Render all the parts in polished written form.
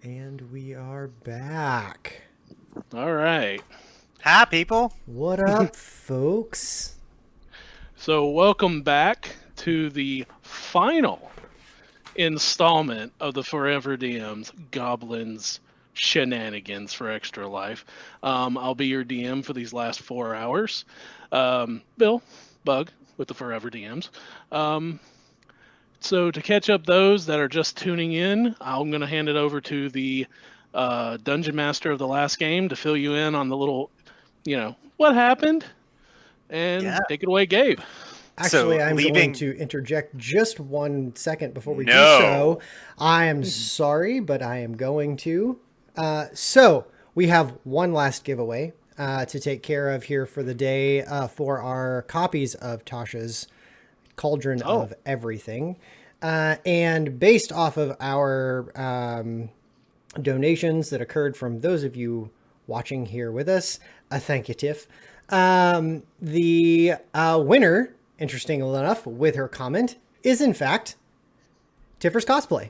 And we are back. All right. Hi, people. What up, folks? So, welcome back to the final installment of the Forever DM's Goblins Shenanigans for Extra Life. I'll be your DM for these last 4 hours. Bill, Bug with the Forever DMs. Um, so, to catch up those that are just tuning in, I'm going to hand it over to the Dungeon Master of the last game to fill you in on the little, what happened, and Yeah. take it away, Gabe. Actually, So I'm going leaving. to interject just 1 second before we do so. No. I am sorry, but I am going to. So, we have one last giveaway to take care of here for the day for our copies of Tasha's Cauldron Oh, of Everything. And based off of our donations that occurred from those of you watching here with us. Thank you, Tiff. The winner, interestingly enough, with her comment, is in fact Tiffer's cosplay.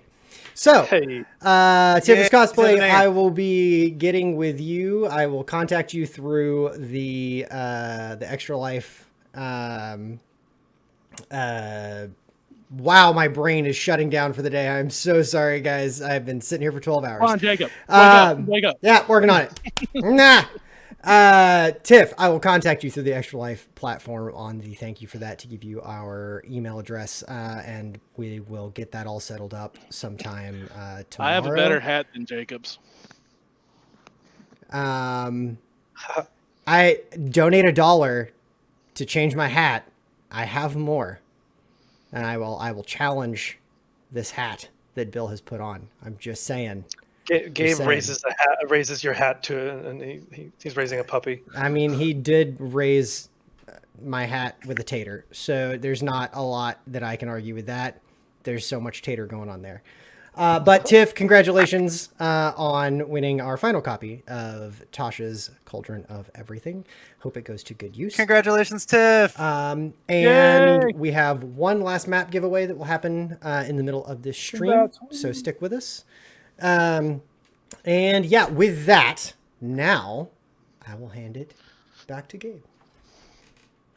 So, hey, Tiffer's Yay, cosplay, I name. will be getting with you. I will contact you through the Extra Life. Uh, wow, my brain is shutting down for the day. I'm so sorry, guys. I've been sitting here for 12 come hours. on, Jacob, wake up, wake up. Yeah, working on it. Nah. Tiff, I will contact you through the Extra Life platform on the thank you for that to give you our email address, and we will get that all settled up sometime I have a better tomorrow. hat than Jacob's. Um, I donate $1 to change my hat. I have more, and I will challenge this hat that Bill has put on. I'm just saying. Just Gabe saying. raises your hat to, and he's raising a puppy. I mean, he did raise my hat with a tater, so there's not a lot that I can argue with that. There's so much tater going on there. But Tiff, congratulations on winning our final copy of Tasha's Cauldron of Everything. Hope it goes to good use. Congratulations, Tiff. And Yay! we have one last map giveaway that will happen in the middle of this stream, Congrats. so stick with us. And yeah, with that, now I will hand it back to Gabe.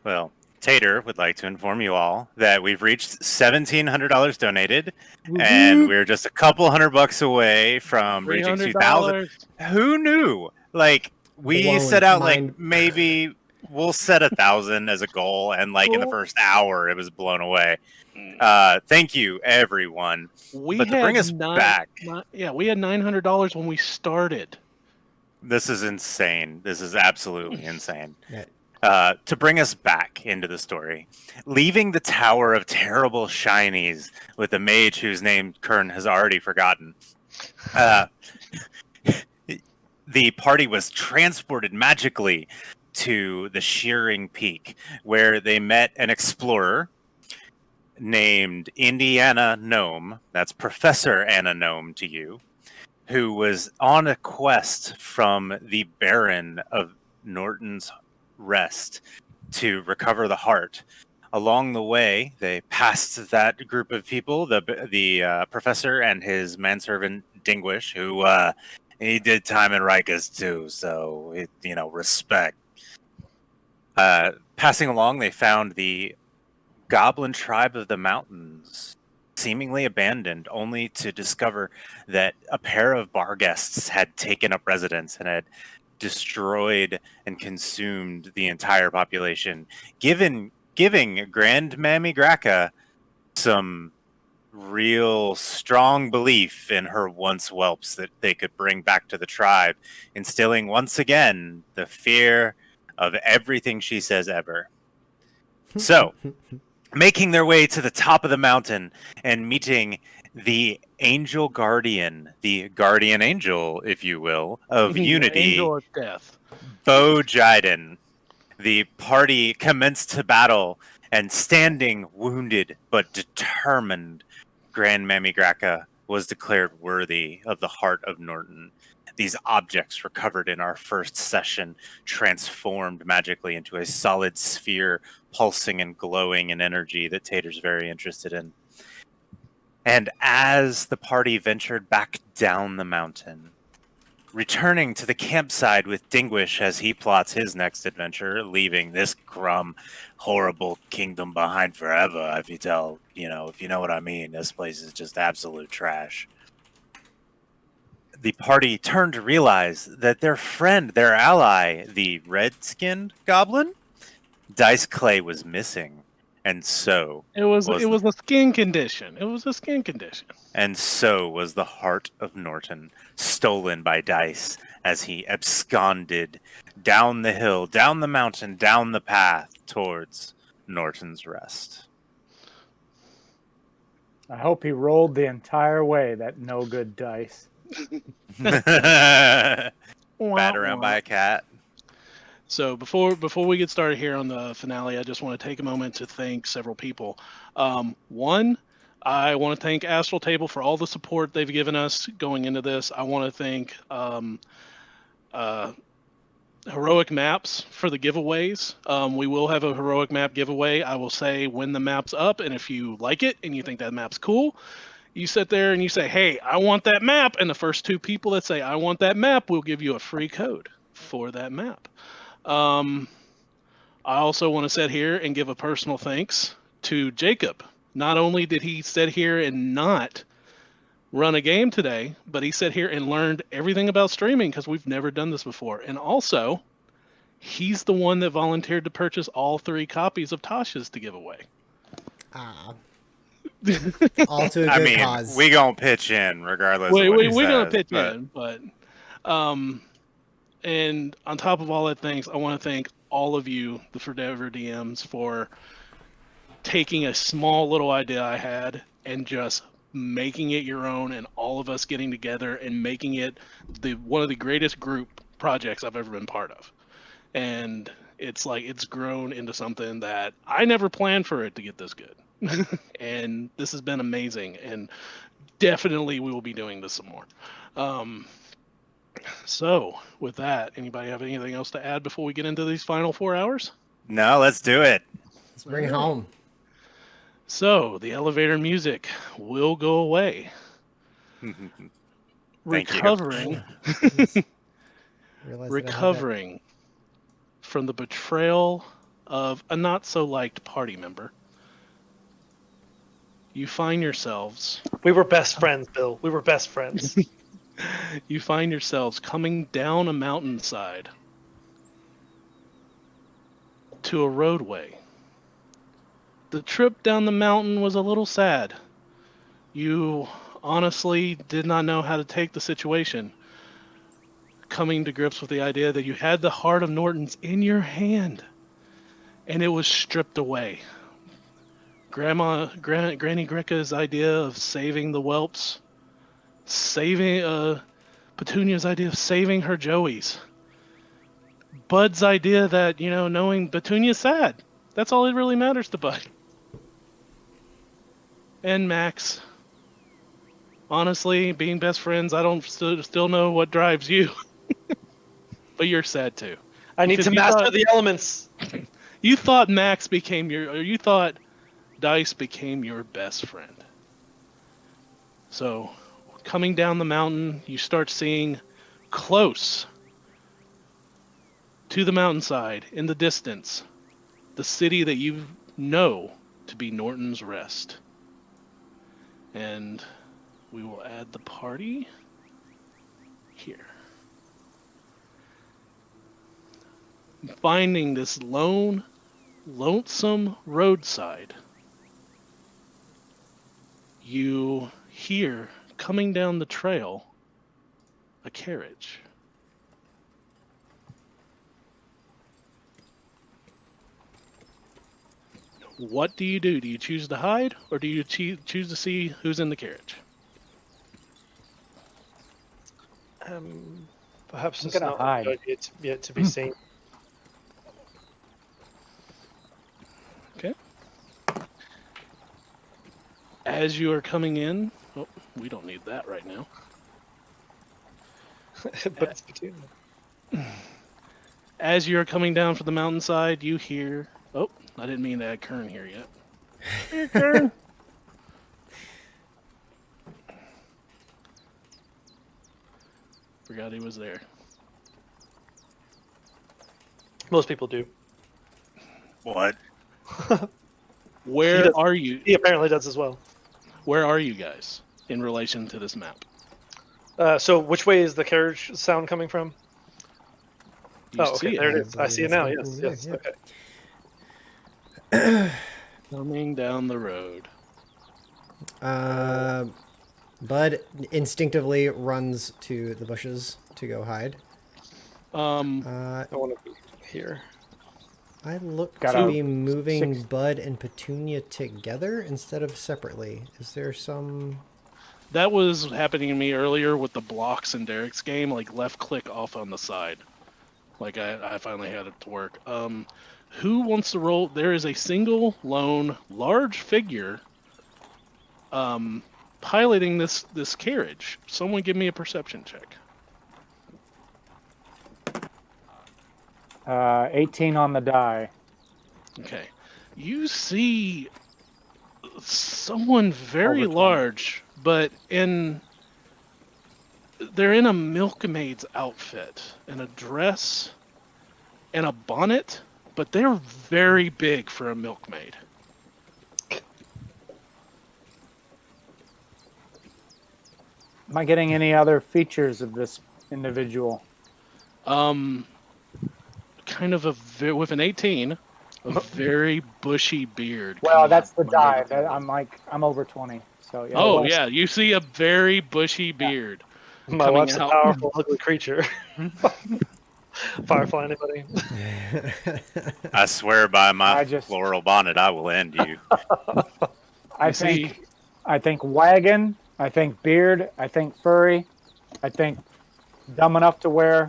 Well, Tater would like to inform you all that we've reached $1,700 donated, and we're just a couple $100 away from reaching 2,000. $300. Who knew? Like, we Blown set out like mind. maybe we'll set 1,000 as a goal, and like in the first hour, it was blown away. Thank you, everyone. We But to bring had us back, we had $900 when we started. this is insane. This is absolutely insane. Yeah. To bring us back into the story, leaving the Tower of Terrible Shinies with a mage whose name Kern has already forgotten, uh, the party was transported magically to the Shearing Peak, where they met an explorer named Indiana Gnome. That's Professor Anna Gnome to you, who was on a quest from the Baron of Norton's Rest to recover the heart. Along the way, they passed that group of people, the professor and his manservant Dinguish, who he did time in Rikers too, so respect. Passing along, they found the goblin tribe of the mountains, seemingly abandoned, only to discover that a pair of bar guests had taken up residence and had destroyed and consumed the entire population, giving Grand Mammy Graca some real strong belief in her once whelps that they could bring back to the tribe, instilling once again the fear of everything she says ever. So, making their way to the top of the mountain and meeting the angel guardian, the guardian angel, if you will, of The Unity, Angel of Death. Bo Jiden. The party commenced to battle, and standing wounded but determined, Grand Mammy Graca was declared worthy of the heart of Norton. These objects recovered in our first session transformed magically into a solid sphere, pulsing and glowing in energy that Tater's very interested in. And as the party ventured back down the mountain, returning to the campsite with Dingwish as he plots his next adventure, leaving this horrible kingdom behind forever, if you know what I mean. This place is just absolute trash. The party turned to realize that their friend, their ally, the red-skinned goblin, Dice Clay, was missing. And so It was a skin condition. It was a skin condition. And so was the heart of Norton, stolen by Dice as he absconded down the hill, down the mountain, down the path towards Norton's Rest. I hope he rolled the entire way, that no good dice. Bat around by a cat. So before we get started here on the finale, I just want to take a moment to thank several people. One, I want to thank Astral Table for all the support they've given us going into this. I want to thank Heroic Maps for the giveaways. We will have a Heroic Map giveaway. I will say when the map's up, and if you like it and you think that map's cool, you sit there and you say, hey, I want that map. And the first 2 people that say, I want that map, will give you a free code for that map. I also want to sit here and give a personal thanks to Jacob. Not only did he sit here and not run a game today, but he sat here and learned everything about streaming because we've never done this before. And also, he's the one that volunteered to purchase all 3 copies of Tasha's to give away. All to a good cause. We gonna pitch in regardless. We're gonna pitch in, but and on top of all that, thanks. I want to thank all of you, the Forever DMs, for taking a small little idea I had and just making it your own, and all of us getting together and making it one of the greatest group projects I've ever been part of. And it's grown into something that I never planned for it to get this good. And this has been amazing, and definitely we will be doing this some more. So with that, anybody have anything else to add before we get into these final 4 hours? No, let's do it. Let's bring it home. So the elevator music will go away. Recovering from the betrayal of a not so liked party member, you find yourselves. We were best friends, Bill. We were best friends. You find yourselves coming down a mountainside to a roadway. The trip down the mountain was a little sad. You honestly did not know how to take the situation. Coming to grips with the idea that you had the heart of Norton's in your hand, and it was stripped away. Granny Greca's idea of saving the whelps, Petunia's idea of saving her Joeys, Bud's idea that, knowing Petunia's sad, that's all that really matters to Bud. And Max, honestly, being best friends, I don't still know what drives you. But you're sad too. I need to master the elements. You thought you thought Dice became your best friend. So, coming down the mountain, you start seeing close to the mountainside, in the distance, the city that you know to be Norton's Rest. And we will add the party here. Finding this lonesome roadside, you hear, coming down the trail, a carriage. What do you do? Do you choose to hide, or do you choose to see who's in the carriage? Perhaps I'm it's gonna not hide. yet to be seen. Okay. As you are coming in, we don't need that right now. But it's Petunia. As you're coming down from the mountainside, you hear... Oh, I didn't mean to add Kern here yet. Here, Kern. Forgot he was there. Most people do. What? Where does. are you? He apparently does as well. Where are you guys in relation to this map? So which way is the carriage sound coming from? You Oh, okay, see there it it is. I see it now. Yes, yes. Yeah. Okay. coming down the road. Bud instinctively runs to the bushes to go hide. I want to be here. I look Got to a be moving 6. Bud and Petunia together instead of separately. Is there some... That was happening to me earlier with the blocks in Derek's game, like left click off on the side. Like I finally had it to work. Who wants to roll? There is a single lone large figure piloting this carriage. Someone give me a perception check. 18 on the die. Okay. You see someone very Over 20. large, but they're in a milkmaid's outfit and a dress and a bonnet, but they're very big for a milkmaid. Am I getting any other features of this individual? Kind of with an 18, a very bushy beard. Well, coming that's out the from die. under the I'm over 20. So yeah. Oh well, yeah, you see a very bushy beard. My coming wife's a out. powerful, ugly creature. Firefly, anybody? I swear by my I just- floral bonnet, I will end you. I You see- think wagon. I think beard. I think furry. I think dumb enough to wear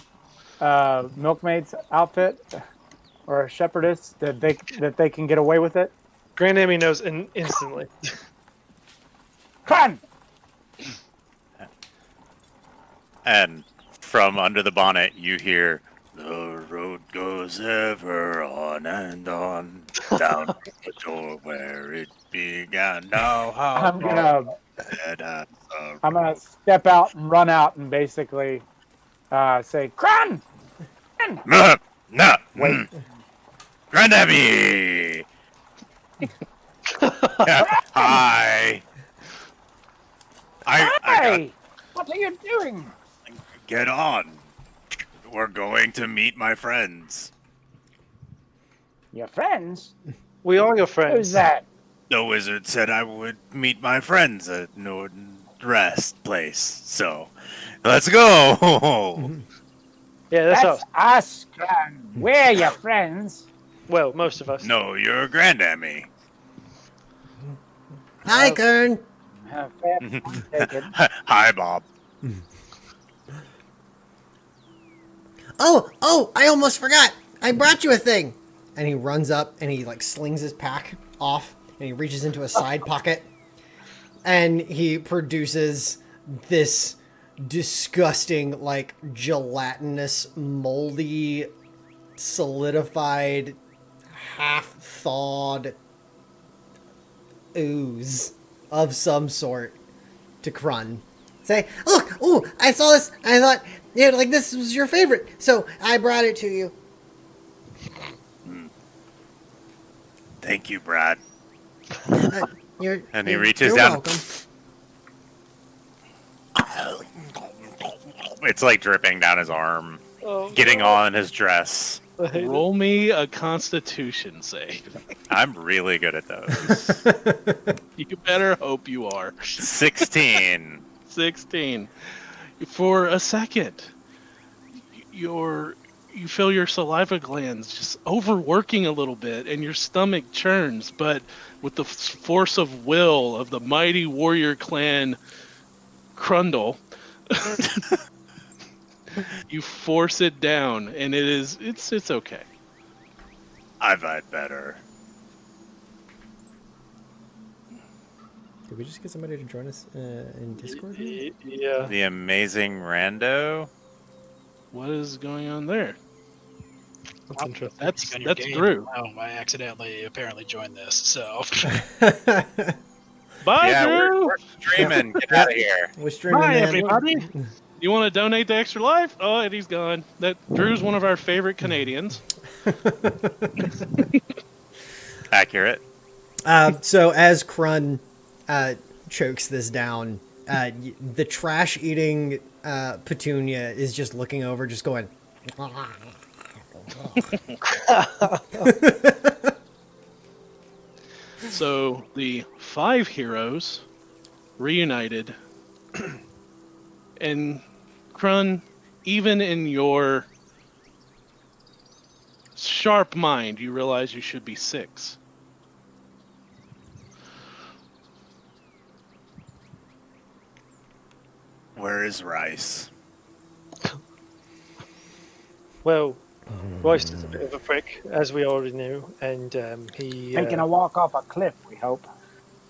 milkmaid's outfit or a shepherdess that they can get away with it. Grand Amy knows instantly. Crun! And from under the bonnet, you hear, "The road goes ever on and on, down to the door where it began. Now how I'm gonna ahead has a I'm gonna step out and run out and basically say Crun! No, no, Wait. Grandabby! Hi. I got, Hey! What are you doing? get on. We're going to meet my friends. Your friends? We are your friends. Who's that? The wizard said I would meet my friends at Norton Rest Place. So, let's go. Yeah, that's That's us. us, Crun. We're your friends. Well, most of us. No, you're Grandammy. Hi, Kern. Fair point taken. Hi, Bob. Oh, I almost forgot. I brought you a thing. And he runs up and he like slings his pack off and he reaches into a side pocket and he produces this disgusting, like gelatinous, moldy, solidified, half-thawed ooze of some sort to Krun. Say, look, ooh, I saw this, and I thought, yeah, like this was your favorite, so I brought it to you. Thank you, Brad. You're, And he you're- reaches you're down. welcome. It's like dripping down his arm, Oh, getting no. on his dress. I hate it. Roll me a Constitution save. I'm really good at those. You better hope you are. 16. 16. For a second, you feel your saliva glands just overworking a little bit and your stomach churns, but with the force of will of the mighty warrior clan Crundle, you force it down and it's okay. I've had better. Did we just get somebody to join us in Discord? Here? Yeah. The amazing rando. What is going on there? That's interesting. That's On your game. Drew. Oh, I accidentally apparently joined this. So Bye, Yeah, Drew. we're streaming. Get out of here. We're streaming, bye, man. everybody. You want to donate to Extra Life? Oh, and he's gone. That Drew's one of our favorite Canadians. Accurate. So as Krun chokes this down, the trash-eating Petunia is just looking over, just going. So the 5 heroes reunited, and Krun, even in your sharp mind, you realize you should be 6. Where is Rice? Well, Royce is a bit of a prick, as we already knew, and he. Taking a walk off a cliff, we hope.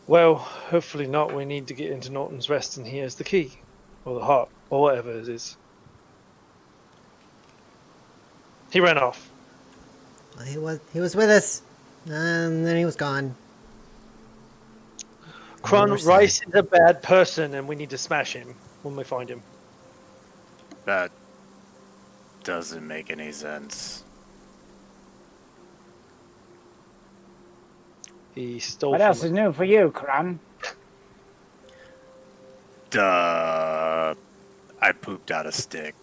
Well, hopefully not. We need to get into Norton's Rest, and he has the key, or the heart, or whatever it is. He ran off. He was with us, and then he was gone. Kron Rice is a bad person, and we need to smash him when we find him. That doesn't make any sense. He stole. What else is new for you, Kran? Duh. I pooped out a stick.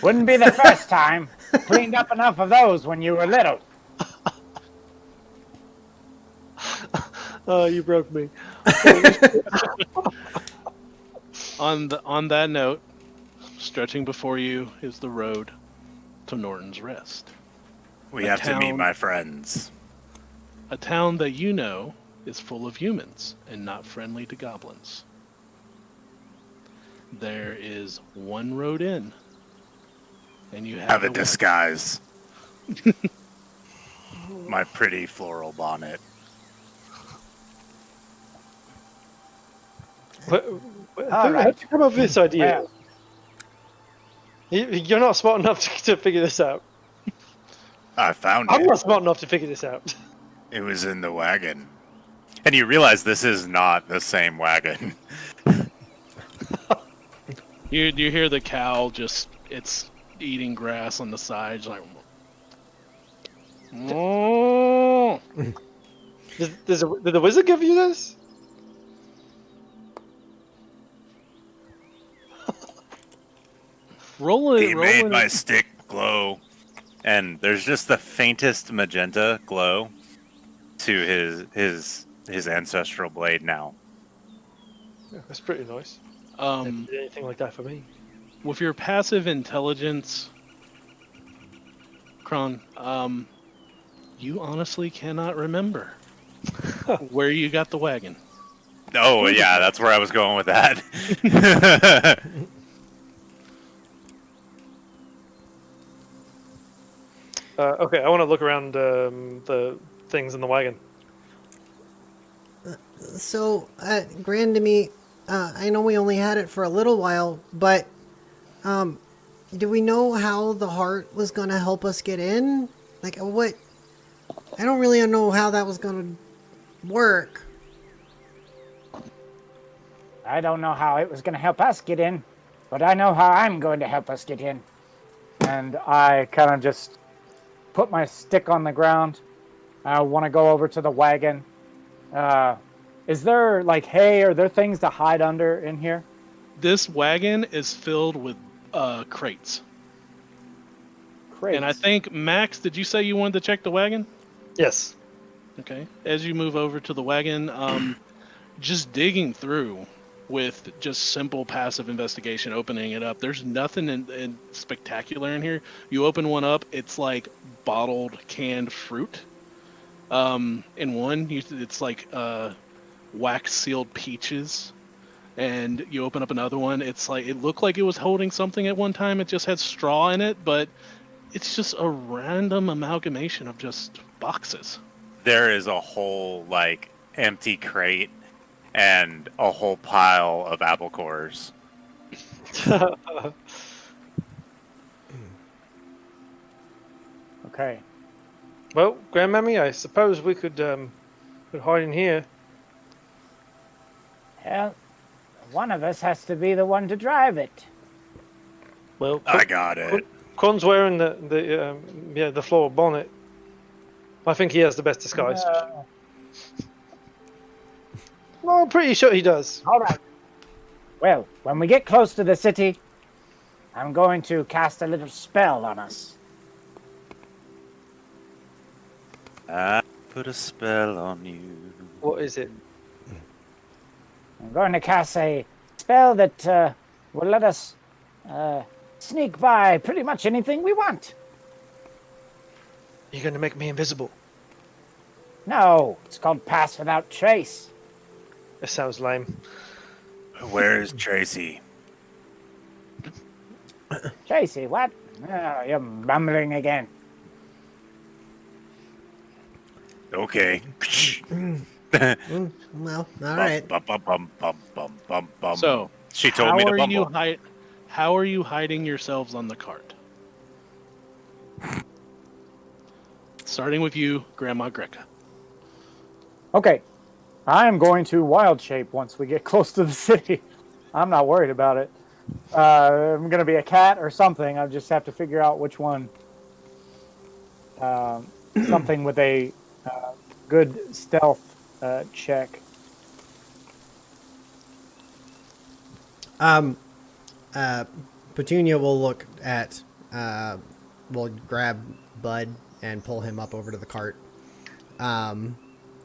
Wouldn't be the first time. Cleaned up enough of those when you were little. Oh, you broke me. On that note, stretching before you is the road to Norton's Rest. We A have to meet town- my friends. A town that you know is full of humans and not friendly to goblins. There is one road in, and you Have a to disguise. My pretty floral bonnet. All right. How'd you come up with this idea? Well, You're not smart enough to figure this out. I found I'm it. not smart enough to figure this out. It was in the wagon. And you realize this is not the same wagon. You hear the cow it's eating grass on the sides like. "Moo." Did the wizard give you this? Roll He it. made my stick glow. And there's just the faintest magenta glow to his ancestral blade now. Yeah, that's pretty nice. Never did anything like that for me. With your passive intelligence, Kron, you honestly cannot remember where you got the wagon. Oh, yeah, that's where I was going with that. Okay, I want to look around the things in the wagon. So, Grandemy, I know we only had it for a little while, but do we know how the heart was going to help us get in? Like, what? I don't really know how that was going to work. I don't know how it was going to help us get in, but I know how I'm going to help us get in. And I kind of just put my stick on the ground. I want to go over to the wagon. Is there like hay? Are there things to hide under in here? This wagon is filled with crates. Crates. And I think, Max, did you say you wanted to check the wagon? Yes. Okay. As you move over to the wagon, just digging through with just simple passive investigation, opening it up. There's nothing in spectacular in here. You open one up, it's like bottled canned fruit. In one, it's like wax sealed peaches. And you open up another one, it's like it looked like it was holding something at one time. It just had straw in it, but it's just a random amalgamation of just boxes. There is a whole, like, empty crate and a whole pile of apple cores. Okay. Well, Grandmammy, I suppose we could Could hide in here. Well, one of us has to be the one to drive it. Well, I got it. Con's wearing the floor bonnet. I think he has the best disguise. Well, I'm pretty sure he does. All right. Well, when we get close to the city, I'm going to cast a little spell on us. I put a spell on you. What is it? I'm going to cast a spell that will let us sneak by pretty much anything we want. You're going to make me invisible. No, it's called Pass Without Trace. That sounds lame. Where's Tracy? Tracy, what? Oh, you're mumbling again. Okay. Well, all right. So, she told me to bumble. How are you hiding yourselves on the cart? Starting with you, Grandma Greca. Okay, I'm going to wild shape once we get close to the city. I'm not worried about it. I'm going to be a cat or something. I just have to figure out which one. Something with a good stealth check. Petunia will look at, will grab Bud and pull him up over to the cart,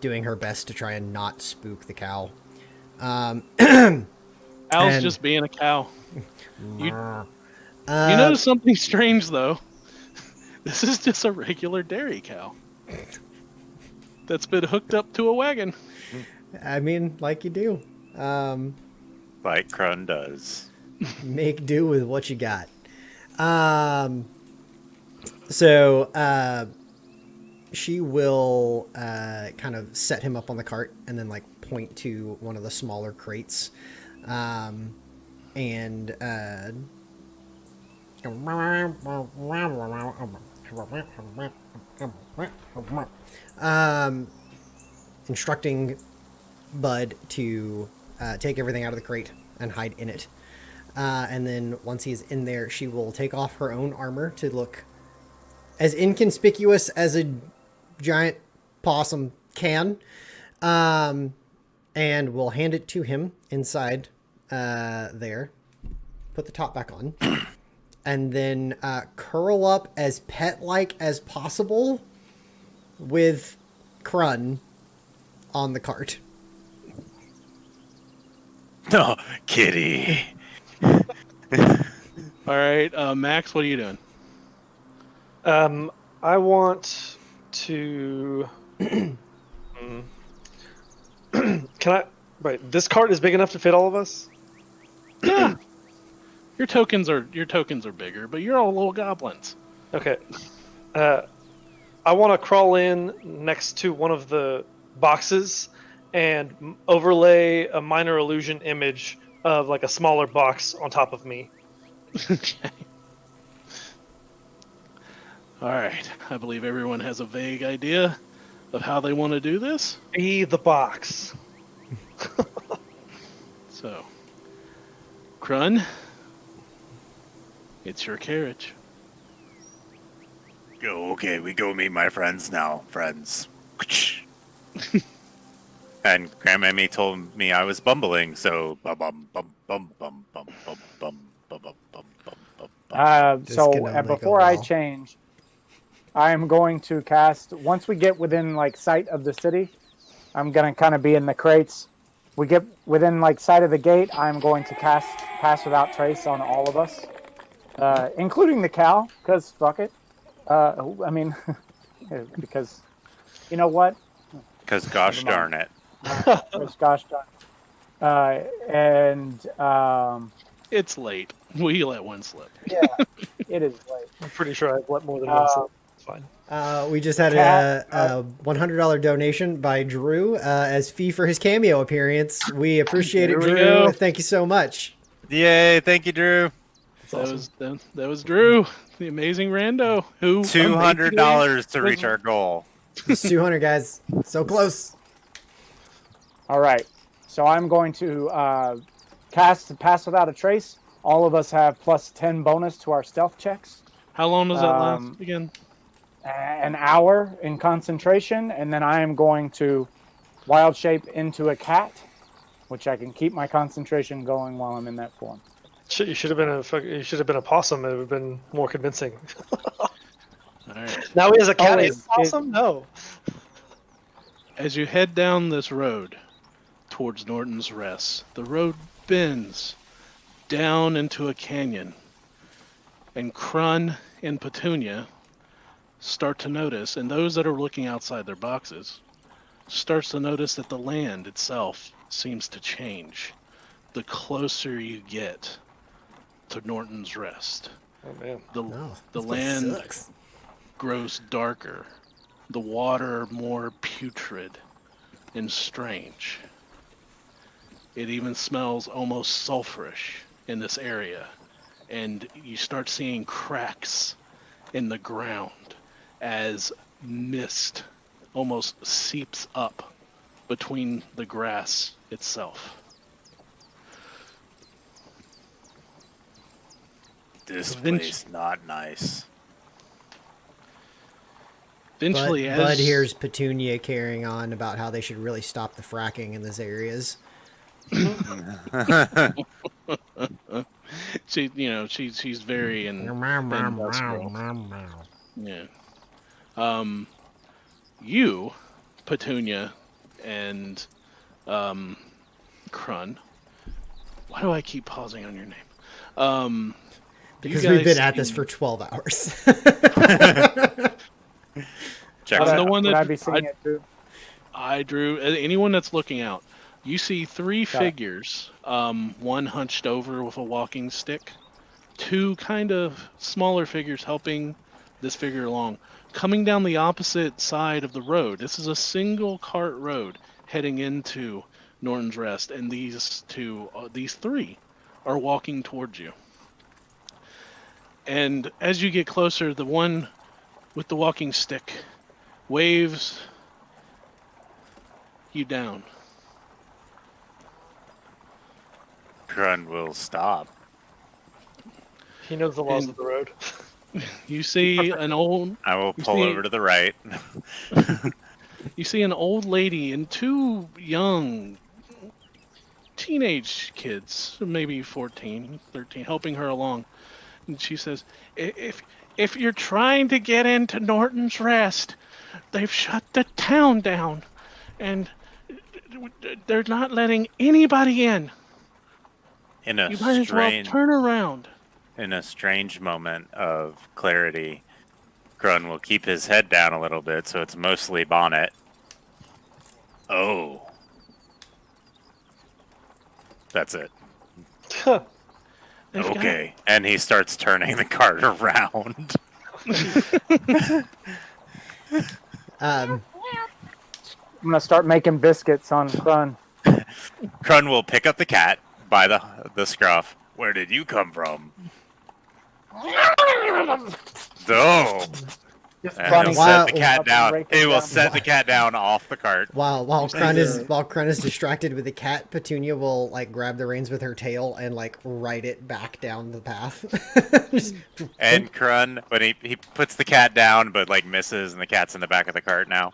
doing her best to try and not spook the cow. Al's just being a cow. You notice something strange, though. This is just a regular dairy cow that's been hooked up to a wagon. I mean, like you do. Like Crun does. Make do with what you got. So she will kind of set him up on the cart and then like point to one of the smaller crates, and instructing Bud to take everything out of the crate and hide in it. And then once he's in there, she will take off her own armor to look as inconspicuous as a giant possum can, and we'll hand it to him inside there. Put the top back on. And then curl up as pet-like as possible with Crun on the cart. No, kitty. All right, Max, what are you doing? I want to. Can I? Wait, this cart is big enough to fit all of us. Yeah. Your tokens are bigger, but you're all little goblins. Okay. I want to crawl in next to one of the boxes and overlay a minor illusion image of like a smaller box on top of me. Okay. All right. I believe everyone has a vague idea of how they want to do this. Be the box. So, Crun, it's your carriage. Okay, we go meet my friends now, friends. And Grandmammy told me I was bumbling, so bum bum bum bum bum bum bum bum bum bum bum bum. Before I change, I am going to cast. Once we get within like sight of the city, I'm gonna kind of be in the crates. We get within like sight of the gate. I'm going to cast Pass Without Trace on all of us, including the cow, because fuck it. I mean, because you know what? Because gosh darn it. Gosh darn. It's late. We let one slip. Yeah, it is late. I'm pretty sure I've let more than one slip. It's fine. We just had a $100 donation by Drew as fee for his cameo appearance. We appreciate it, Drew. Thank you so much. Yay! Thank you, Drew. That was Drew, the amazing rando. Who $200 to reach our goal. It's 200, guys. So close. All right. So I'm going to cast Pass Without a Trace. All of us have plus 10 bonus to our stealth checks. How long does that last again? An hour in concentration, and then I am going to wild shape into a cat, which I can keep my concentration going while I'm in that form. You should have been a possum. It would have been more convincing. All right. Now he has a cat. Oh, He's a possum. No. As you head down this road towards Norton's Rest, the road bends down into a canyon, and Krun and Petunia start to notice, and those that are looking outside their boxes starts to notice that the land itself seems to change the closer you get to Norton's Rest. Oh man. The land grows darker, the water more putrid and strange. It even smells almost sulfurish in this area, and you start seeing cracks in the ground as mist almost seeps up between the grass itself. This Vince- place not nice. Eventually, Bud hears Petunia carrying on about how they should really stop the fracking in these areas. she's very industrial. Yeah. You, Petunia, and Krun. Why do I keep pausing on your name? Because we've been at this for 12 hours. Check I'm it the out. one Would that I be seeing it too? I drew. Anyone that's looking out, you see three figures. One hunched over with a walking stick, two kind of smaller figures helping this figure along. Coming down the opposite side of the road, this is a single cart road heading into Norton's Rest, and these three, are walking towards you. And as you get closer, the one with the walking stick waves you down. Krun will stop. He knows the laws of the road. You see an old I will You pull see- over to the right. you see an old lady and two young teenage kids, maybe 14, 13, helping her along. And she says, if you're trying to get into Norton's Rest, they've shut the town down and they're not letting anybody in. In a You might as well strange, turn around. in a strange moment of clarity, Krun will keep his head down a little bit, so it's mostly bonnet. Oh, that's it. They've got- Okay, and he starts turning the cart around. Um, I'm gonna start making biscuits on Krun. Krun will pick up the cat by the scruff. Where did you come from? No. And running he'll set the wild- cat up and down. raking He will down. set the cat down off the cart. while Krun is distracted with the cat, Petunia will like grab the reins with her tail and like ride it back down the path. Just- And Krun, when he puts the cat down, but like misses, and the cat's in the back of the cart now.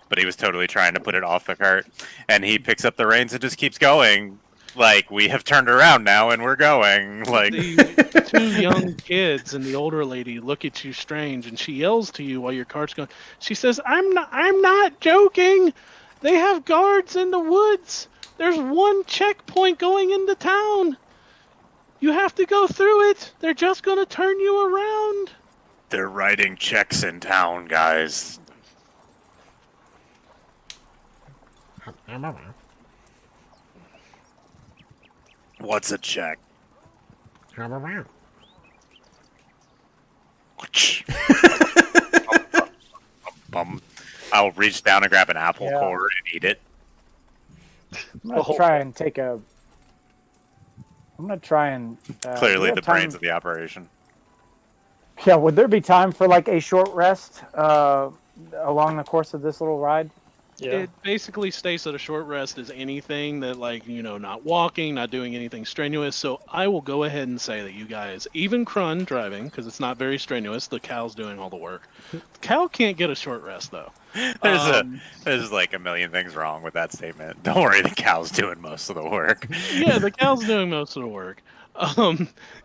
But he was totally trying to put it off the cart, and he picks up the reins and just keeps going. Like, we have turned around now, and we're going. Like, The two young kids and the older lady look at you strange, and she yells to you while your cart's going. She says, I'm not joking. They have guards in the woods. There's one checkpoint going into town. You have to go through it. They're just going to turn you around. they're writing checks in town, guys. What's a check? I'll reach down and grab an apple Yeah. core and eat it. I'm gonna try and take a. I'm gonna try and. Clearly, do we the have time- brains of the operation. Yeah, would there be time for like a short rest along the course of this little ride? Yeah. It basically states that a short rest is anything that, like, not walking, not doing anything strenuous. So I will go ahead and say that you guys, even Krun driving, because it's not very strenuous, the cow's doing all the work. The cow can't get a short rest, though. There's like a million things wrong with that statement. Don't worry, the cow's doing most of the work. Yeah, the cow's doing most of the work.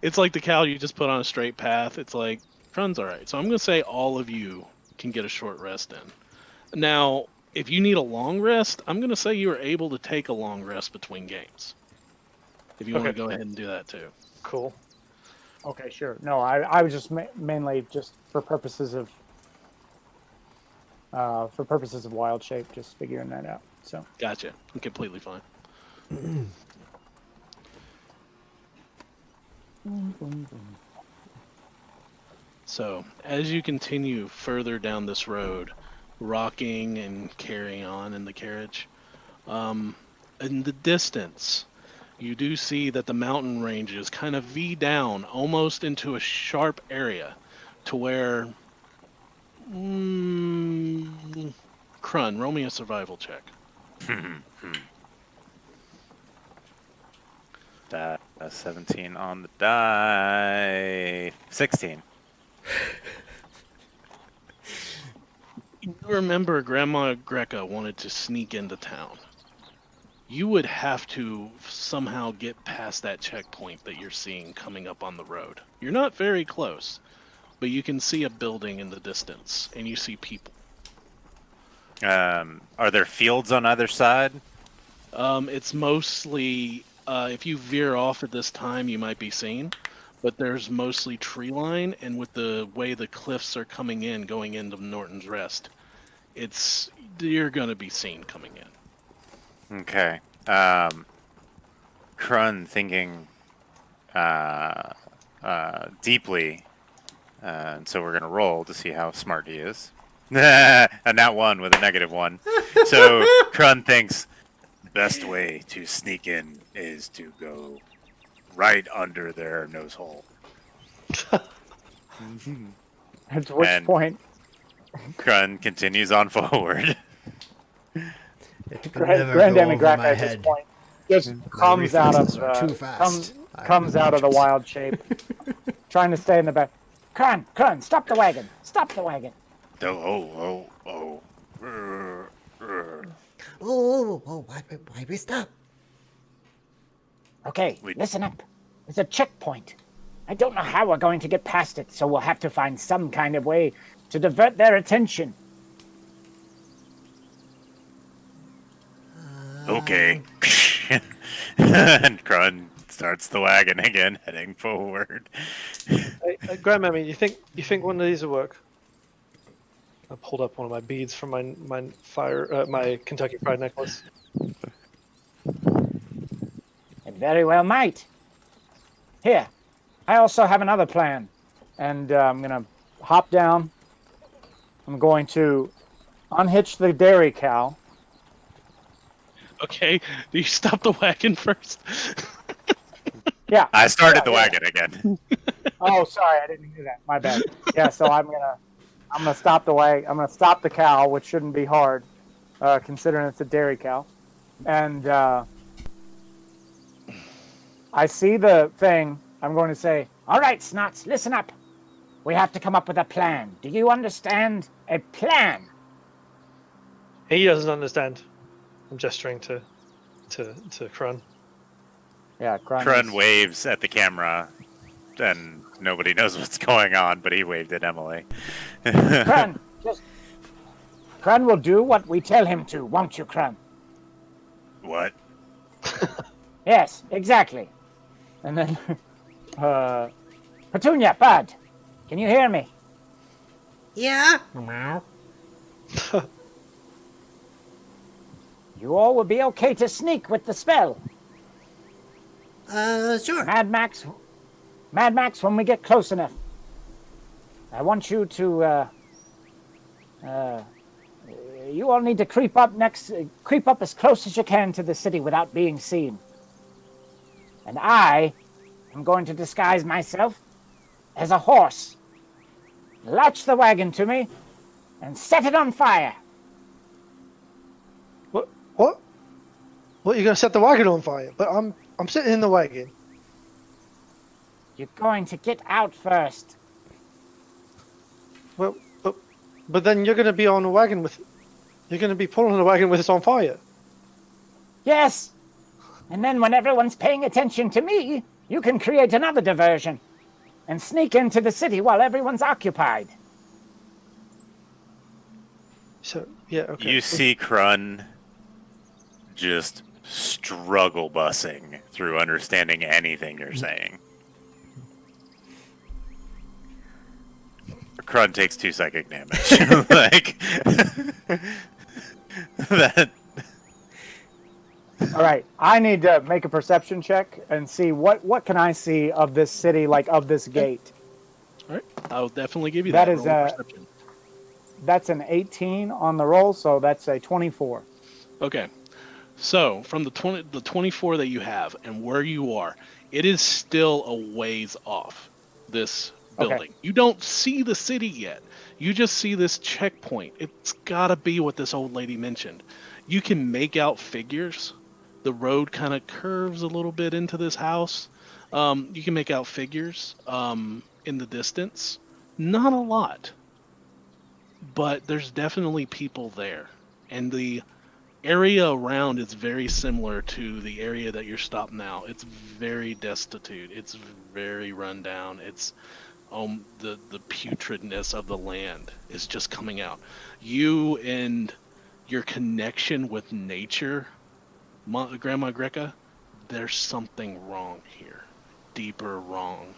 It's like the cow you just put on a straight path. It's like, Krun's all right. So I'm going to say all of you can get a short rest in. Now, if you need a long rest, I'm going to say you are able to take a long rest between games. If you want to go ahead and do that too. Cool. Okay, sure. No, I was just mainly just for purposes of wild shape, just figuring that out. So Gotcha. I'm completely fine. So, as you continue further down this road, rocking and carrying on in the carriage, in the distance, you do see that the mountain ranges kind of V down almost into a sharp area to where... Krun, roll me a survival check. That 17 on the die. 16. You remember Grandma Greca wanted to sneak into town. You would have to somehow get past that checkpoint that you're seeing coming up on the road. You're not very close, but you can see a building in the distance, and you see people. Are there fields on either side? It's mostly, if you veer off at this time, you might be seen, but there's mostly tree line, and with the way the cliffs are coming in, going into Norton's Rest, you're going to be seen coming in. Okay. Krun thinking deeply, and so we're gonna roll to see how smart he is. A nat 1 with a -1. So Krun thinks the best way to sneak in is to go right under their nose hole. at which And- point, Krun continues on forward. It can never Grandammy go over Graca my at this head. point just My comes out of reflexes are too fast. comes out of the wild shape, trying to stay in the back. Krun, stop the wagon! Stop the wagon! Oh. Oh, why we stop? Okay, We- listen up. There's a checkpoint. I don't know how we're going to get past it, so we'll have to find some kind of way to divert their attention. Okay. And Krun starts the wagon again, heading forward. Hey, Grandmammy, you think one of these will work? I pulled up one of my beads from my Kentucky Pride necklace. It very well might. Here, I also have another plan. And I'm going to hop down. I'm going to unhitch the dairy cow. Okay, do you stop the wagon first? Yeah. I started the Yeah. wagon again. Oh, sorry, I didn't hear that. My bad. Yeah, so I'm gonna stop the wagon. I'm gonna stop the cow, which shouldn't be hard, considering it's a dairy cow. And I see the thing. I'm going to say, all right, Snots, listen up. We have to come up with a plan. Do you understand? A plan. He doesn't understand. I'm gesturing to Krun. Yeah, Krun waves at the camera, and nobody knows what's going on, but he waved at Emily. Krun, Krun will do what we tell him to, won't you, Krun? What? Yes, exactly. And then, Petunia, Bud, can you hear me? Yeah. You all will be okay to sneak with the spell. Sure. Mad Max, when we get close enough, I want you to, you all need to creep up as close as you can to the city without being seen. And I am going to disguise myself as a horse, latch the wagon to me, and set it on fire. What? What, you're gonna set the wagon on fire? But I'm sitting in the wagon. You're going to get out first. Well, but then you're gonna be on the wagon with. You're gonna be pulling the wagon with us on fire. Yes! And then when everyone's paying attention to me, you can create another diversion and sneak into the city while everyone's occupied. So yeah, okay. You see Krun just struggle bussing through understanding anything you're saying. Krun takes 2 psychic damage. Like that. All right, I need to make a perception check and see what can I see of this city, like of this gate. All right, I'll definitely give you That that. is, Roll perception. That's an 18 on the roll, so that's a 24. Okay, so from the 24 that you have and where you are, it is still a ways off this building. Okay. You don't see the city yet. You just see this checkpoint. It's gotta be what this old lady mentioned. You can make out figures. The road kind of curves a little bit into this house. You can make out figures in the distance. Not a lot, but there's definitely people there. And the area around is very similar to the area that you're stopped now. It's very destitute. It's very run down. It's the putridness of the land is just coming out. You and your connection with nature, Grandma Greca, there's something wrong here, deeper wrong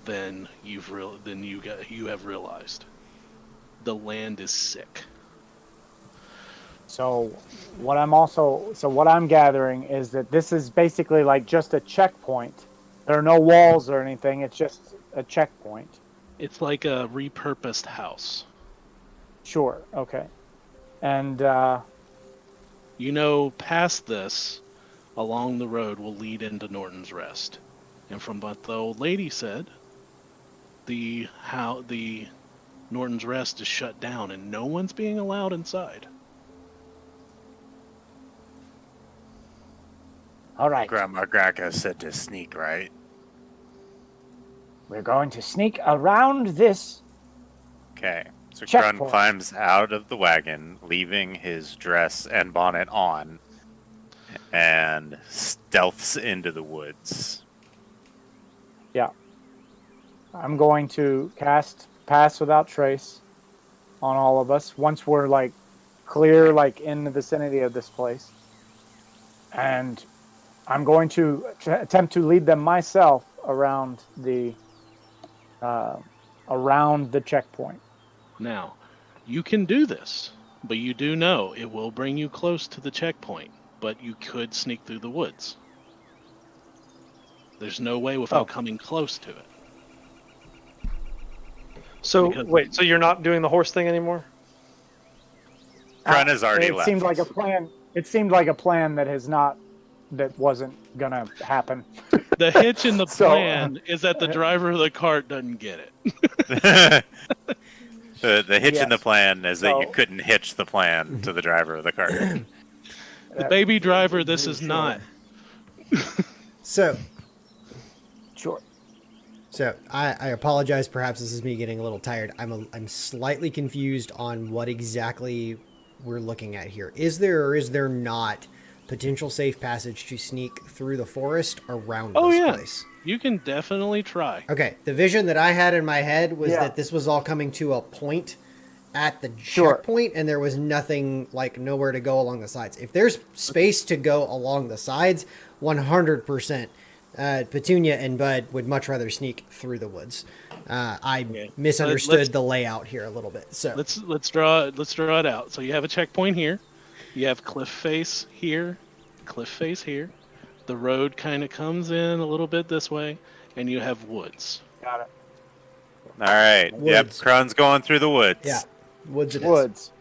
than you have realized. The land is sick. So what I'm gathering is that this is basically like just a checkpoint. There are no walls or anything. It's just a checkpoint. It's like a repurposed house. Sure. Okay. And You know, past this, along the road will lead into Norton's Rest. And from what the old lady said, the Norton's Rest is shut down and no one's being allowed inside. all right, Grandma Graka said to sneak, right? we're going to sneak around this. Okay. So Checkpoint. Krun climbs out of the wagon, leaving his dress and bonnet on, and stealths into the woods. Yeah. I'm going to cast Pass Without Trace on all of us once we're like clear, like in the vicinity of this place. And I'm going to attempt to lead them myself around the checkpoint. Now, you can do this, but you do know it will bring you close to the checkpoint, but you could sneak through the woods. There's no way without coming close to it. So Because- wait, so you're not doing the horse thing anymore? Krun has already It left. seemed like a plan. It seemed like a plan that wasn't gonna happen. The hitch in the So, plan is that the driver of the cart doesn't get it. The hitch in the Yes. plan is that you So- couldn't hitch the plan to the driver of the cart. The baby driver, this is not. So, Sure. I apologize. Perhaps this is me getting a little tired. I'm slightly confused on what exactly we're looking at here. Is there or is there not potential safe passage to sneak through the forest around Oh, this yeah. place? You can definitely try. Okay, the vision that I had in my head was Yeah. that this was all coming to a point at the Sure. checkpoint, and there was nothing, like nowhere to go along the sides. If there's space to go along the sides, 100%. Petunia and Bud would much rather sneak through the woods. I Okay. misunderstood Let's- the layout here a little bit. So Let's draw it out. So you have a checkpoint here. You have cliff face here, cliff face here. The road kind of comes in a little bit this way, and you have woods. Got it. All right. Yep. Woods. Krun's going through the woods. yeah, woods it is. Woods.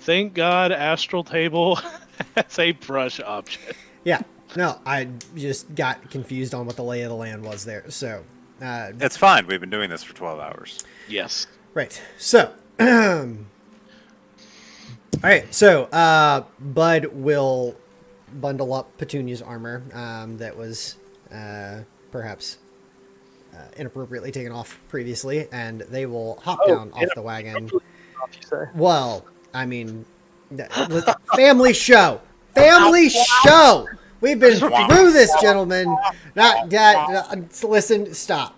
Thank God Astral Table has a brush option. Yeah, no, I just got confused on what the lay of the land was there. So, It's fine. We've been doing this for 12 hours. Yes. right. So, All right, so Bud will bundle up Petunia's armor that was perhaps inappropriately taken off previously, and they will hop down off the wagon. You say. Well, I mean, family show, family show. We've been through this, gentlemen. Listen, stop.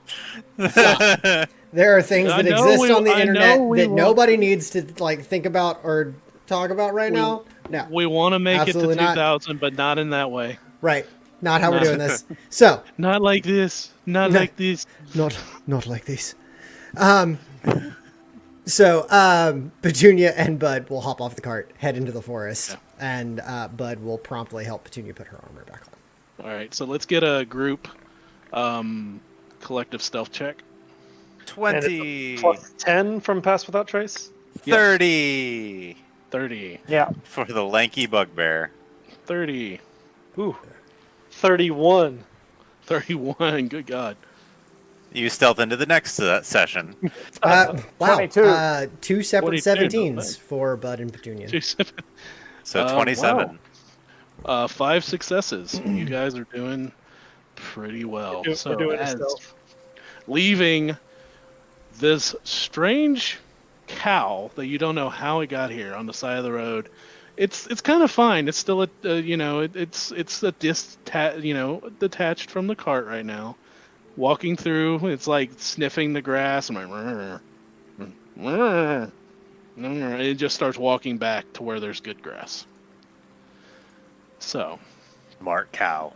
There are things that exist on the internet that nobody needs to think about or talk about right now. No, We want to make absolutely it to 2000, but not in that way. right. Not how we're doing this. So, Not like this. Not No. like this. not like this. Petunia and Bud will hop off the cart, head into the forest, and Bud will promptly help Petunia put her armor back on. All right, so let's get a group collective stealth check. 20. Plus 10 from Pass Without Trace. 30. 30. Yeah. For the lanky bugbear. 30. Ooh. 31. 31. Good God. You stealth into the next session. Wow. 22. Two separate 22, 17s for Bud and Petunia. So 27. Wow. 5 successes. You guys are doing pretty well. We're doing it still. Leaving this strange cow that you don't know how it got here on the side of the road. It's kind of fine. It's still detached from the cart right now. Walking through, it's like sniffing the grass. I'm like, it just starts walking back to where there's good grass. So, Smart cow.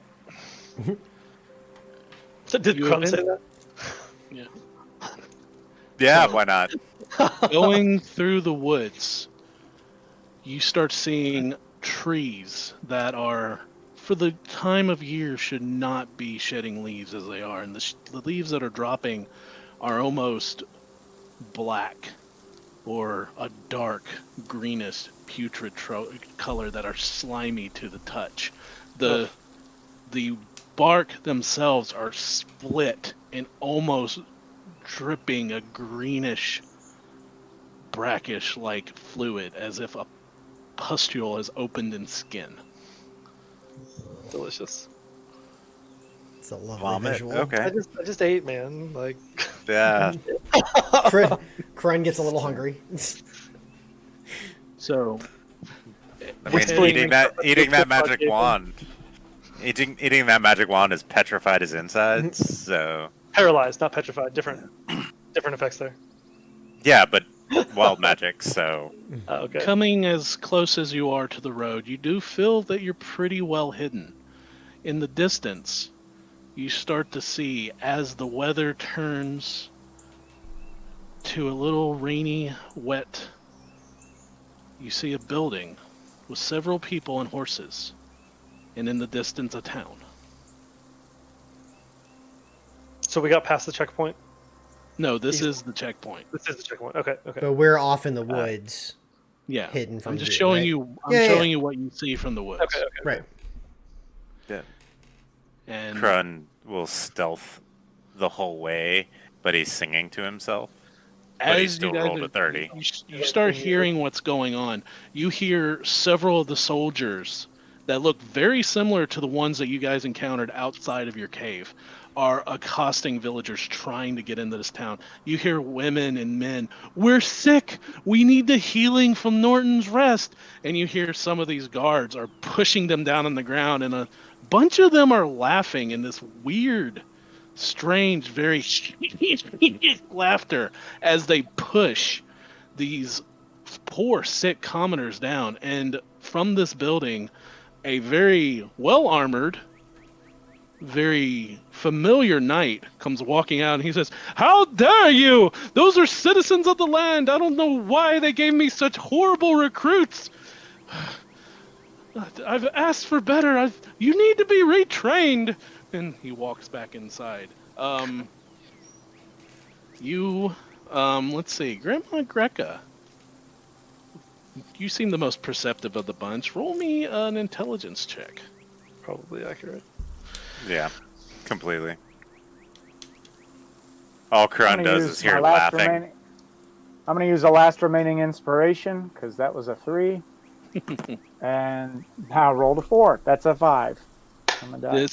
Did You Crumb have say been- that? yeah. Yeah, why not? Going through the woods, you start seeing trees that are, for the time of year, should not be shedding leaves as they are. And the leaves that are dropping are almost black or a dark greenish putrid color that are slimy to the touch. The bark themselves are split and almost dripping a greenish brackish like fluid as if a pustule has opened in skin. Delicious. It's a lovely Vomit. visual. I Okay. just ate, man. Like, Yeah. Krun gets a little hungry. So I mean, Whispering eating that magic Gabriel. wand. Eating that magic wand has petrified his insides. So paralyzed, not petrified. Different effects there. yeah, but wild magic. So Okay. coming as close as you are to the road, you do feel that you're pretty well hidden. In the distance, you start to see as the weather turns to a little rainy, wet, you see a building with several people and horses, and in the distance a town. So we got past the checkpoint. No, this is the checkpoint. This is the checkpoint. Okay. But we're off in the woods. Yeah, Hidden from I'm just view, showing right? you. Yeah, Showing you what you see from the woods. Okay. Right. yeah, And Krun will stealth the whole way, but he's singing to himself. But he as still you guys rolled are, a 30. you start hearing what's going on. You hear several of the soldiers that look very similar to the ones that you guys encountered outside of your cave are accosting villagers trying to get into this town. You hear women and men, "We're sick. We need the healing from Norton's Rest." And you hear some of these guards are pushing them down on the ground, and a bunch of them are laughing in this weird, strange, very laughter as they push these poor sick commoners down. And from this building, a very well armored, very familiar knight comes walking out, and he says, "How dare you! Those are citizens of the land. I don't know why they gave me such horrible recruits. I've asked for better. You need to be retrained." And he walks back inside. Let's see, Grandma Greca. You seem the most perceptive of the bunch. Roll me an intelligence check. Probably accurate. Yeah, completely. All Krun I'm gonna does use is my hear last laughing. remaining- I'm going to use the last remaining inspiration because that was a 3. And now roll a 4. That's a 5. I'm gonna die.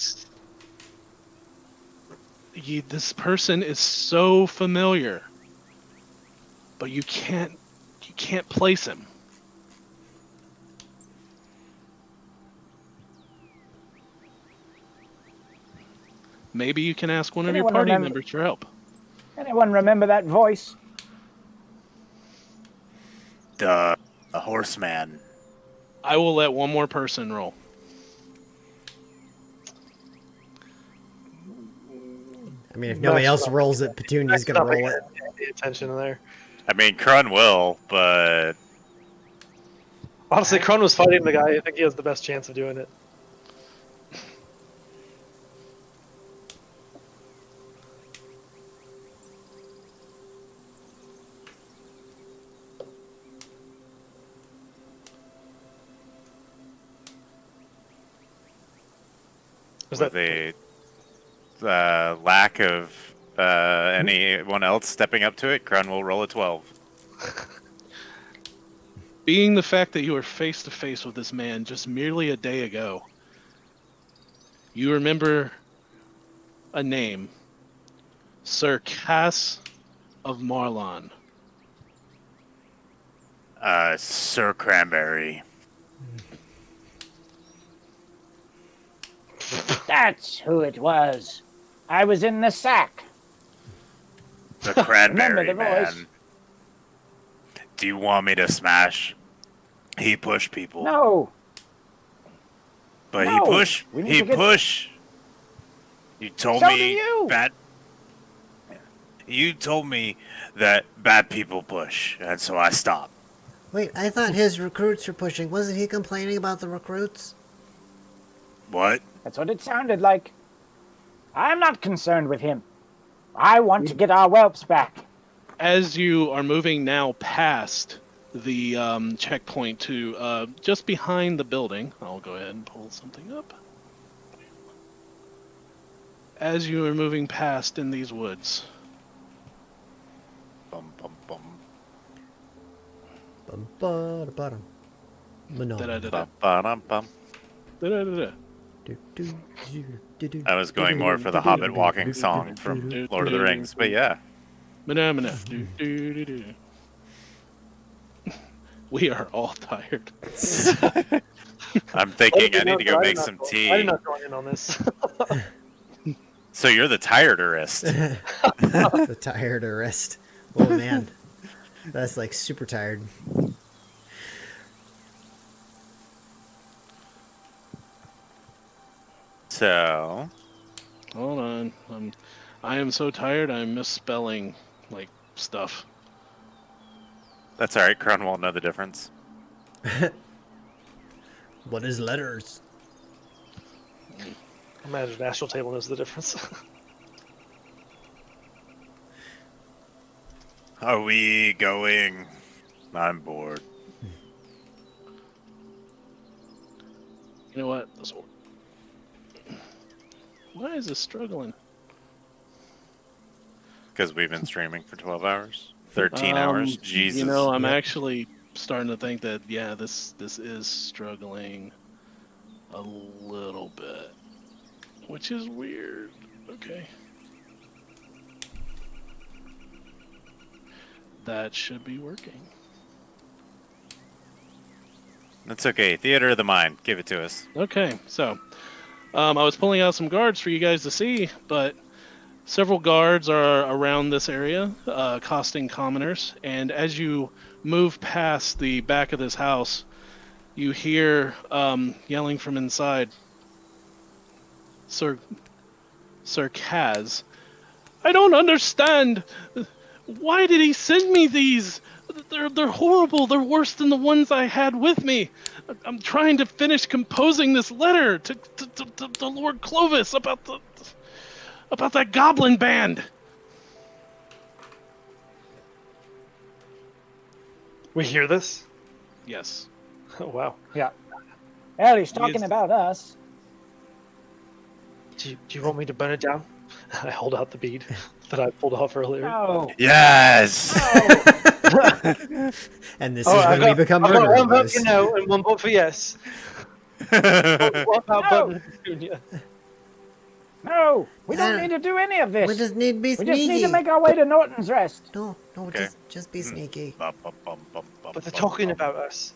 This person is so familiar, but you can't place him. Maybe you can ask one of your Anyone party remember- members for help. Anyone remember that voice? The horseman. I will let one more person roll. I mean, if nobody else rolls it, Petunia's going to roll it. Pay attention there. I mean, Krun will, but Honestly, Kron was fighting the guy. I think he has the best chance of doing it. Is with that a lack of anyone else stepping up to it, Krun will roll a 12. Being the fact that you were face to face with this man just merely a day ago, you remember a name, Sir Cass of Marlon. Sir Cranberry. That's who it was. I was in the sack. The Cranberry Remember the voice. Man. Do you want me to smash? He push people. No. But No, he push. we need He to get- push. You told So me do you. bad. You told me that bad people push, and so I stopped. Wait, I thought his recruits were pushing. Wasn't he complaining about the recruits? What? That's what it sounded like. I'm not concerned with him. I want to get our whelps back. As you are moving now past the checkpoint to just behind the building, I'll go ahead and pull something up. As you are moving past in these woods, Bum, bum, bum. Bum, ba, da, ba, dum. da-da-da-da, Bum, ba-dum, bum. da-da-da-da. Do, do, do, do, do, I was going more for the Hobbit walking song from Lord of the Rings, but yeah. Mana, do, do, do, do. We are all tired. I'm thinking I need to go make some I did tea. not join in on this. So you're the tiredest. the tired wrist. Oh man, that's like super tired. So Hold on. I am so tired I'm misspelling like stuff. that's alright, Krun won't know the difference. What is letters? Imagine Astral Table knows the difference. Are we going? I'm bored. You know what? This will... Why is this struggling? Because we've been streaming for 12 hours? 13 hours? Jesus. You know, I'm Yep. actually starting to think that yeah, this is struggling a little bit, which is weird. Okay. That should be working. That's okay. Theater of the mind. Give it to us. Okay, so I was pulling out some guards for you guys to see, but several guards are around this area, accosting commoners. And as you move past the back of this house, you hear yelling from inside, Sir Kaz, I don't understand. Why did he send me these? They're horrible. They're worse than the ones I had with me. I'm trying to finish composing this letter to Lord Clovis about that goblin band. We hear this? Yes. Oh, wow. Yeah. Well, he's talking is- about us. Do you want me to burn it down? I hold out the bead that I pulled off earlier. No. Yes! No. And this Oh, is when we become I've got murderers. one vote for no and one vote for yes. What about No. Bud and Petunia? No, we don't need to do any of this. We just need to be We sneaky. just need to make our way to Norton's Rest. No, Okay. just be sneaky. Bum, bum, bum, bum, bum, But they're bum, talking bum. about us.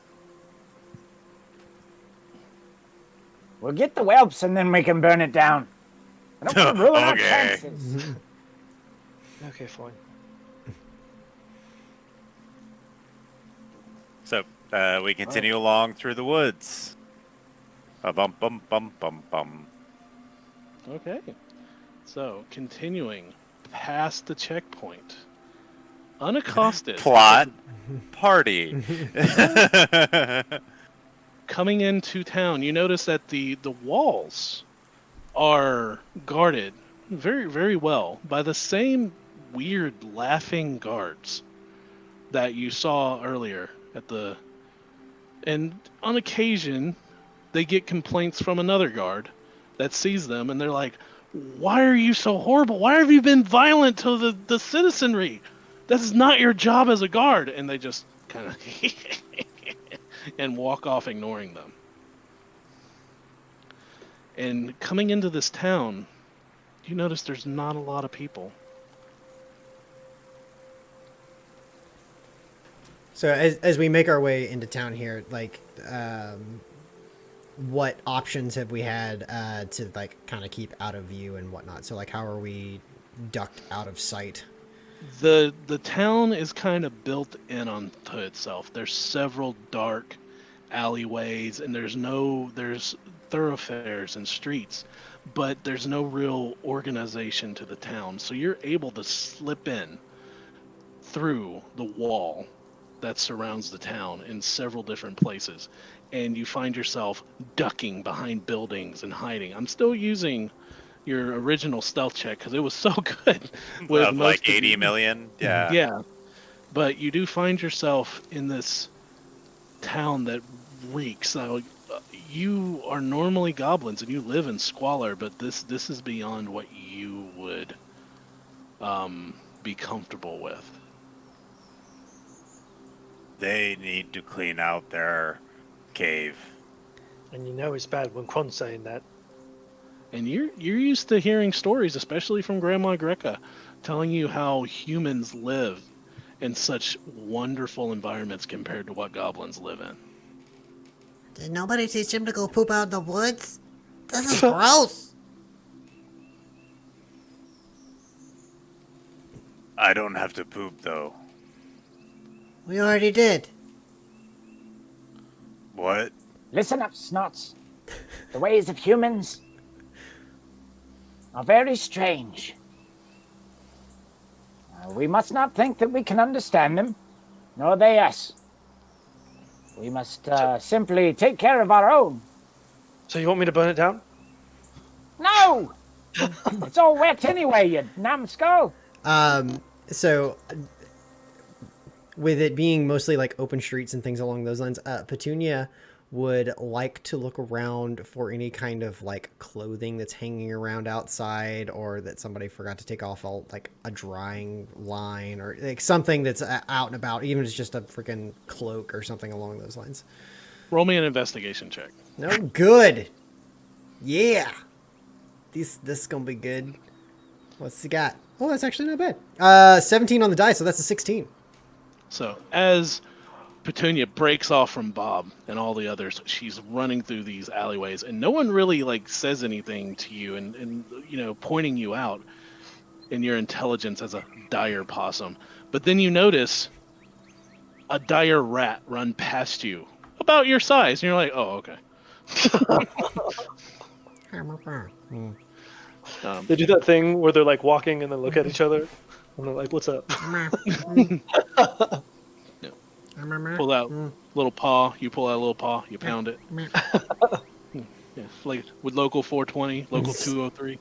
We'll get the whelps and then we can burn it down. I don't want to ruin our Okay. chances. Okay, fine. So we continue along through the woods. Bum bum bum bum bum. Okay. So, continuing past the checkpoint. Unaccosted. Plot party. Coming into town, you notice that the walls are guarded very, very well by the same weird laughing guards that you saw earlier at the... And on occasion, they get complaints from another guard that sees them, and they're like, why are you so horrible? Why have you been violent to the citizenry? This is not your job as a guard. And they just kind of and walk off ignoring them. And coming into this town, you notice there's not a lot of people. So as we make our way into town here, like, what options have we had to like kind of keep out of view and whatnot? So like, how are we ducked out of sight? The town is kind of built in onto itself. There's several dark alleyways, and there's thoroughfares and streets, but there's no real organization to the town. So you're able to slip in through the wall that surrounds the town in several different places, and you find yourself ducking behind buildings and hiding. I'm still using your original stealth check because it was so good. With Of like 80 million. Yeah. Yeah, but you do find yourself in this town that reeks. Now, you are normally goblins and you live in squalor, but this is beyond what you would be comfortable with. They need to clean out their cave. And you know it's bad when Quan's saying that. And you're used to hearing stories, especially from Grandma Greca, telling you how humans live in such wonderful environments compared to what goblins live in. Did nobody teach him to go poop out in the woods? This is gross. I don't have to poop though. We already did. What? Listen up, Snots. The ways of humans are very strange. We must not think that we can understand them, nor they us. We must simply take care of our own. So you want me to burn it down? No! It's all wet anyway, you numbskull. So with it being mostly like open streets and things along those lines, Petunia would like to look around for any kind of like clothing that's hanging around outside, or that somebody forgot to take off like a drying line, or like something that's out and about, even if it's just a freaking cloak or something along those lines. Roll me an investigation check. No good. Yeah. This is gonna be good. What's he got? Oh, that's actually not bad. 17 on the die, so that's a 16. So as Petunia breaks off from Bob and all the others, she's running through these alleyways, and no one really like says anything to you and you know, pointing you out in your intelligence as a dire possum. But then you notice a dire rat run past you about your size, and you're like, oh, okay. They do that thing where they're like walking and then look at each other and they're like, what's up? Pull out little paw. You pull out a little paw. You pound it. Yeah, like with local 420, local 203.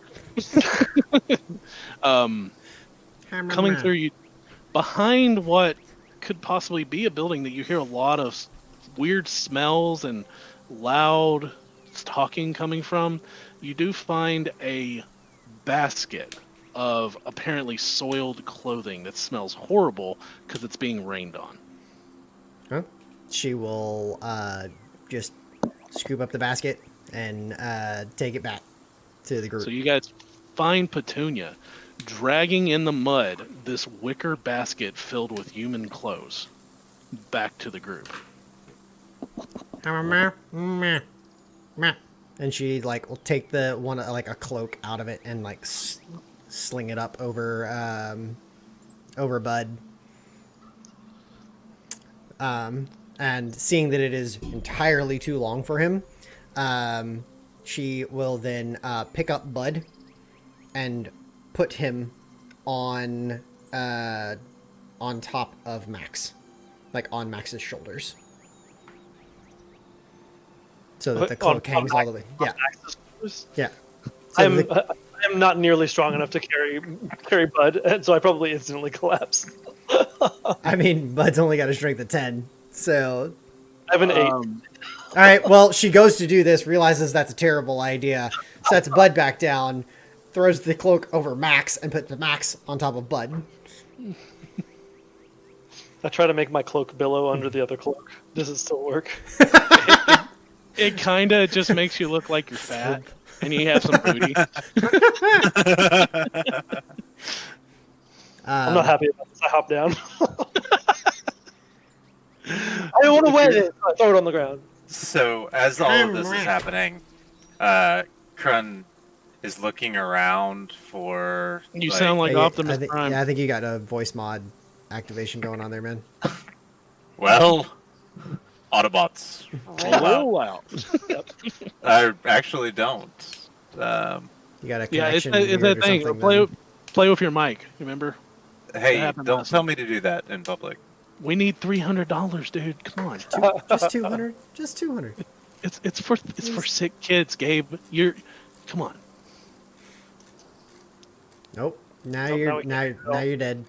Coming through you behind what could possibly be a building that you hear a lot of weird smells and loud talking coming from. You do find a basket of apparently soiled clothing that smells horrible because it's being rained on. Huh? She will just scoop up the basket and take it back to the group. So you guys find Petunia dragging in the mud this wicker basket filled with human clothes back to the group. And she like will take the one like a cloak out of it and like sling it up over over Bud. And seeing that it is entirely too long for him, she will then pick up Bud and put him on top of Max, like on Max's shoulders, so that the cloak hangs all the way. Yeah, yeah. So I'm not nearly strong enough to carry Bud, and so I probably instantly collapse. I mean, Bud's only got a strength of 10, so. I have an 8. All right, well, she goes to do this, realizes that's a terrible idea, sets Bud back down, throws the cloak over Max, and puts Max on top of Bud. I try to make my cloak billow under the other cloak. Does it still work? It kind of just makes you look like you're fat and you have some booty. I'm not happy about this. I hop down. I don't want to wear it. I throw it on the ground. So as all of this is happening, Krun is looking around for. You sound like Optimus I think, Prime. yeah, I think you got a voice mod activation going on there, man. Well, Autobots. Roll out. I actually don't. You got a Yeah, it's connection. that weird or thing. something, Play with your mic. Remember? Hey, happened don't last tell me to do that in public. We need $300, dude. Come on. Just 200. Just 200. It's for sick kids, Gabe. Come on. Nope. Now Nope, you're now we now you're dead.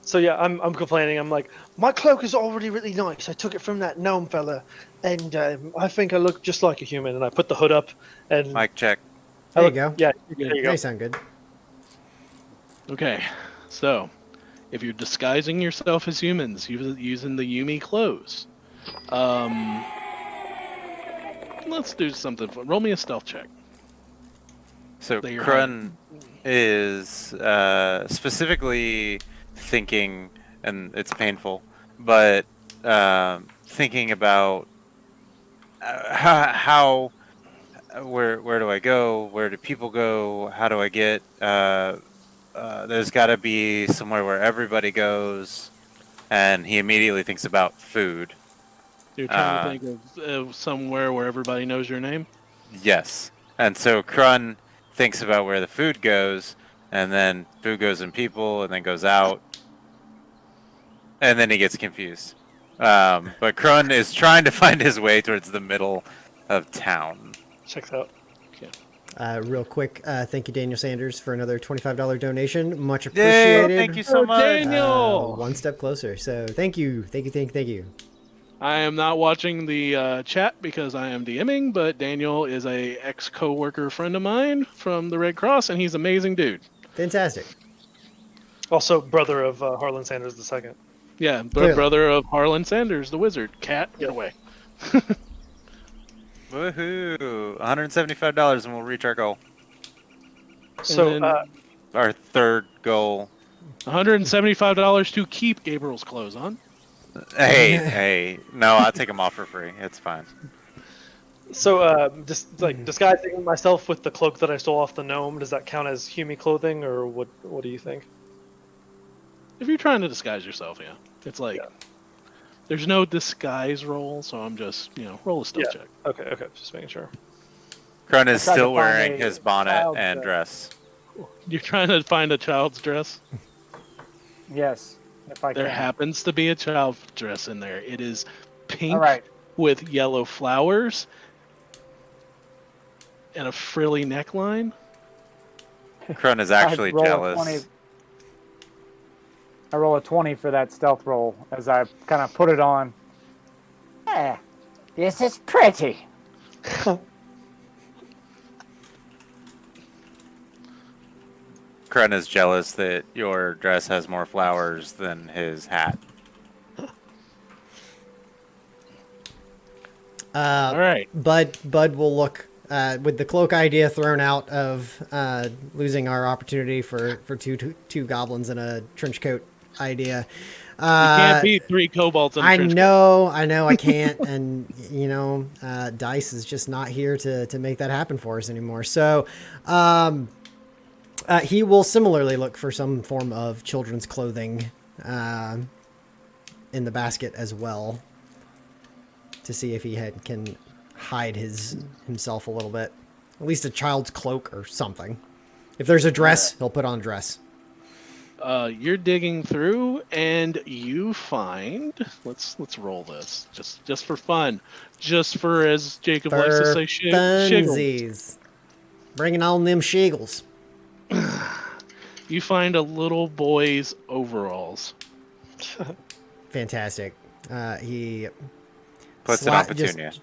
So yeah, I'm complaining. I'm like, my cloak is already really nice. I took it from that gnome fella, and I think I look just like a human. And I put the hood up, and Mic check. There you go. Yeah, You're there good. you Now go. you sound good. Okay, so if you're disguising yourself as humans using the Yumi clothes, let's do something fun. Roll me a stealth check. So That you're Krun is specifically thinking, and it's painful, but thinking about how where do I go? Where do people go? How do I get? There's got to be somewhere where everybody goes, and he immediately thinks about food. You're trying to think of somewhere where everybody knows your name? Yes, and so Krun thinks about where the food goes, and then food goes in people, and then goes out, and then he gets confused. But Krun is trying to find his way towards the middle of town. Checks out. Real quick, thank you, Daniel Sanders, for another $25 donation. Much Yay! appreciated. Thank you so much. Daniel! One step closer. So thank you. Thank you. I am not watching the chat because I am DMing, but Daniel is a ex-coworker friend of mine from the Red Cross, and he's an amazing dude. Fantastic. Also, brother of Harlan Sanders II. Yeah, Clearly. brother of Harlan Sanders, the wizard. Cat, get away. Woohoo! $175, and we'll reach our goal. So, then- Our third goal. $175 to keep Gabriel's clothes on. Hey, no, I'll take them off for free. It's fine. just like disguising myself with the cloak that I stole off the gnome, does that count as Humi clothing, or what? What do you think? If you're trying to disguise yourself, yeah. It's like, there's no disguise roll, so I'm just, roll a stealth check. Okay, just making sure. Krun is tried to still find wearing a his bonnet child and dress. dress. You're trying to find a child's dress? Yes, if I There can. happens to be a child's dress in there. It is pink All right. with yellow flowers and a frilly neckline. Krun is actually I'd roll a jealous. 20 I roll a 20 for that stealth roll as I kind of put it on. This is pretty. Krun is jealous that your dress has more flowers than his hat. All right. Bud will look with the cloak idea thrown out of losing our opportunity for two goblins in a trench coat idea. You can't beat 3 kobolds in a I trench coat. know, I can't, and Dice is just not here to make that happen for us anymore. So, he will similarly look for some form of children's clothing in the basket as well, to see if he can hide himself a little bit. At least a child's cloak or something. If there's a dress, he'll put on a dress. You're digging through, and you find. Let's roll this just for fun, just for, as Jacob likes to say, shiggles. Funsies. Bringing on them shiggles. You find a little boy's overalls. Fantastic. He Puts it on Petunia.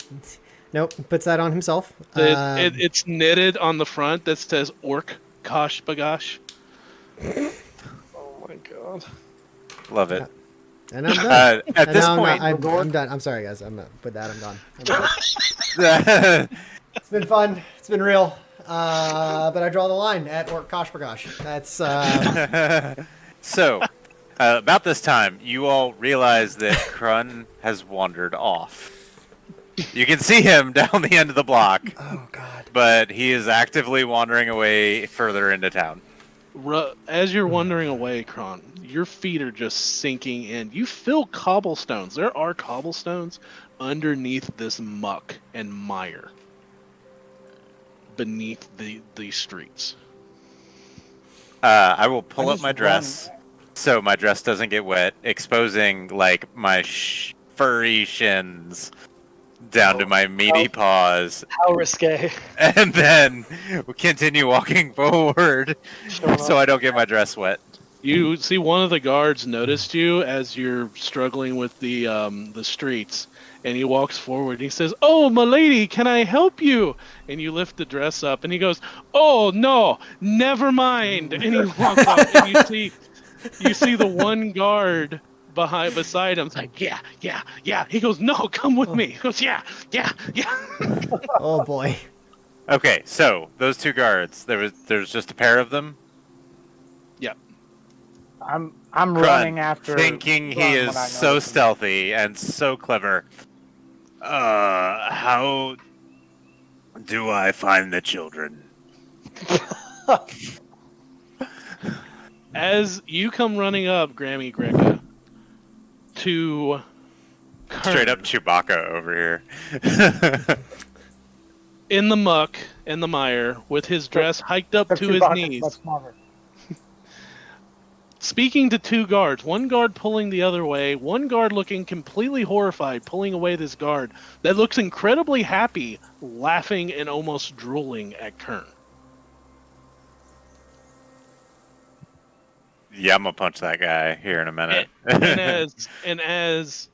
Nope, puts that on himself. It's knitted on the front that says "Orc Kosh Bagash." Oh my god. Love it. And I'm done. At this point, I'm done. I'm sorry, guys. I'm not with that. I'm done. It's been fun. It's been real. But I draw the line at Orc Kosh Bagash. That's So, about this time, you all realize that Krun has wandered off. You can see him down the end of the block. Oh God! But he is actively wandering away further into town. As you're wandering away, Kron, your feet are just sinking in. You feel cobblestones. There are cobblestones underneath this muck and mire beneath the streets. I will pull up my dress so my dress doesn't get wet, exposing like my furry shins down to my meaty paws. How risque. And then we'll continue walking forward so I don't get my dress wet. You see one of the guards noticed you as you're struggling with the streets, and he walks forward and he says, "Oh, my lady, can I help you?" And you lift the dress up and he goes, "Oh, no, never mind." And he walks off and you see the one guard beside him. It's like, yeah. He goes, "No, come with me." He goes, yeah. Oh boy. Okay, so those two guards, there's just a pair of them. Yep. I'm Krun, running after, thinking he is so stealthy and so clever. How do I find the children? As you come running up, Grammy Greca, to Straight up Chewbacca over here. in the muck and the mire, with his dress hiked up to his knees, speaking to two guards, one guard pulling the other way, one guard looking completely horrified, pulling away this guard that looks incredibly happy, laughing and almost drooling at Kern. Yeah, I'm gonna punch that guy here in a minute. And as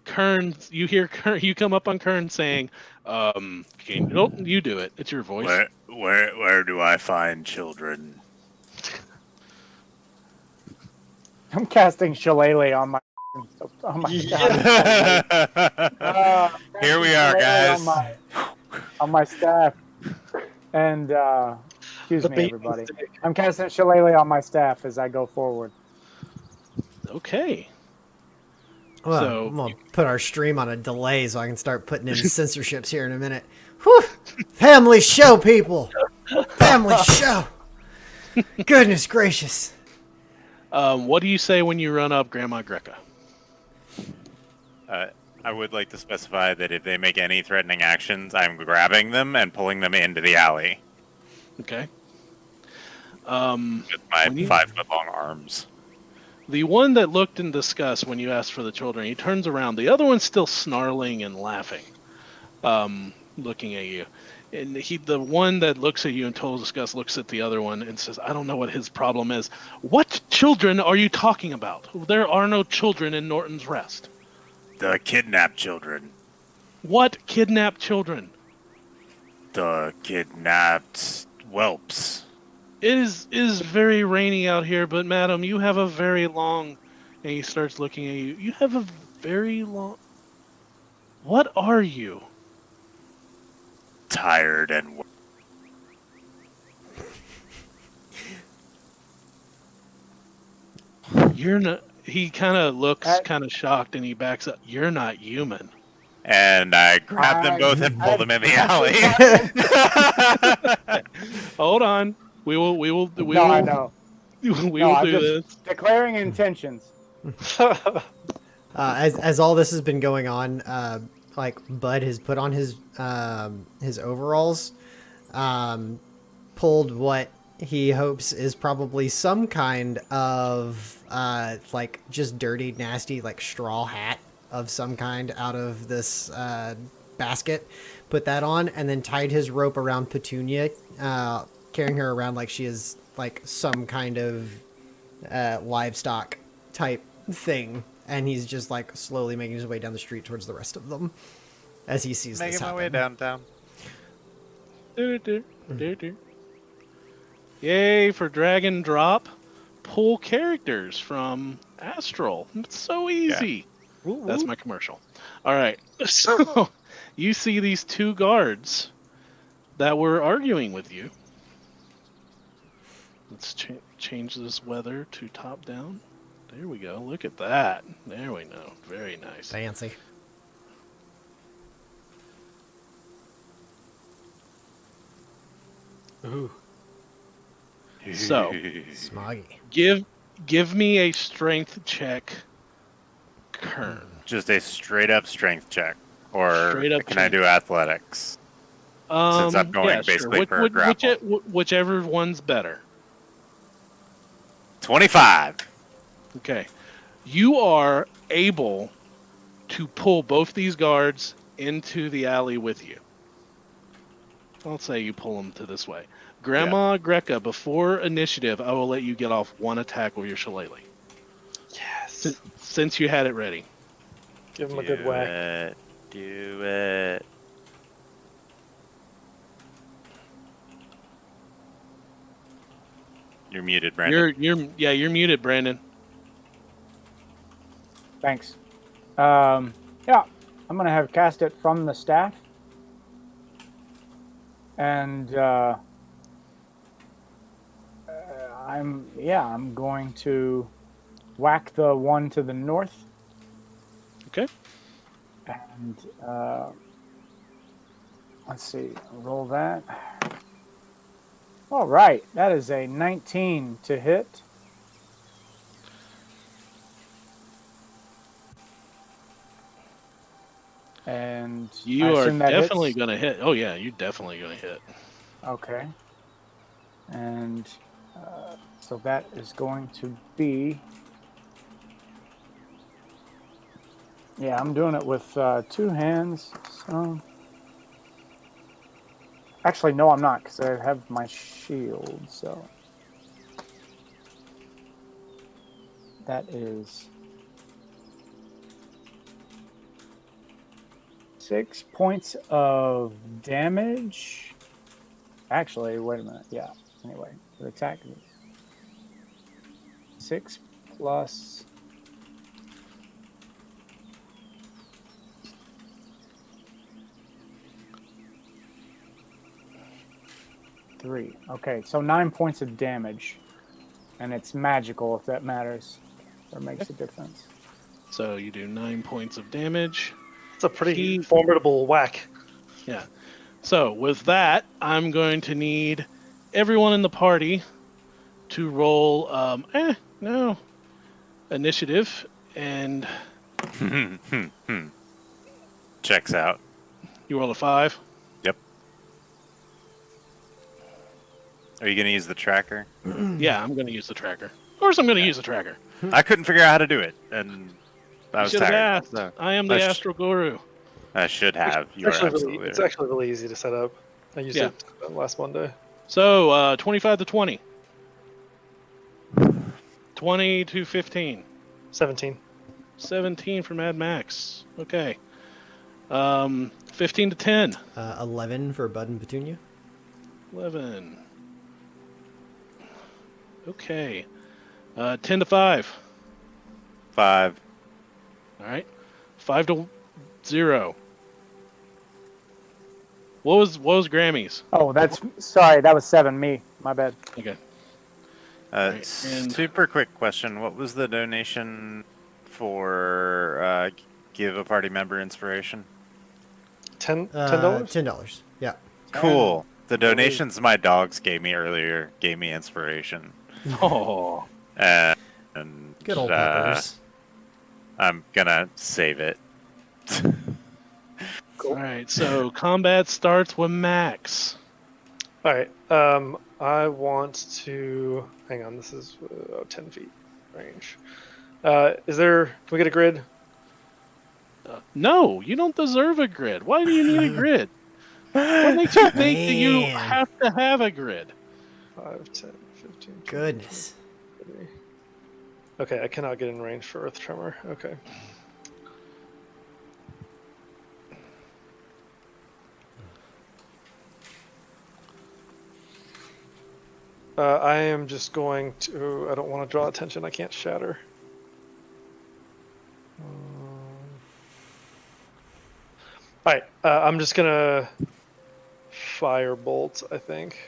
Kern, you come up on Kern saying, nope, you do it. It's your voice. Where do I find children? I'm casting Shillelagh on my. Oh my god! Here we are, guys. On my staff, and excuse me, everybody. I'm casting Shillelagh on my staff as I go forward. Okay. Well, So- I'm gonna put our stream on a delay so I can start putting in censorships here in a minute. Whew! Family show, people. Family show. Goodness gracious. What do you say when you run up Grandma Greca? I would like to specify that if they make any threatening actions, I'm grabbing them and pulling them into the alley Okay. with my When you- 5-foot-long arms. The one that looked in disgust when you asked for the children, he turns around. The other one's still snarling and laughing, looking at you. And the one that looks at you in total disgust looks at the other one and says, "I don't know what his problem is. What children are you talking about? There are no children in Norton's Rest." The kidnapped children. What kidnapped children? The kidnapped whelps. It is very rainy out here, but madam, you have a very long. And he starts looking at you. You have a very long. What are you? Tired and You're not. He kind of looks I, kind of shocked, and he backs up. You're not human. and I grab them I, both and pull I, them in the alley. Hold on. We will. We will. We no, I will. know. We No, will I'm do just this. declaring intentions. As all this has been going on, like Bud has put on his overalls, pulled what he hopes is probably some kind of like just dirty, nasty, like straw hat of some kind out of this basket, put that on, and then tied his rope around Petunia, carrying her around like she is like some kind of livestock type thing, and he's just like slowly making his way down the street towards the rest of them as he sees Making this my happen. way downtown. Yay for drag and drop. Pull characters from Astral. It's so easy. That's my commercial. All right. So you see these two guards that were arguing with you. Let's change this weather to top down. There we go. Look at that. There we go. Very nice. Fancy. Ooh. So Smoggy. give me a strength check, Kern. Just a straight up strength check. Or Straight up can I strength. do athletics? Since I'm going Yeah, basically sure. for a grapple. Whichever one's better. 25. Okay. You are able to pull both these guards into the alley with you. I'll say you pull them to this way. Grandma Greca, before initiative, I will let you get off one attack with your shillelagh. Yes. Since you had it ready. Give him a good whack. Do it. You're muted, Brandon. You're muted, Brandon. Thanks. Yeah, I'm gonna have cast it from the staff, and I'm going to whack the one to the north. Okay. And let's see, roll that. All right, that is a 19 to hit. And You I are assume that definitely hits? going to hit. Oh, yeah, you're definitely going to hit. Okay. And so that is going to be... Yeah, I'm doing it with two hands. So... Actually, no, I'm not, because I have my shield, so... That is... 6 points of damage. Actually, wait a minute. Yeah. Anyway, the attack. 6 plus. Three. Okay, so 9 points of damage, and it's magical if that matters, or makes a difference. So you do 9 points of damage. It's a pretty formidable whack. Yeah. So with that, I'm going to need everyone in the party to roll initiative, and Checks out. you roll a 5. Yep. Are you going to use the tracker? Yeah, I'm going to use the tracker. Of course I'm going to use the tracker. I couldn't figure out how to do it, and I was You should have tired. asked. So I am the Astral Guru. I should have. You are absolutely It's right. actually really easy to set up. I used it last Monday. So 25 to 20. 20 to 15. 17. 17 for Mad Max. Okay. 15 to 10. 11 for Bud and Petunia. 11. Okay. 10 to 5. 5. All right. 5 to 0. What was Grammys? Oh, sorry. That was 7. Me. My bad. Okay. Right, and- Super quick question. What was the donation for give a party member inspiration? $10? $10. Yeah. Cool. The donations my dogs gave me earlier gave me inspiration. Oh. And Good old Peppers. I'm gonna save it. All right. So combat starts with Max. All right. I want to hang on. This is 10 feet range. Can we get a grid? No, you don't deserve a grid. Why do you need a grid? What makes you think that you Man. have to have a grid? 5, 10, 15. 20, Goodness. 30. Okay, I cannot get in range for Earth Tremor. Okay. I am just going to. I don't want to draw attention. I can't shatter. All right. I'm just gonna firebolt. I think.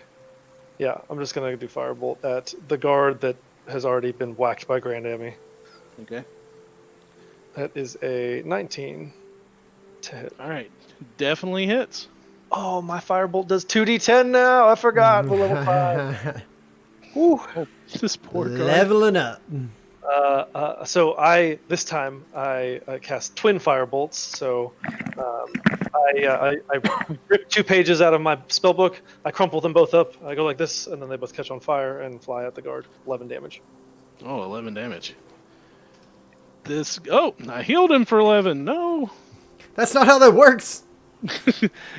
Yeah, I'm just gonna do firebolt at the guard that has already been whacked by Grand Amy. Okay. That is a 19 to hit. All right. Definitely hits. Oh, my firebolt does 2d10 now. I forgot. We're level 5. Woo. Oh, this poor guy. Leveling up. So this time I cast twin firebolts. So I rip 2 pages out of my spellbook. I crumple them both up. I go like this, and then they both catch on fire and fly at the guard. 11 damage. Oh, 11 damage. Oh, I healed him for 11. No. That's not how that works.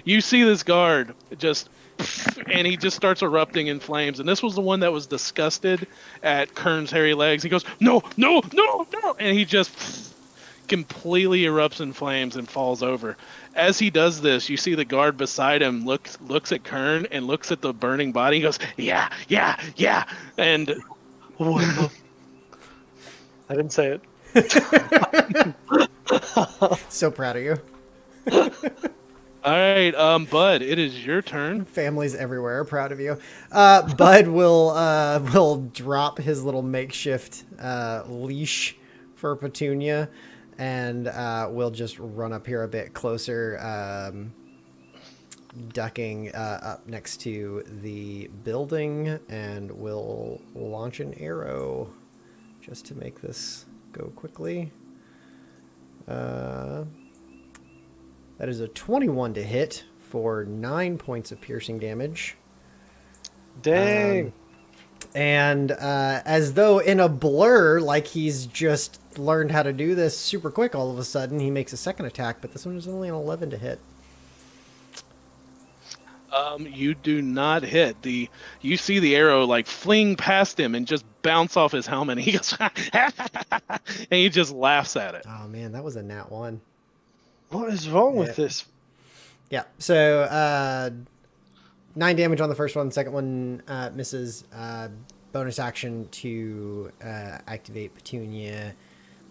You see this guard just, and he just starts erupting in flames. And this was the one that was disgusted at Kern's hairy legs. He goes, no, no, no, no. And he just completely erupts in flames and falls over. As he does this, you see the guard beside him looks at Kern and looks at the burning body. He goes, yeah, yeah, yeah. And I didn't say it. So proud of you. all right, Bud, it is your turn. Families everywhere are proud of you. Bud will drop his little makeshift leash for Petunia, and we'll just run up here a bit closer, ducking up next to the building, and we'll launch an arrow just to make this go quickly. That is a 21 to hit for 9 points of piercing damage. Dang. And as though in a blur, like he's just learned how to do this super quick all of a sudden, he makes a second attack, but this one is only an 11 to hit. You do not hit. You see the arrow like fling past him and just bounce off his helmet. And he goes, and he just laughs at it. Oh man, that was a nat 1. What is wrong with this? Yeah, so 9 damage on the first one. Second one misses. Bonus action to activate Petunia,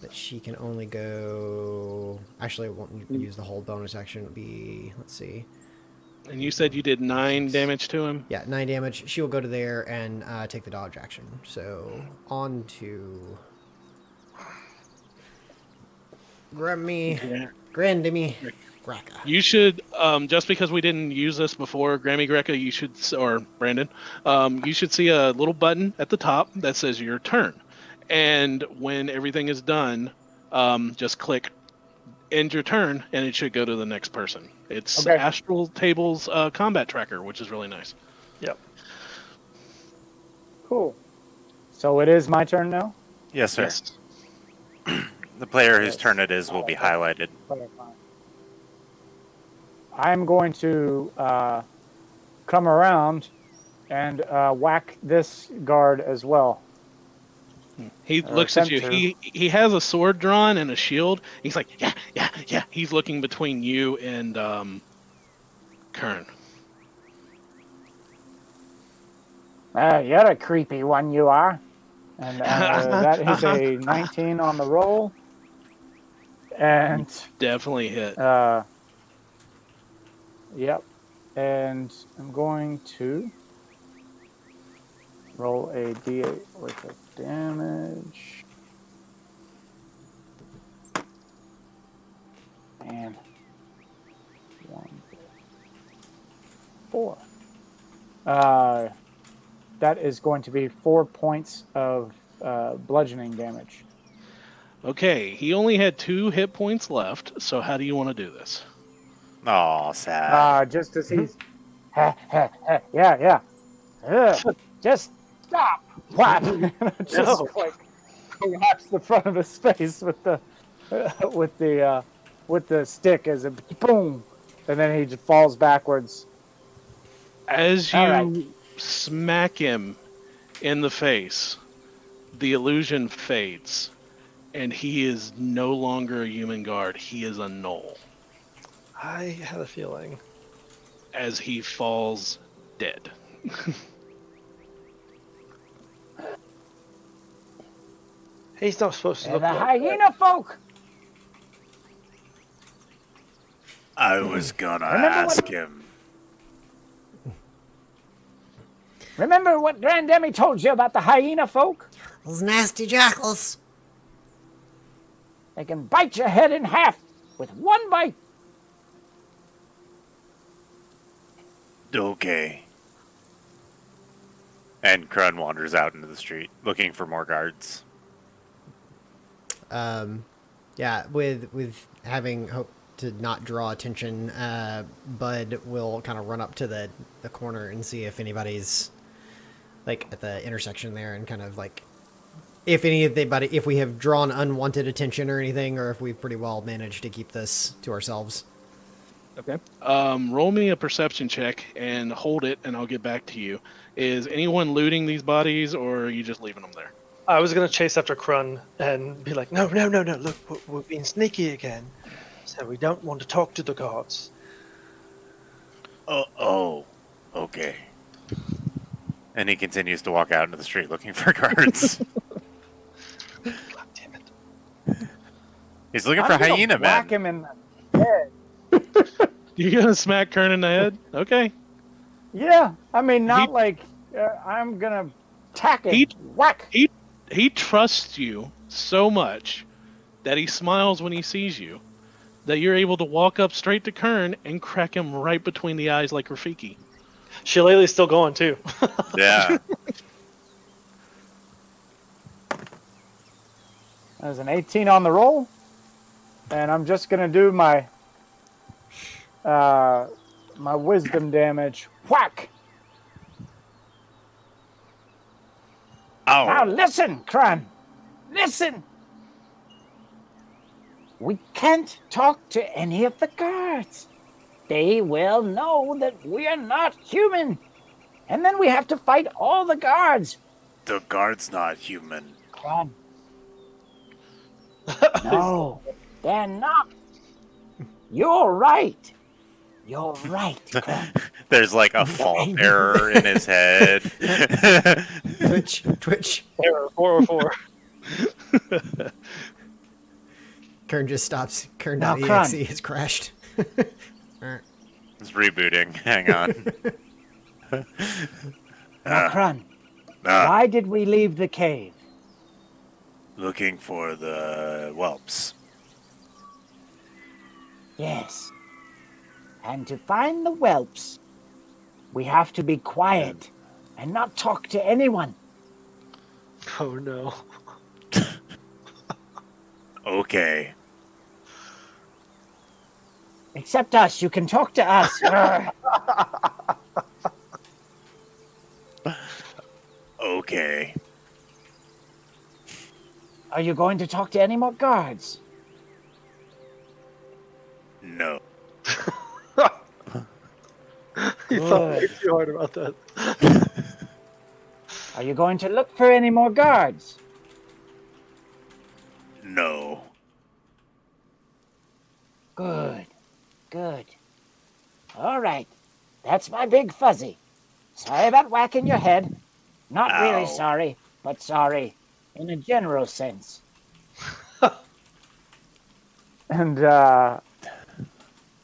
but she can only go... Actually, it won't use the whole bonus action. It'll be... Let's see. And you said you did 9 damage to him? Yeah, 9 damage. She will go to there and take the dodge action. So, on to... Grandemy Gracca. You should, just because we didn't use this before, Grammy Greca, you should, or Brandon, you should see a little button at the top that says your turn. And when everything is done, just click end your turn, and it should go to the next person. It's Okay. Astral Table's combat tracker, which is really nice. Yep. Cool. So it is my turn now? Yes, sir. Yes. The player whose turn it is will be highlighted. I'm going to come around and whack this guard as well. He Or looks at you. attempt to. He has a sword drawn and a shield. He's like, yeah, yeah, yeah. He's looking between you and Kern. You're a creepy one, you are. And that is a 19 on the roll. And Definitely hit. yep. And I'm going to roll a d8 worth of damage. And 1, 4. That is going to be 4 points of bludgeoning damage. Okay, he only had 2 hit points left, so how do you want to do this? Oh, sad. Just as he's, yeah. Just stop. Whap. Just No. like collapse the front of his face with the stick as a boom, and then he just falls backwards. As you All right. smack him in the face, the illusion fades, and he is no longer a human guard. He is a gnoll I had a feeling. as he falls dead. He's not supposed to And look the like hyena folk. I was gonna Remember what- ask him. Remember what Grandemmy told you about the hyena folk? Those nasty jackals. They can bite your head in half with one bite. Okay. And Krun wanders out into the street looking for more guards. Yeah, with having hope to not draw attention, Bud will kind of run up to the corner and see if anybody's like at the intersection there, and kind of like if we have drawn unwanted attention or anything, or if we've pretty well managed to keep this to ourselves. Okay. Roll me a perception check and hold it, and I'll get back to you. Is anyone looting these bodies, or are you just leaving them there? I was gonna chase after Krun and be like, no, look, we're being sneaky again. So we don't want to talk to the gods. Oh, okay. And he continues to walk out into the street looking for guards. God damn it. He's looking for I'm gonna hyena whack men. him in the head. You're gonna smack Kern in the head? Okay. Yeah, I mean, not like I'm gonna tack him. Whack. He trusts you so much that he smiles when he sees you, that you're able to walk up straight to Kern and crack him right between the eyes like Rafiki. Shillelagh's still going too. Yeah. There's an 18 on the roll, and I'm just gonna do my my wisdom damage. Whack! Now Oh. listen, Kran. Listen. We can't talk to any of the guards. They will know that we're not human. And then we have to fight all the guards. The guard's not human. Kran. No, they're not. You're right. You're right, Kran. There's like a fault error in his head. Twitch. Error 404. Kern just stops. Now, Kern.exe Kron. has crashed. It's rebooting. Hang on. Now, Kran, Uh, why did we leave the cave? looking for the whelps. Yes. And to find the whelps, we have to be quiet and not talk to anyone. Oh no. Okay. Except us. You can talk to us. Okay. Are you going to talk to any more guards? No. You thought way Good. too hard about that. Are you going to look for any more guards? No. Good. Good. All right. That's my big fuzzy. Sorry about whacking your head. Not really Ow. sorry, but sorry in a general sense. And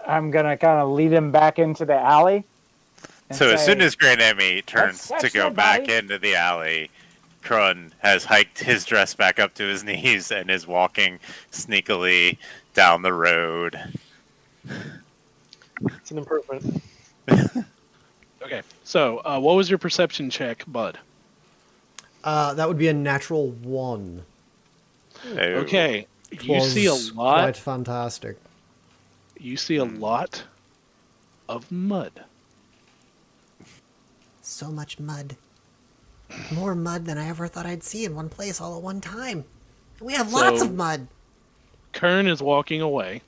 I'm gonna kind of lead him back into the alley. And So as soon say, as Great Emmy turns search to go their back bodies." into the alley, Krun has hiked his dress back up to his knees and is walking sneakily down the road. It's an improvement. Okay. So, what was your perception check, Bud? That would be a natural 1. Oh. Okay. You Was see a lot. quite fantastic. You see a lot of mud. So much mud. More mud than I ever thought I'd see in one place all at one time. And we have lots So- of mud. Kern is walking away.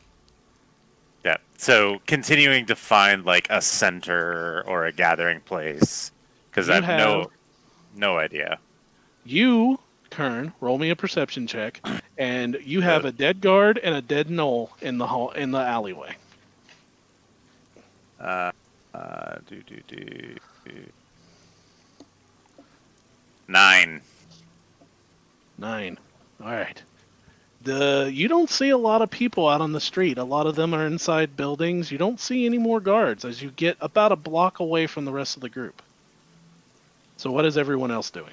Yeah. So continuing to find like a center or a gathering place because I You have no idea. You, Kern, roll me a perception check, and you have a dead guard and a dead knoll in the alleyway. Do. 9. 9. All right. You don't see a lot of people out on the street. A lot of them are inside buildings. You don't see any more guards as you get about a block away from the rest of the group. So what is everyone else doing?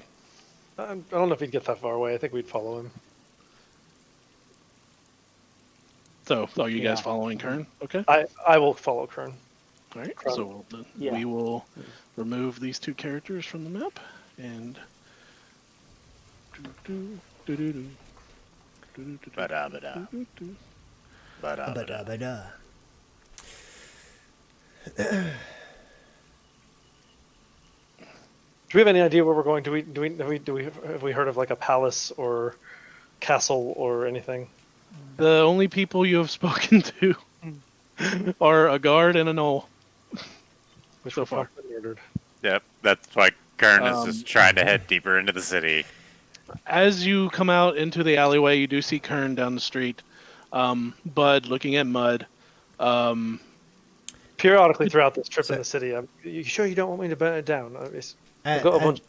I don't know if he'd get that far away. I think we'd follow him. So are you guys Yeah. following Kern? Okay. I will follow Kern. All right. Kern. So Yeah. we will remove these 2 characters from the map and. Ba-da-ba-da. Ba-da-ba-da. Ba-da-ba-da. Do we have any idea where we're going? Have we heard of like a palace or castle or anything? The only people you have spoken to are a guard and a knoll. Which So were far. probably murdered. Yep. That's why Kern is just trying to head deeper into the city. As you come out into the alleyway, you do see Kern down the street. Bud looking at mud. Periodically throughout this trip So- in the city, you sure you don't want me to burn it down? At, We've got a at- bunch.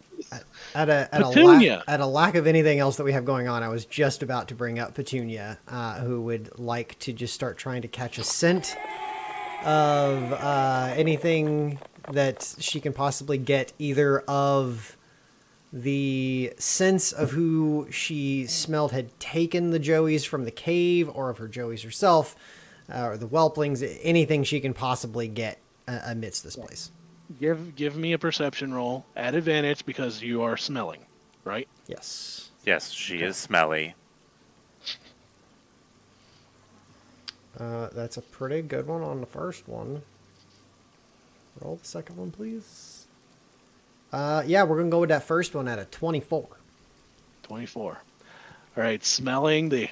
Petunia. at a lack of anything else that we have going on, I was just about to bring up Petunia, who would like to just start trying to catch a scent of anything that she can possibly get, either of the sense of who she smelled had taken the Joeys from the cave, or of her Joeys herself, or the Whelplings, anything she can possibly get amidst this place. Give me a perception roll at advantage because you are smelling, right? Yes. Yes, she is smelly. That's a pretty good one on the first one. Roll the second one, please. Yeah, we're gonna go with that first one at a 24. 24. All right, smelling the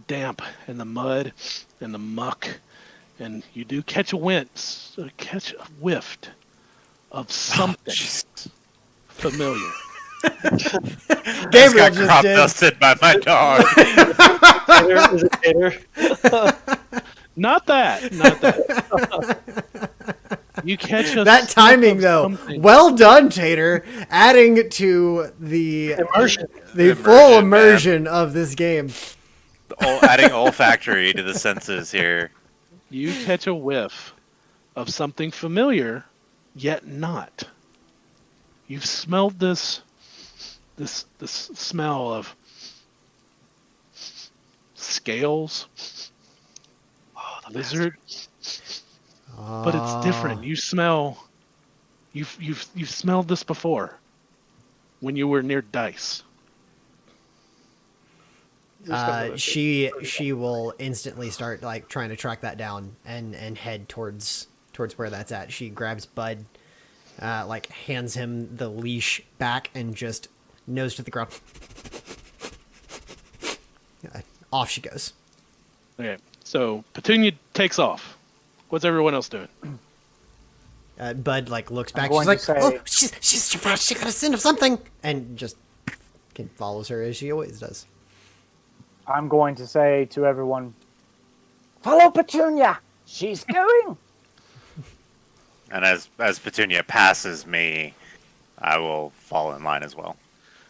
damp and the mud and the muck, and you do catch a whiff of something familiar. Gabriel Got just crop did. dusted by my dog. Is it Gator? Not that. You catch a That sniff timing, of though. something. Well done, Tater. Adding to the Immersion. the full Immersion, immersion of this game. Adding olfactory to the senses here. You catch a whiff of something familiar, yet not. You've smelled this smell of scales, lizard, but it's different. You smell. You've smelled this before when you were near Dice. She will instantly start like trying to track that down and head towards where that's at. She grabs Bud, like hands him the leash back, and just nose to the ground. Off she goes. Okay, so Petunia takes off. What's everyone else doing? Bud like looks back. going She's like, to say- "Oh, she's too fast. She got a scent of something," and just follows her as she always does. I'm going to say to everyone, follow Petunia. She's going. And as Petunia passes me, I will fall in line as well.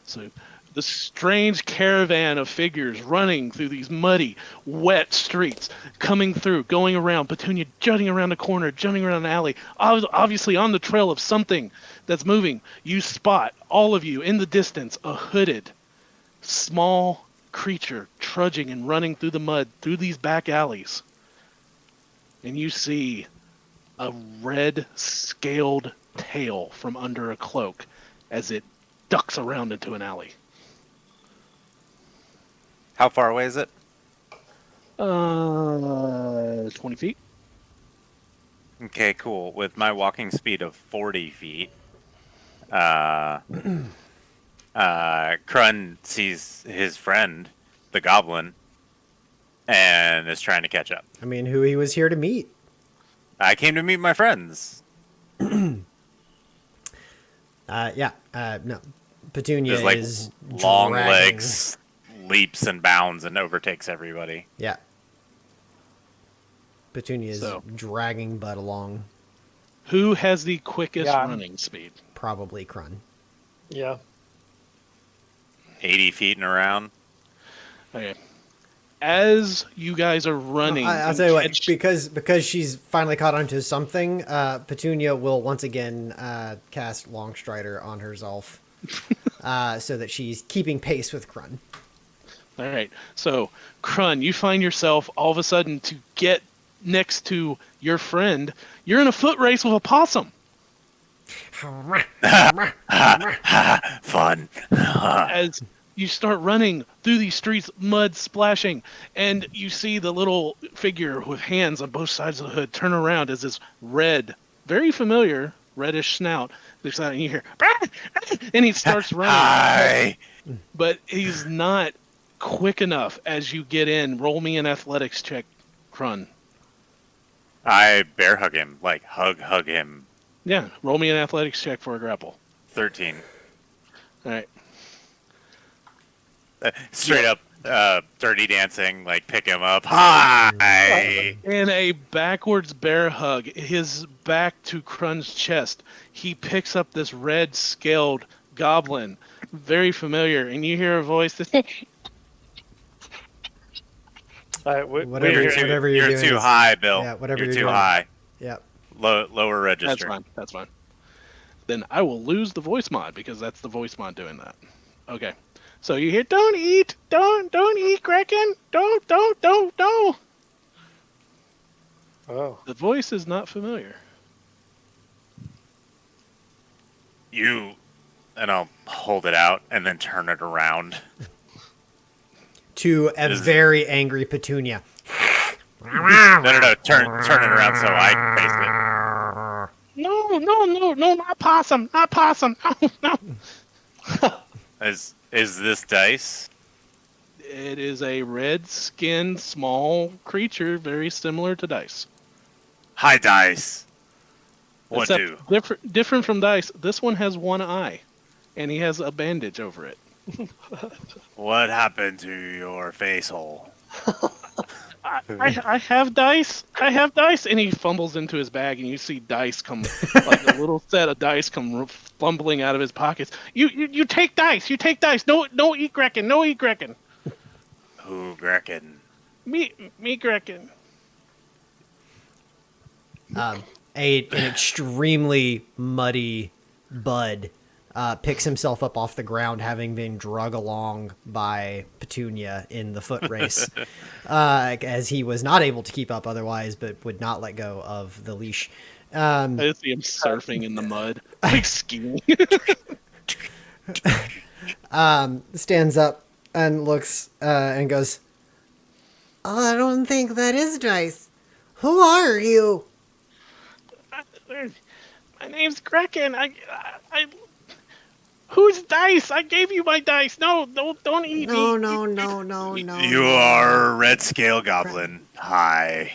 So the strange caravan of figures running through these muddy, wet streets, coming through, going around, Petunia jutting around a corner, jumping around an alley, obviously on the trail of something that's moving. You spot, all of you, in the distance, a hooded, small creature trudging and running through the mud, through these back alleys. And you see a red, scaled tail from under a cloak as it ducks around into an alley. How far away is it? 20 feet. Okay, cool. With my walking speed of 40 feet, Krun sees his friend, the goblin, and is trying to catch up. I mean, who he was here to meet. I came to meet my friends. No. Petunia There's like is long dragging- legs, leaps and bounds, and overtakes everybody. Yeah. Petunia is So- dragging Bud along, Who has the quickest Yeah. running speed? probably Krun. Yeah. 80 feet and around. Okay. As you guys are running, I'll and tell you what, catch- because she's finally caught onto something, Petunia will once again cast Longstrider on herself so that she's keeping pace with Krun. All right. So, Krun, you find yourself all of a sudden to get next to your friend. You're in a foot race with a possum. Fun. As you start running through these streets, mud splashing, and you see the little figure with hands on both sides of the hood turn around as this red, very familiar reddish snout looks out, and you hear, and he starts running. Hi. But he's not quick enough as you get in. Roll me an athletics check, Krun. I bear hug him, like hug him. Yeah, roll me an athletics check for a grapple. 13. All right. Straight up dirty dancing, like pick him up. Hi. In a backwards bear hug, his back to Krun's chest, he picks up this red scaled goblin, very familiar, and you hear a voice that All right, Whatever You're you're too, whatever you're you're doing too is- high, Bill. yeah, whatever you're you're too doing. high. Yep. Lower register. That's fine. Then I will lose the voice mod because that's the voice mod doing that. Okay. So you hear, don't eat, don't eat, Kraken, don't. Oh. The voice is not familiar. You, and I'll hold it out and then turn it around. To a Is- very angry Petunia. No, turn it around so I can face it. No, not possum, no. Is this dice? It is a red-skinned small creature, very similar to dice. Hi, dice. What Except do? different from dice. This one has one eye, and he has a bandage over it. What happened to your face hole? I have dice. And he fumbles into his bag, and you see dice come, like a little set of dice come fumbling out of his pockets. You take dice. No eat Kraken. No eat Kraken. Who reckon? Me Kraken. An extremely muddy Bud picks himself up off the ground, having been drug along by Petunia in the foot race, as he was not able to keep up otherwise, but would not let go of the leash. I just see him surfing in the mud, like skiing. Stands up and looks and goes, Oh, I don't think that is dice. Who are you? My name's Kraken. I who's dice? I gave you my dice. No, don't eat No, me. no. You are a red scale goblin. Hi.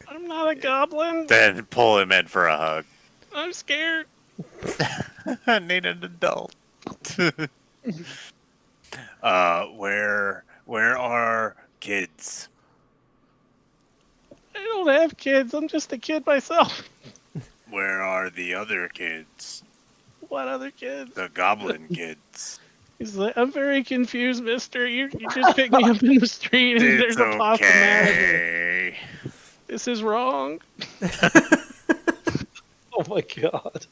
I'm not a goblin. Then pull him in for a hug. I'm scared. I need an adult. Where are kids? I don't have kids. I'm just a kid myself. Where are the other kids? What other kids? The goblin kids. He's like, I'm very confused, mister. You just picked me up in the street and It's there's a possum out of here. okay. This is wrong. Oh my god.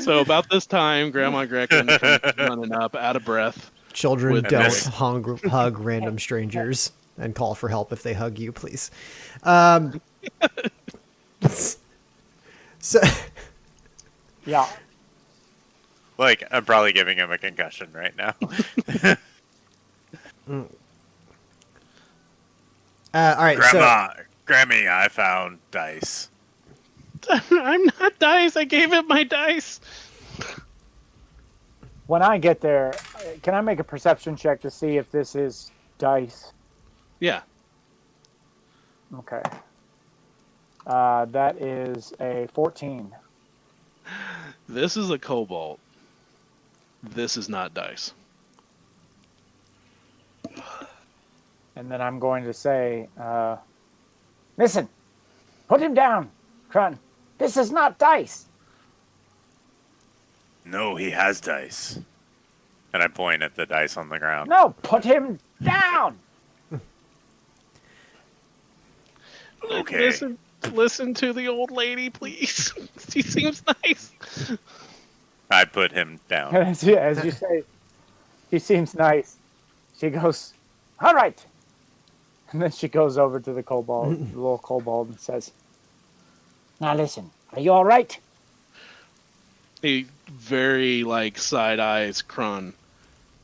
So about this time, Grandma Greckin comes running up, out of breath. Children With don't this. hug random strangers and call for help if they hug you, please. So, Yeah. Like, I'm probably giving him a concussion right now. all right. Grandma, Grammy, I found dice. I'm not dice. I gave him my dice. When I get there, can I make a perception check to see if this is dice? Yeah. Okay. That is a 14. This is a cobalt. This is not dice. And then I'm going to say, listen, put him down, Crun. This is not dice. No, he has dice. And I point at the dice on the ground. No, put him down. Okay. Listen to the old lady, please. She seems nice. I put him down. As you say, he seems nice. She goes, all right. And then she goes over to the kobold, the little kobold, and says, now listen, are you all right? He very side eyes Krun,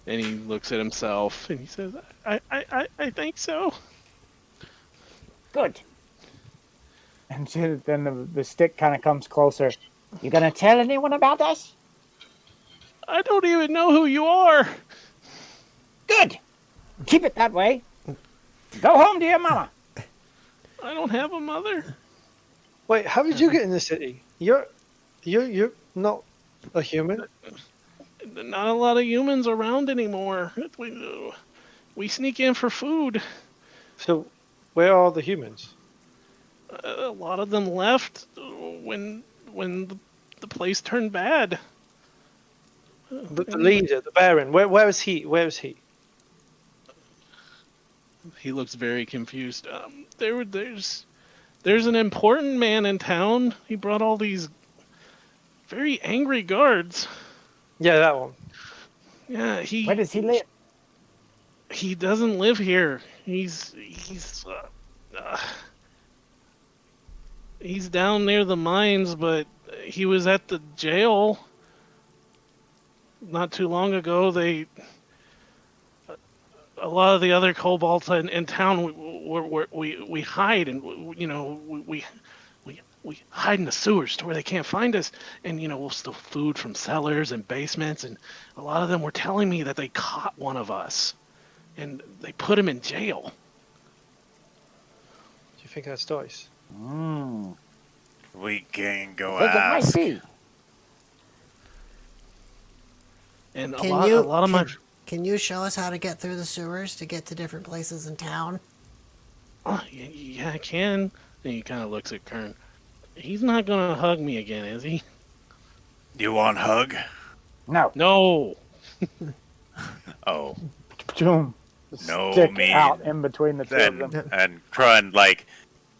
and he looks at himself and he says, "I think so." Good. And then the stick kind of comes closer. You gonna tell anyone about us? I don't even know who you are. Good. Keep it that way. Go home to your mama. I don't have a mother. Wait, how did you get in the city? You're not a human. Not a lot of humans around anymore. We sneak in for food. So, where are the humans? A lot of them left when the place turned bad. The leader, the Baron. Where is he? Where is he? He looks very confused. There's an important man in town. He brought all these very angry guards. Yeah, that one. Yeah, Where does he live? He doesn't live here. He's down near the mines, but he was at the jail not too long ago. A lot of the other kobolds in town, we hide, and we hide in the sewers to where they can't find us, and we'll steal food from cellars and basements, and a lot of them were telling me that they caught one of us, and they put him in jail. Do you think that's dice? We can go I think it ask. might be. And Can a lot of my Can you show us how to get through the sewers to get to different places in town? yeah, I can. And he kind of looks at Kern. He's not gonna hug me again, is he? You want hug? No. No. Oh, Boom. No Stick means out in between the two of then them. and Krun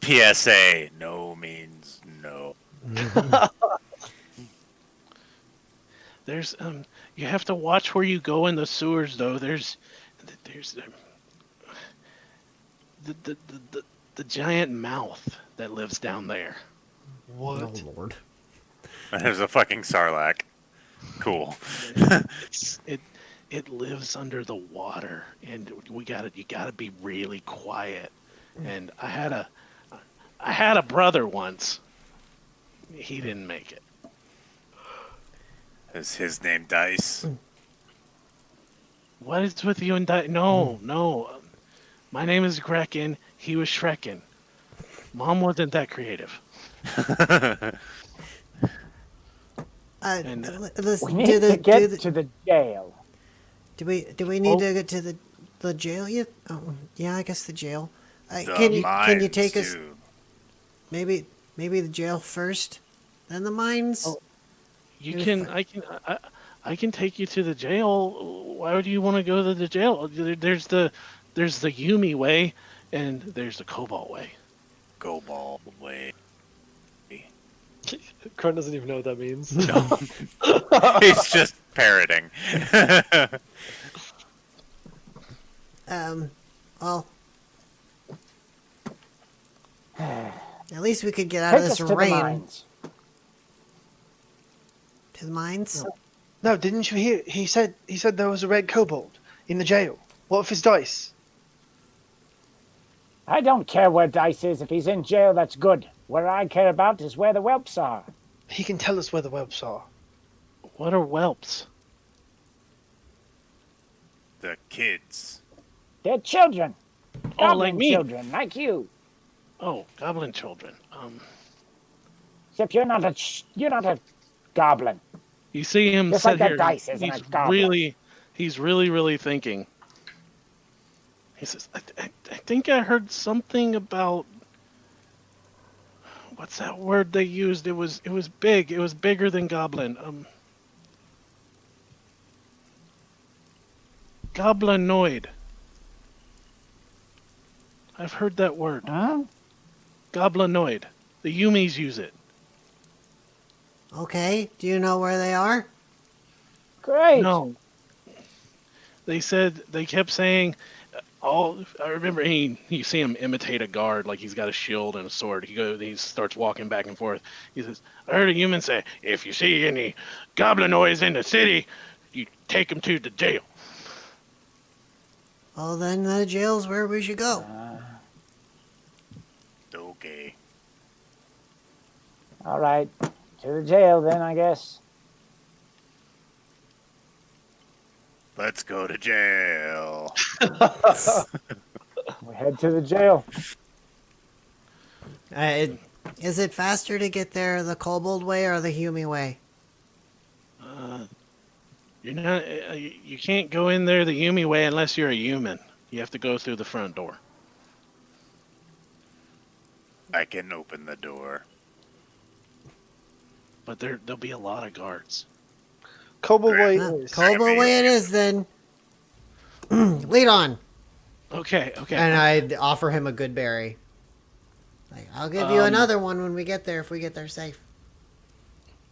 PSA. No means no. There's you have to watch where you go in the sewers, though. There's the giant mouth that lives down there. What? Oh Lord. There's a fucking Sarlacc. Cool. It lives under the water, and you gotta be really quiet. And I had a brother once. He didn't make it. Is his name Dice? What is with you and No. My name is Grekin. He was Shrekin. Mom wasn't that creative. And, We need to get to the jail. Do we need to get to the jail yet? Oh, yeah, I guess the jail. The Can you take mines, us too. maybe the jail first? Then the mines. Oh. You You're can, fi- I can take you to the jail. Why would you want to go to the jail? There's the Yumi way, and there's the Cobalt way. Go ball way. Krun doesn't even know what that means. He's just parroting. Well. At least we could get out of Take us this to the rain. mines. To the mines? No, didn't you hear? He said there was a red kobold in the jail. What if it's Dice? I don't care where Dice is. If he's in jail, that's good. What I care about is where the whelps are. He can tell us where the whelps are. What are whelps? The kids. They're children. Oh, like Goblin me. children, like you. Oh, goblin children. Except you're not a goblin. You see him Just sit like that here. Dice isn't a goblin. He's really thinking. He says, I think I heard something about what's that word they used? It was big. It was bigger than goblin. Goblinoid. I've heard that word. Huh? Goblinoid. The Yumis use it. Okay. Do you know where they are? Great. No. They kept saying, I remember you see him imitate a guard, like he's got a shield and a sword. He starts walking back and forth. He says, I heard a human say, if you see any goblinoids in the city, you take them to the jail. Well, then the jail's where we should go. Okay. All right. To the jail then, I guess. Let's go to jail. We head to the jail. Is it faster to get there the kobold way or the Hume way? You're not. You can't go in there the Yumi way unless you're a human. You have to go through the front door. I can open the door. But there'll be a lot of guards. Kobold way Huh, is. kobold way it is then. Lead on. Okay. And I'd offer him a good berry. Like, I'll give you another one when we get there if we get there safe.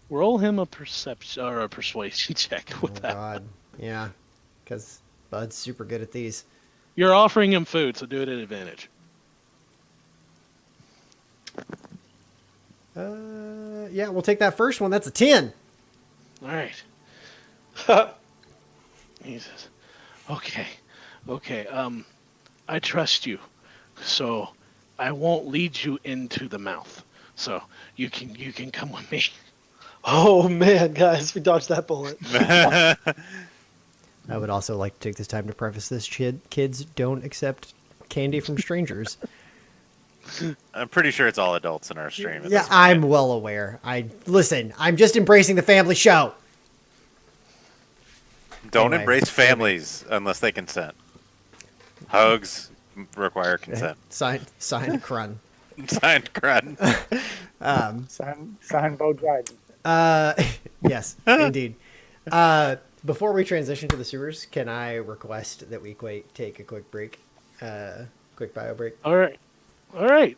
Roll him a perception or a persuasion check with that. God. Yeah. Because Bud's super good at these. You're offering him food, so do it at advantage. Yeah, we'll take that first one. That's a 10. All right. He says, okay. I trust you, so I won't lead you into the mouth. So you can come with me. Oh man, guys, we dodged that bullet. I would also like to take this time to preface this. Kids don't accept candy from strangers. I'm pretty sure it's all adults in our stream. Yeah, I'm well aware. Listen, I'm just embracing the family show. Don't Anyway, embrace families unless they consent. Hugs require consent. Signed Krun. Signed, Crud. Sign Bo Dryden. Yes, indeed. Before we transition to the sewers, can I request that we take a quick break? Quick bio break. All right.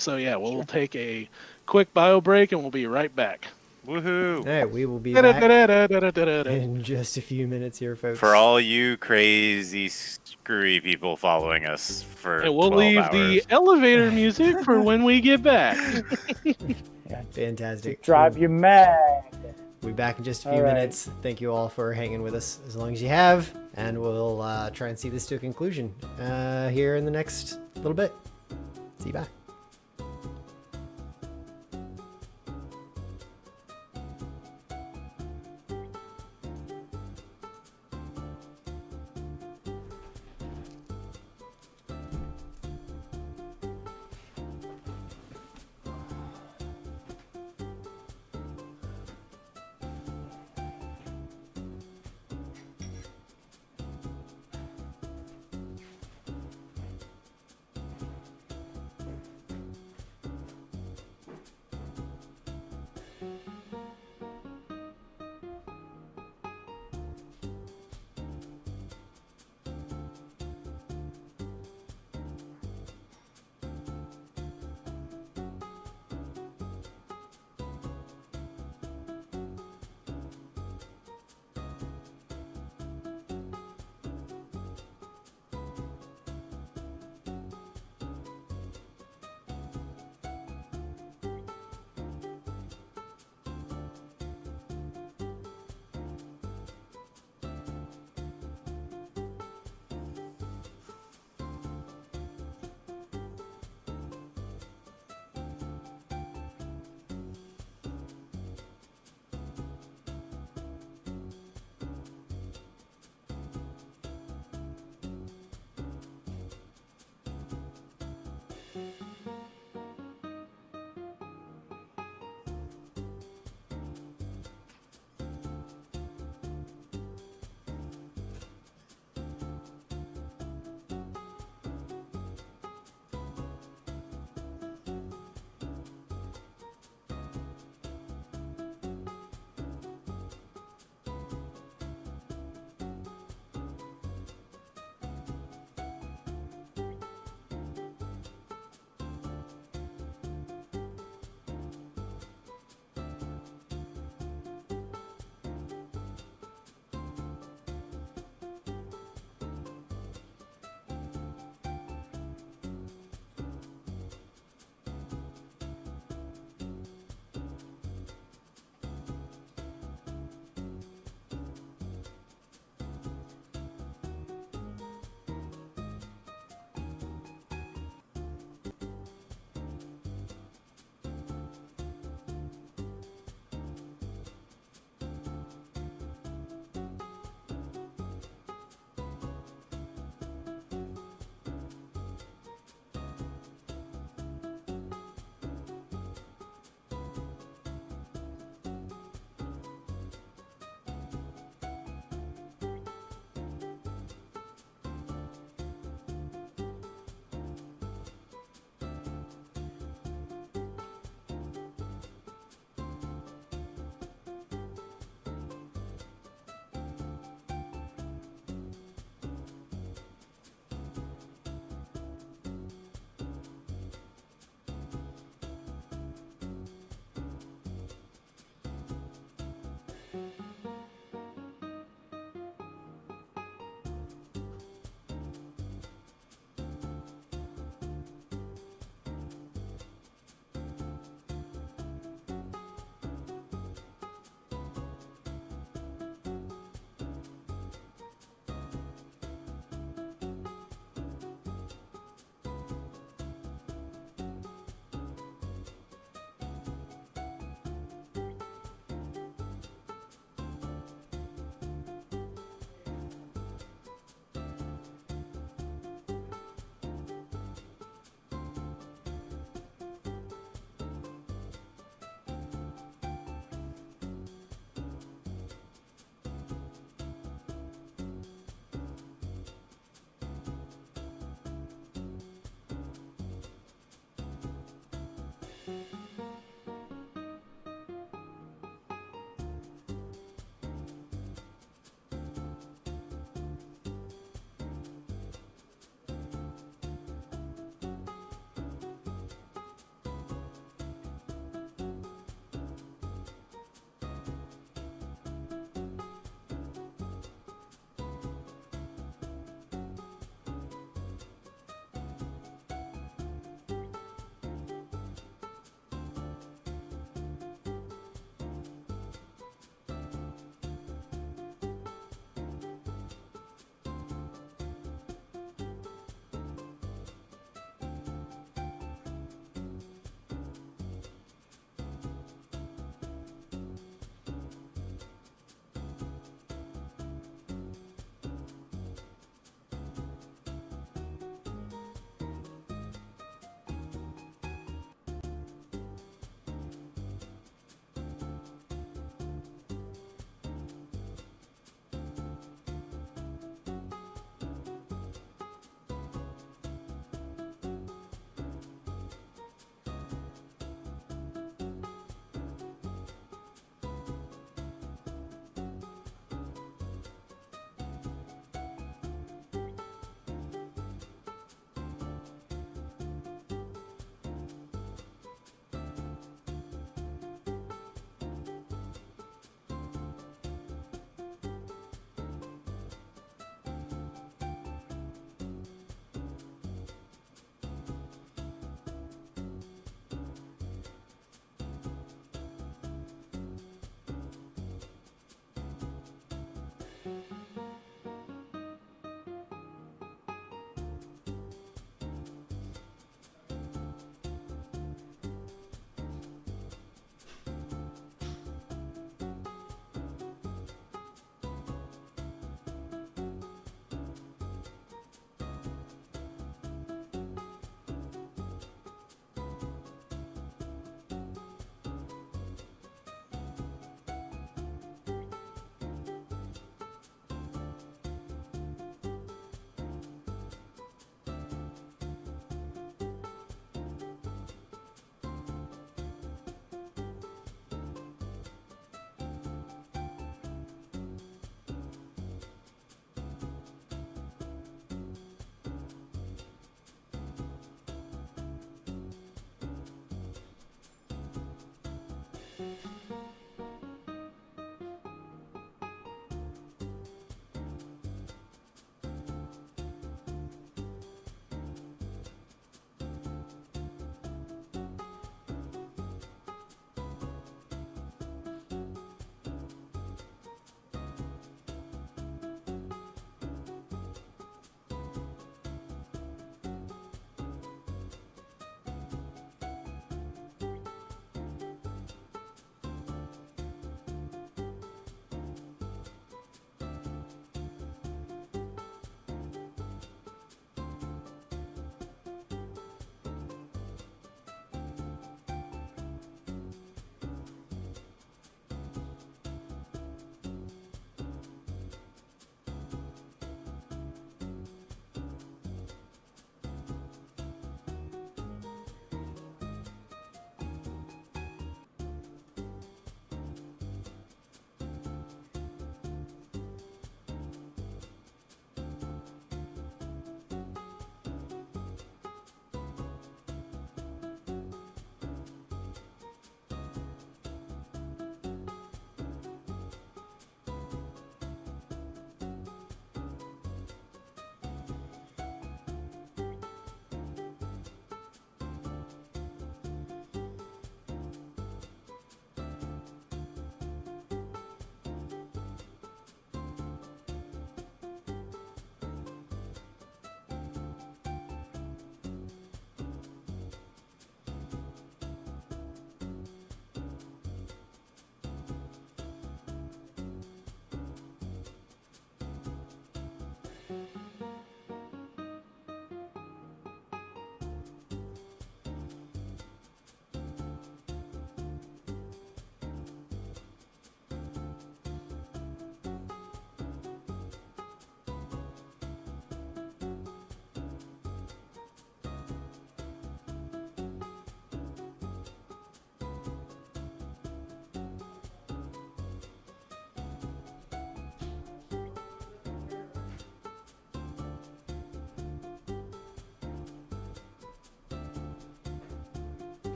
So yeah, we'll take a quick bio break and we'll be right back. Woohoo! Hey, we will be back in just a few minutes here, folks. For all you crazy, screwy people following us for And we'll 12 leave hours. the elevator music for when we get back. Fantastic. Drive you mad. We'll be back in just a few All right. minutes. Thank you all for hanging with us as long as you have, and we'll try and see this to a conclusion here in the next little bit. See you back.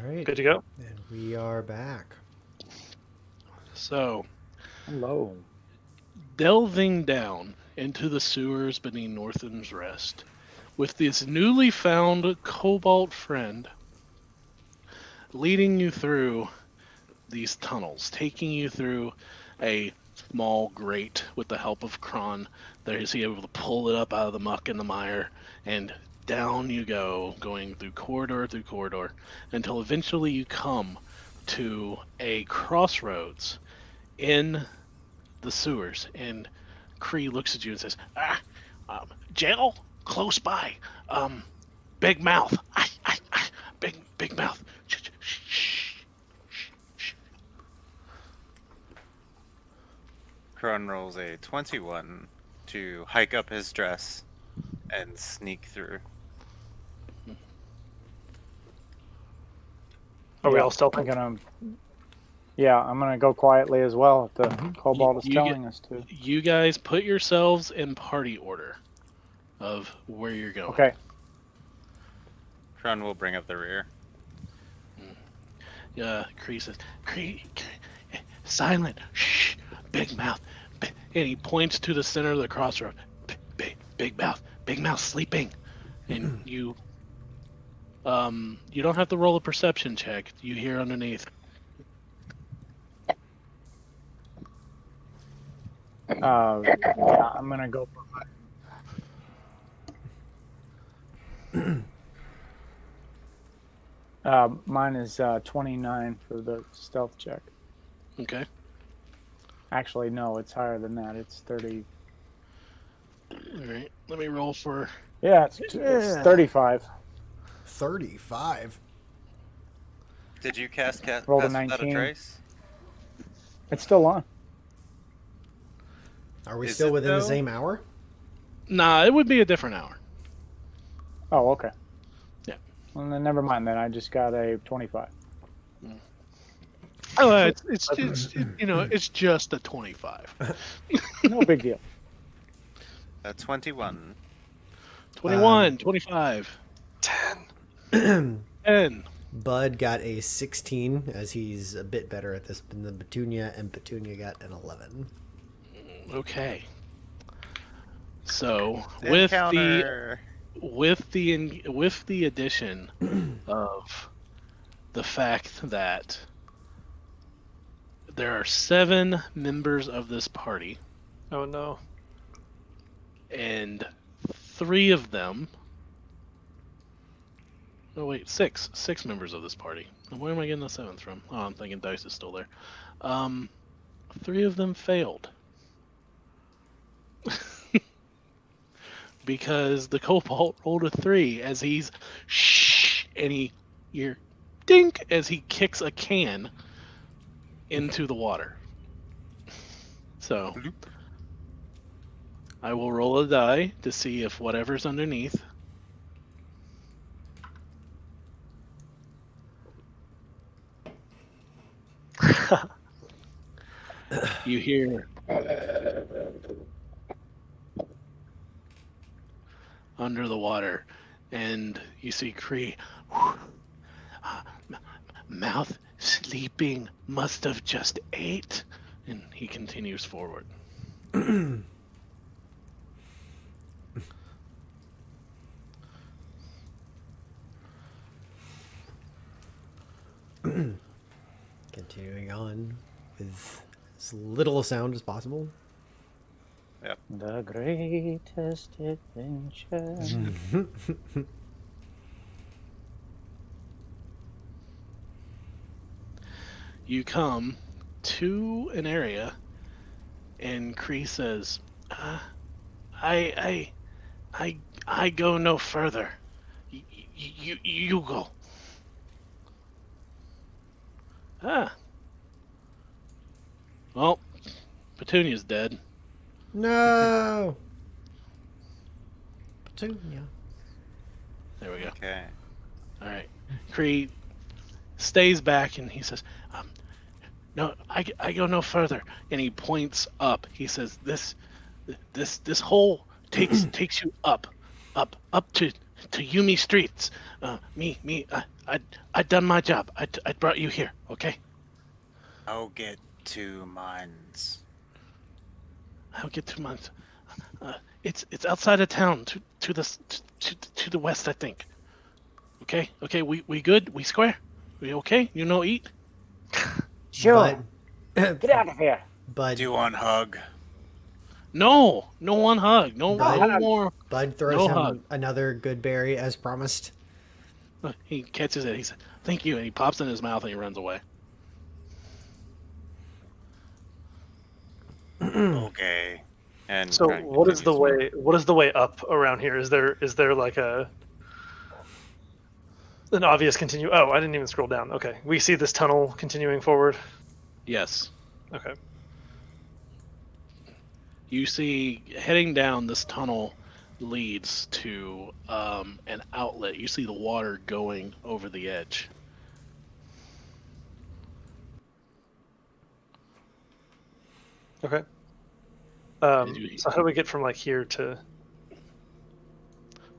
All right. Good to go. And we are back. So, Hello. delving down into the sewers beneath Norton's Rest, with this newly found cobalt friend leading you through these tunnels, taking you through a small grate with the help of Kron. There is he able to pull it up out of the muck and the mire, and down you go, going through corridor, until eventually you come to a crossroads in the sewers. And Cree looks at you and says, jail close by. Um, big mouth. Big mouth. Shh, shh, shh, shh. Kron rolls a 21 to hike up his dress and sneak through. Are we Yeah, all stealthing? I'm gonna go quietly as well if the kobold is You telling us to. You guys put yourselves in party order of where you're going. Okay. Krun will bring up the rear. Kree says, silent, shh, big mouth. And he points to the center of the crossroad. Big mouth sleeping. And you don't have to roll a perception check. You hear underneath. Yeah, I'm gonna go for mine is 29 for the stealth check. Okay. Actually, no, it's higher than that. It's 30. All right. Let me roll for. Yeah, it's 35. 35. Did you cast Rolled a Pass Without a 19. Trace? It's still on. Are we Is still it, within the though? same hour? Nah, it would be a different hour. Oh, okay. Yeah. Well, then never mind. Then I just got a 25. Oh, it's just a 25. No big deal. 21. 21, 25, 10. 10. Bud got a 16, as he's a bit better at this than Petunia, and Petunia got an 11. Okay. So Encounter. with the addition of the fact that there are 7 members of this party, Oh no. and 3 of them. Oh wait, 6 members of this party. Where am I getting the 7th from? Oh, I'm thinking Dice is still there. 3 of them failed. Because the Cobalt rolled a 3 as he's shh, and you're dink as he kicks a can into the water. So I will roll a die to see if whatever's underneath. You hear under the water, and you see Kree. Mouth sleeping, must have just ate. And he continues forward. Continuing on with as little sound as possible. The greatest adventure. You come to an area, and Kree says, I go no further. You go. Ah. Well, Petunia's dead. No! Petunia. There we go. Okay. All right. Kree stays back, and he says, no, I go no further. And he points up. He says, this hole takes you up to Yumi Streets. I done my job. I brought you here. Okay. I'll get 2 mines. I'll get 2 months. It's outside of town to the west, I think. Okay. We good? We square? We okay? You know, eat. Sure. Get out of here. Bud, Do you want hug? No one hug. No Bud. more. Bud throws No him hug. another good berry as promised. He catches it. He said, "Thank you," and he pops it in his mouth and he runs away. Okay. And So Krun what is the continues way? What is the way up around here? Is there like an obvious continue? Oh, I didn't even scroll down. Okay, we see this tunnel continuing forward. Yes. Okay. You see, heading down this tunnel leads to an outlet. You see the water going over the edge. Okay. you- So how do we get from like here to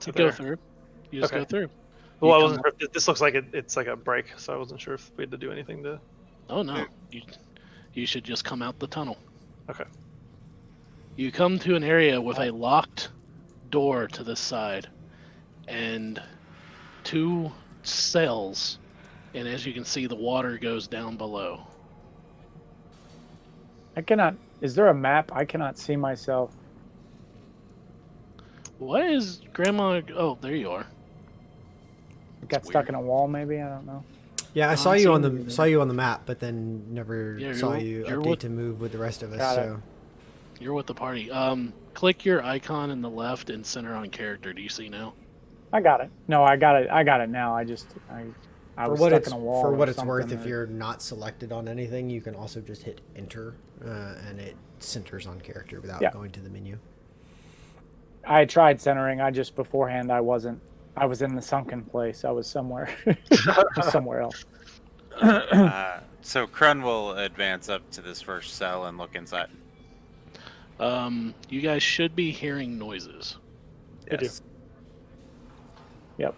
To there? go through. You just Okay. go through. Well, You I come wasn't sure if this looks like it's like a break, so I wasn't sure if we had to do anything to. Oh no, you should just come out the tunnel. Okay. You come to an area with a locked door to the side and 2 cells, and as you can see, the water goes down below. I cannot. Is there a map? I cannot see myself. What is Grandma? Oh, there you are. I got stuck in a wall, maybe. I don't know. Yeah, I No, saw I'm you on seeing the you saw there. you on the map, but then never Yeah, saw you you're update with- to move with the rest of us. Got it. So You're with the party. Click your icon in the left and center on character. Do you see now? I got it. No, I got it. I got it now. I for was what stuck it's in a wall. for or what it's worth, something, if or- you're not selected on anything, you can also just hit enter, and it centers on character without Yeah. going to the menu. I tried centering. I just beforehand I wasn't. I was in the sunken place. I was somewhere, somewhere else. So Krun will advance up to this first cell and look inside. You guys should be hearing noises We do. Yes. Yep.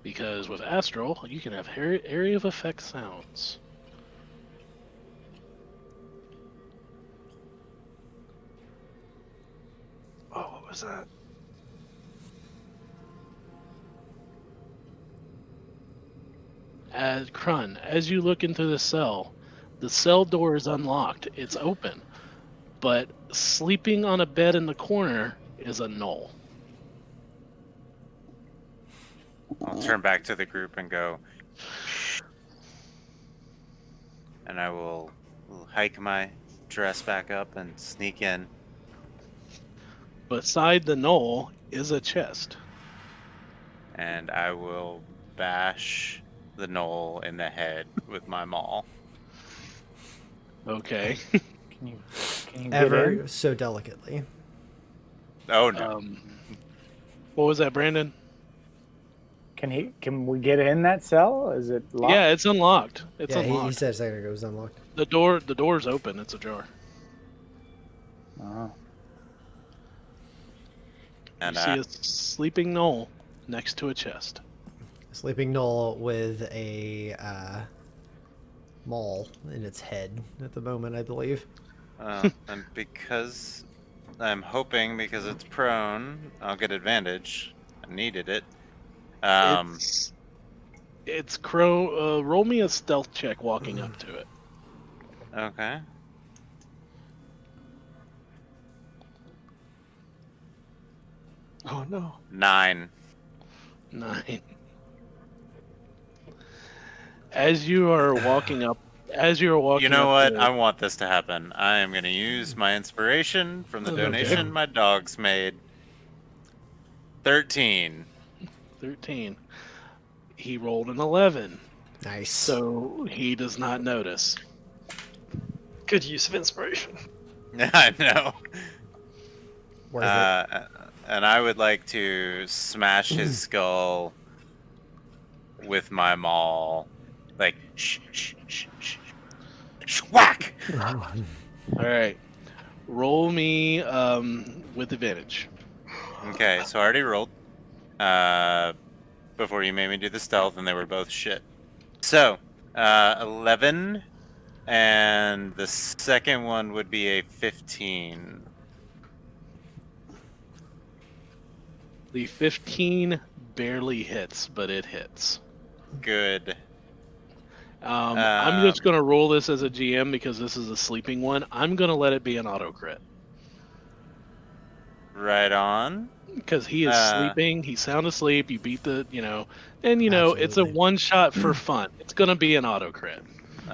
because with Astral, you can have area of effect sounds. Oh, what was that? As Krun, as you look into the cell door is unlocked. It's open, but sleeping on a bed in the corner is a null. I'll turn back to the group and go, "Shh." And I will hike my dress back up and sneak in. Beside the null is a chest. And I will bash the knoll in the head with my maul. Okay. Can you get Ever in? so delicately. Oh no. What was that, Brandon? Can we get in that cell? Is it locked? Yeah, it's unlocked. It's Yeah, unlocked. he said a second ago it was unlocked. The door's open. It's ajar. Oh. And You see a sleeping knoll next to a chest. Sleeping Knoll with a maul in its head at the moment, I believe. and because I'm hoping, because it's prone, I'll get advantage. I needed it. It's Crow. Roll me a stealth check walking up to it. Okay. Oh no. 9. 9. As you are walking up, You know up what? to I want this to happen. I am going to use my inspiration from the Okay. donation my dogs made. 13. 13. He rolled an 11, Nice. so he does not notice. Good use of inspiration. I know. Worth it. And I would like to smash his skull with my maul. Like, shh, shh, shh, shh, shh, whack! All right. Roll me with advantage. Okay, so I already rolled. Before you made me do the stealth, and they were both shit. So, 11, and the second one would be a 15. The 15 barely hits, but it hits. Good. I'm just going to roll this as a GM because this is a sleeping one. I'm going to let it be an auto crit. Right on. Because he is sleeping, he's sound asleep, you beat the, and it's a Absolutely. one shot for fun. It's going to be an auto crit.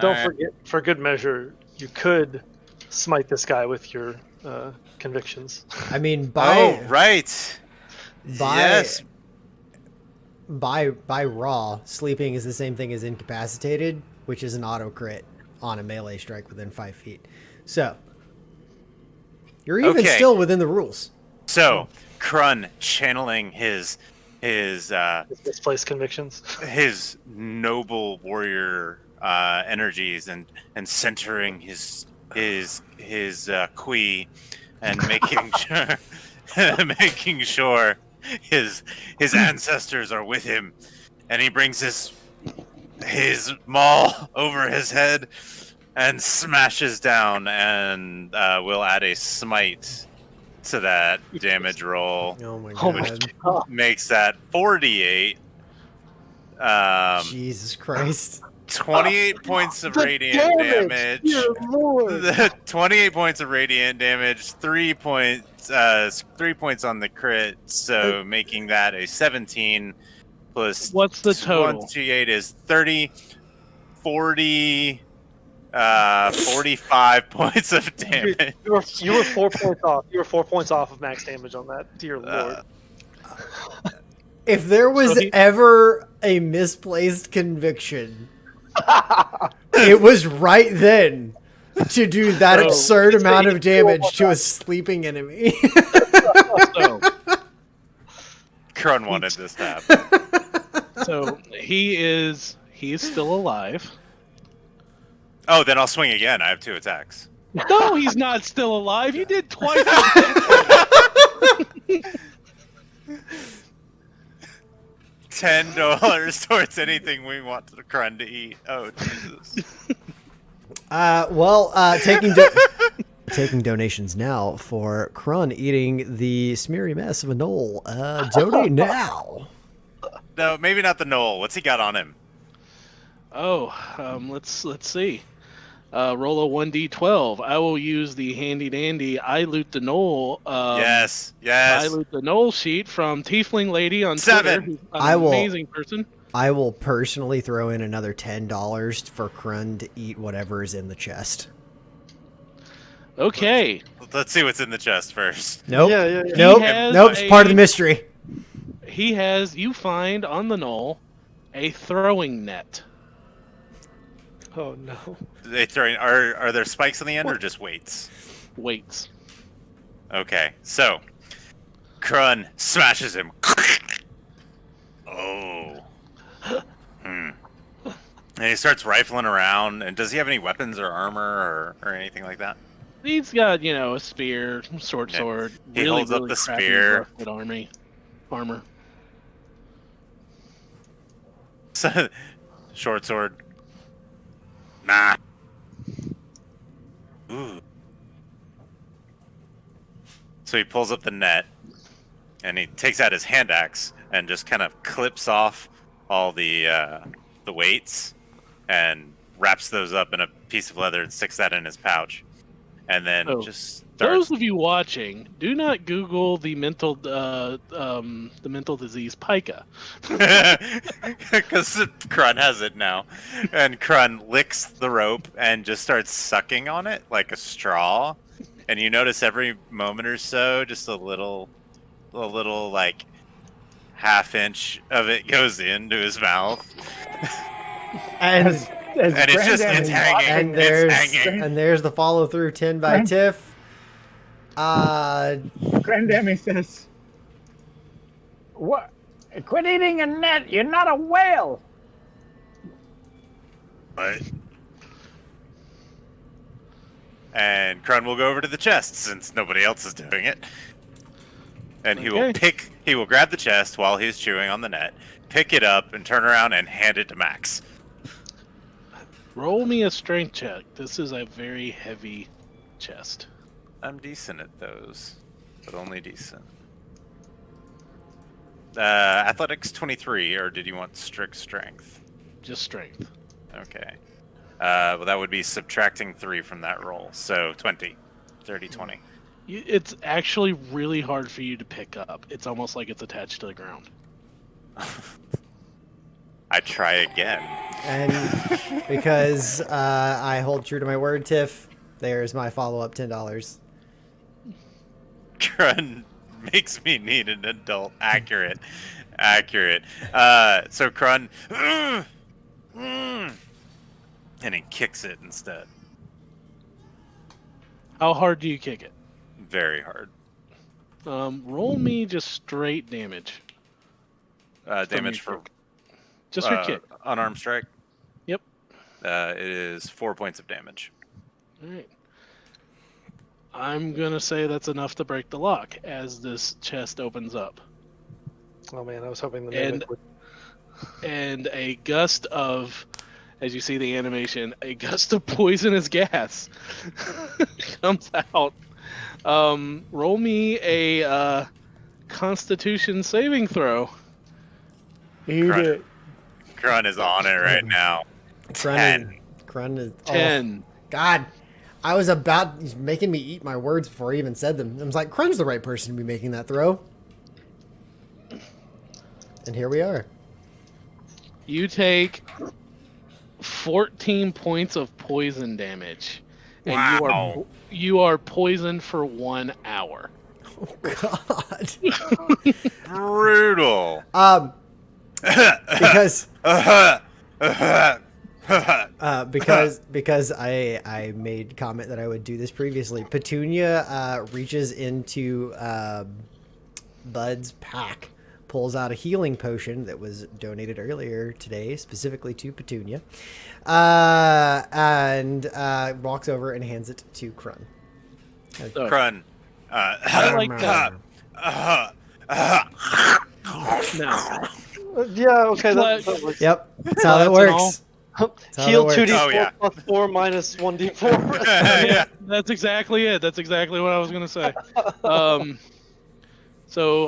Don't Alright. forget, for good measure, you could smite this guy with your convictions. I mean, Oh, right. by Yes. by raw, sleeping is the same thing as incapacitated, which is an auto crit on a melee strike within 5 feet. So you're even Okay. still within the rules. So, Krun channeling his Misplaced convictions. his noble warrior energies and centering his his kui and making sure making sure his ancestors are with him, and he brings his maul over his head and smashes down, and will add a smite to that damage roll, Oh my Oh my god. god. makes that 48. Jesus Christ. 28 points of The radiant damage! Dear Lord! 28 points of radiant damage, 3 points on the crit, so making that a 17 plus What's the total? 28 is 30, 40, 45 points of damage. You were 4 points off. You were 4 points off of max damage on that. Dear Lord. If there was So he- ever a misplaced conviction, it was right then to do that So- absurd amount of damage to a sleeping enemy. So, Krun wanted this to happen. so he's still alive. Oh, then I'll swing again. I have 2 attacks. No, he's not still alive. You did twice. $10 towards anything we want the Krun to eat. Oh, Jesus. Taking donations now for Krun eating the smeary mess of a knoll. Donate now. No, maybe not the Knoll. What's he got on him? Oh, let's see. Roll a 1d12. I will use the handy dandy I loot the knoll. Yes. I loot the knoll sheet from Tiefling Lady on 7. Twitter. Who's an I will- amazing person. I will personally throw in another $10 for Krun to eat whatever is in the chest. Okay. Let's see what's in the chest first. Nope. Yeah. Nope. He has Nope. It's part of the mystery. You find on the knoll a throwing net. Oh no. They throwing are there spikes on the end or just weights? Weights. Okay, so Krun smashes him. Oh. And he starts rifling around. And does he have any weapons or armor or anything like that? He's got, a spear, sword. He holds up the crappy spear. rusted armor. So, short sword. Nah. Ooh. So he pulls up the net, and he takes out his hand axe and just kind of clips off all the weights, and wraps those up in a piece of leather and sticks that in his pouch, and then So, just Those starts. of you watching, do not Google the mental disease pica. Because Krun has it now, and Krun licks the rope and just starts sucking on it like a straw, and you notice every moment or so, just a little like half-inch of it goes into his mouth, And As and it's just Granddaddy's hanging. watching, and there's the follow through 10 by Tiff. Granddaddy says, "What? Quit eating a net. You're not a whale." But... And Krun will go over to the chest since nobody else is doing it. And he will grab the chest while he's chewing on the net, pick it up, and turn around and hand it to Max. Roll me a strength check. This is a very heavy chest. I'm decent at those, but only decent. Athletics 23, or did you want strict strength? Just strength. Okay. Well, that would be subtracting 3 from that roll, so 20. 30, 20. It's actually really hard for you to pick up. It's almost like it's attached to the ground. I try again. And because I hold true to my word, Tiff, there's my follow up $10. Krun makes me need an adult. Accurate. So Krun, and he kicks it instead. How hard do you kick it? Very hard. Roll me just straight damage. Damage your for kick. Just your kick. unarmed strike. Yep. It is 4 points of damage. All right. I'm gonna say that's enough to break the lock as this chest opens up, Oh man, I was hoping the and mimic would. and a gust of, as you see the animation, a gust of poisonous gas comes out. Roll me a Constitution saving throw. Eat Crun, it. Crun is on it right now. Crun 10. is 10. Oh, God. I was about he's making me eat my words before I even said them. I was like, Crun's the right person to be making that throw. And here we are. You take 14 points of poison damage, and Wow. you are poisoned for 1 hour. Oh God. Brutal. Because Because because I made comment that I would do this previously. Petunia reaches into Bud's pack, pulls out a healing potion that was donated earlier today, specifically to Petunia, and walks over and hands it to Crun. So, Crun. I like that. Now, Yeah, okay. But- That works. Yep, that's how that That's an works. That's how Heal that works. 2d4 Oh, yeah. plus 4 minus 1d4. Yeah. that's exactly it. That's exactly what I was gonna say. So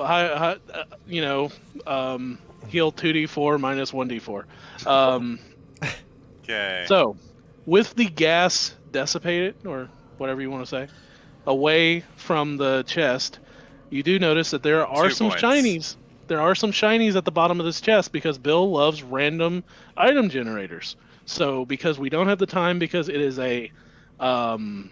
heal 2d4 minus 1d4. Okay. So, with the gas dissipated, or whatever you want to say, away from the chest, you do notice that there are 2 some points. shinies. There are some shinies at the bottom of this chest because Bill loves random item generators. So, because we don't have the time, because it is a one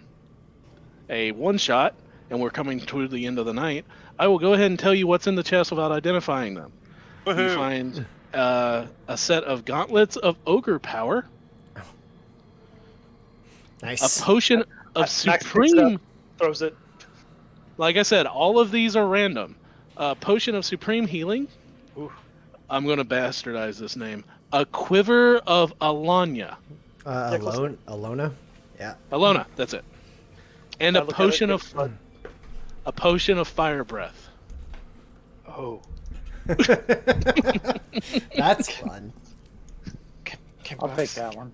shot, and we're coming to the end of the night, I will go ahead and tell you what's in the chest without identifying them. You Woohoo. find a set of gauntlets of ogre power, Nice. a potion of Max picks it supreme. up, throws it. Like I said, all of these are random. A potion of supreme healing. Ooh. I'm going to bastardize this name. A quiver of Alanya. Alona. Yeah. Alona, that's it. And I a look at potion it, of fire breath. Oh. That's fun. Can I'll Max, take that one.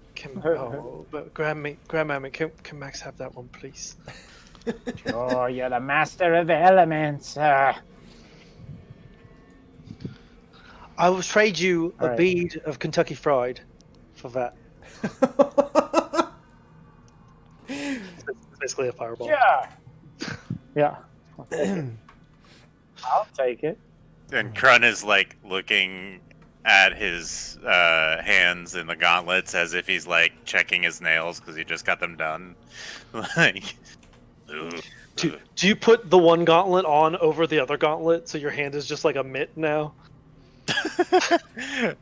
But Grandmammy, can Max have that one, please? Oh, you're the master of the elements. I will trade you a Alright. bead of Kentucky Fried for that. It's basically a fireball. Yeah. Yeah. I'll take it. And Crun is like looking at his hands in the gauntlets as if he's like checking his nails because he just got them done. Like, ooh, Do you put the one gauntlet on over the other gauntlet so your hand is just like a mitt now?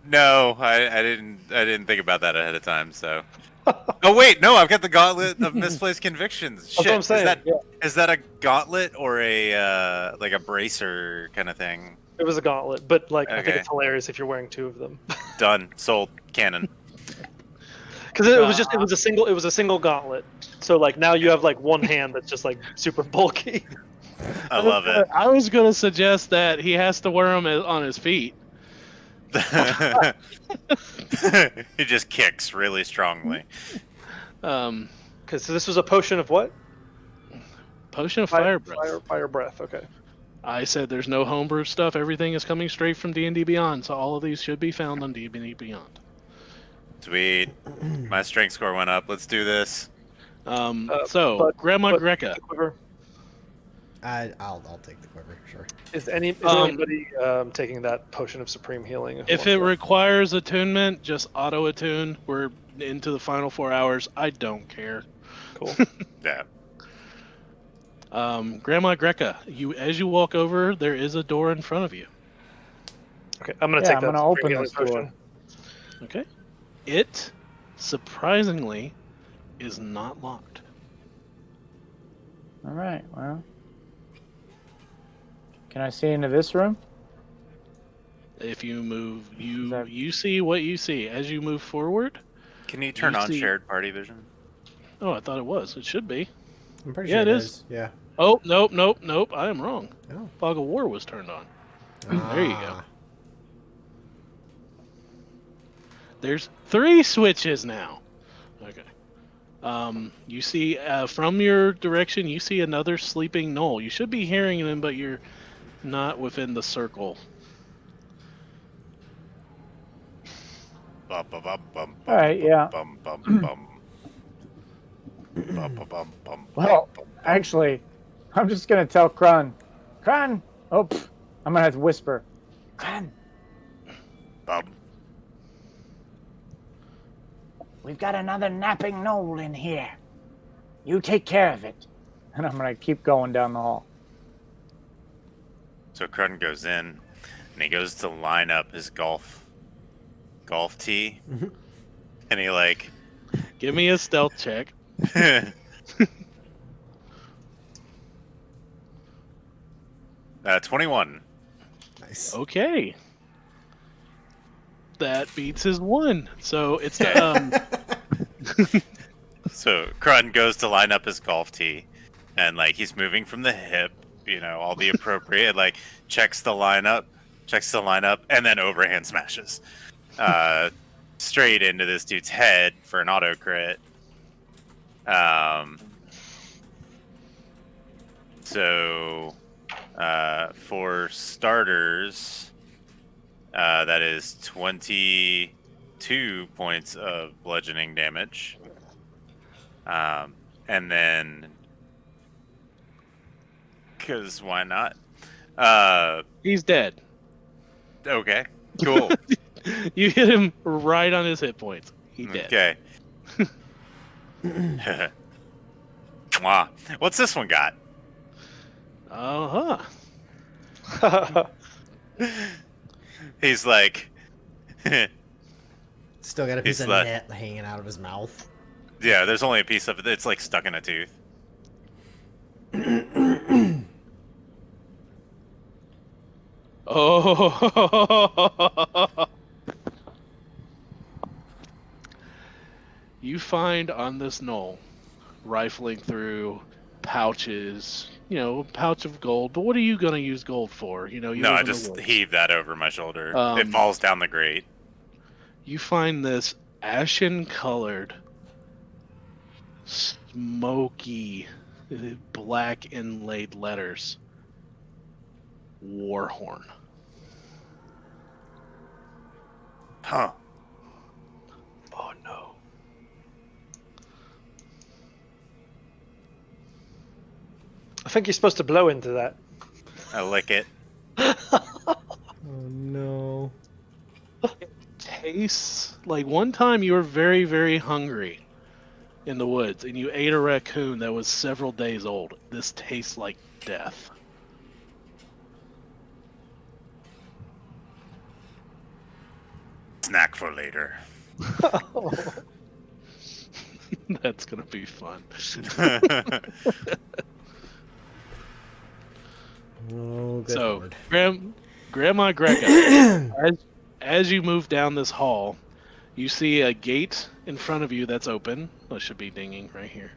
No, I didn't think about that ahead of time. So, oh wait, no, I've got the gauntlet of misplaced convictions. Shit, what I'm saying, is that a gauntlet or a like a bracer kind of thing? It was a gauntlet, but like I think Okay. it's hilarious if you're wearing two of them. Done, sold, cannon. Because it was a single gauntlet. So like now you have like one hand that's just like super bulky. I love it. I was going to suggest that he has to wear them on his feet. He just kicks really strongly. Because this was a potion of what? Potion of fire breath. Fire breath. Okay. I said there's no homebrew stuff. Everything is coming straight from D&D Beyond, so all of these should be found on D&D Beyond. Sweet. My strength score went up. Let's do this. Grandma Greca. Quiver. I'll take the quiver, sure. Is anybody taking that potion of supreme healing? If it requires attunement, just auto attune. We're into the final 4 hours. I don't care. Cool. Yeah. Grandma Greca, as you walk over, there is a door in front of you. Okay, I'm gonna Yeah, take I'm that. gonna open supreme this healing door. potion. Okay. It, surprisingly, is not locked. All right. Well, can I see into this room? If you move, that- you see what you see. As you move forward. Can you turn You on see- shared party vision? Oh, I thought it was. It should be. I'm pretty Yeah, sure it is. Yeah. Oh, nope. I am wrong. Oh. Fog of War was turned on. There you go. Ah. There's 3 switches now. Okay. You see from your direction, you see another sleeping gnoll. You should be hearing him, but you're not within the circle. Bum, bum, bum, bum, All right, yeah. bum, bum, bum. Bum, bum, bum, bum, Well, bum, bum. actually, I'm just gonna tell Krun. Krun! Oh, I'm gonna have to whisper. Krun, Bum. we've got another napping knoll in here. You take care of it. And I'm gonna keep going down the hall. So Crudden goes in, and he goes to line up his golf tee, and he like, Give me a stealth check. 21. Nice. Okay. That beats his 1. So it's So Crudden goes to line up his golf tee, and like he's moving from the hip, all the appropriate, like checks the lineup, and then overhand smashes straight into this dude's head for an auto crit. So for starters, that is 22 points of bludgeoning damage. And then, because why not? he's dead. Okay, cool. You hit him right on his hit points. He dead. Okay. Mwah. What's this one got? He's like, Still got a piece He's of like- net hanging out of his mouth. yeah, there's only a piece of it. It's like stuck in a tooth. Oh. You find on this knoll, rifling through pouches, pouch of gold. But what are you going to use gold for? You No, live I in the just woods. heave that over my shoulder. It Um, falls down the grate. You find this ashen-colored, smoky, black inlaid letters. Warhorn. Huh. Oh no. I think you're supposed to blow into that. I lick it. Oh no. Tastes like one time you were very, very hungry in the woods and you ate a raccoon that was several days old. This tastes like death. Snack for later. That's gonna be fun. Oh, good So, lord. Grandma Greca, as you move down this hall, you see a gate in front of you that's open. That should be dinging right here,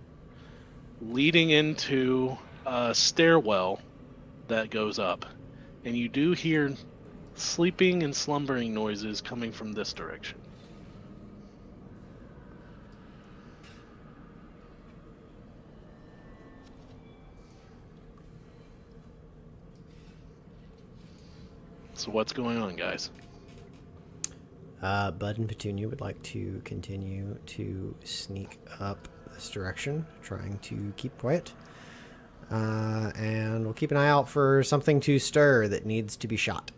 leading into a stairwell that goes up, and you do hear sleeping and slumbering noises coming from this direction. So what's going on, guys? Bud and Petunia would like to continue to sneak up this direction, trying to keep quiet. And we'll keep an eye out for something to stir that needs to be shot.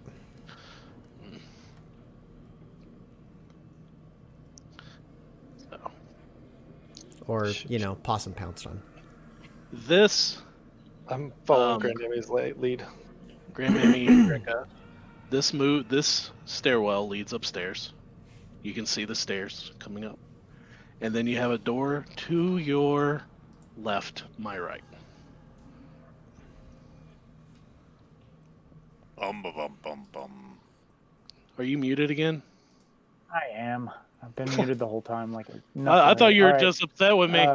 So, Or, possum pounced on. this I'm following Um, Grandmammy's lead. Grandmammy Greca, this stairwell leads upstairs. You can see the stairs coming up. And then you have a door to your left, my right. Bum, bum, bum, bum, bum. Are you muted again? I am. I've been muted the whole time. I thought you were just upset with me.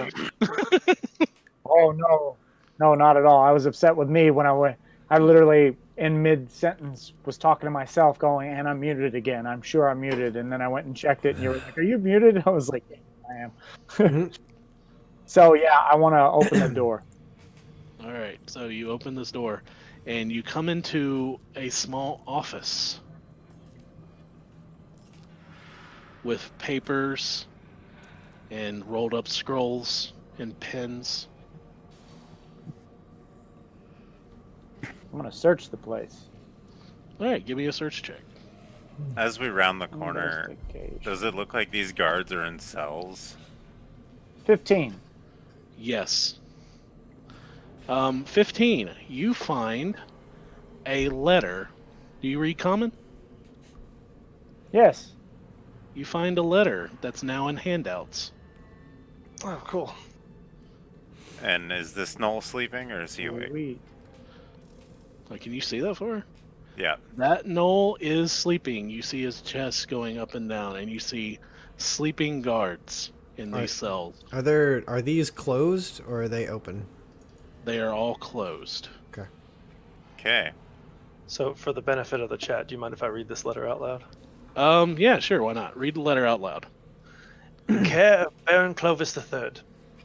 All Oh no, no, not at all. I was upset with me when I went. I literally in mid sentence was talking to myself, going, "And I'm muted again. I'm sure I'm muted." And then I went and checked it, and you were like, "Are you muted?" I was like, "Yeah, I am." Mhm. So yeah, I want to open the door. All right, so you open this door, and you come into a small office with papers and rolled up scrolls and pens. I'm gonna search the place. All right, give me a search check. As we round the corner, Investigation. does it look like these guards are in cells? 15. Yes. 15. You find a letter. Do you read common? Yes. You find a letter that's now in handouts. Oh, cool. And is this Null sleeping or is he awake? Sweet. Like, can you see that far? Yeah. That Knoll is sleeping. You see his chest going up and down, and you see sleeping guards in these cells. Are these closed or are they open? They are all closed. Okay. Okay. So, for the benefit of the chat, do you mind if I read this letter out loud? Yeah, sure, why not? Read the letter out loud. In care of Baron Clovis III,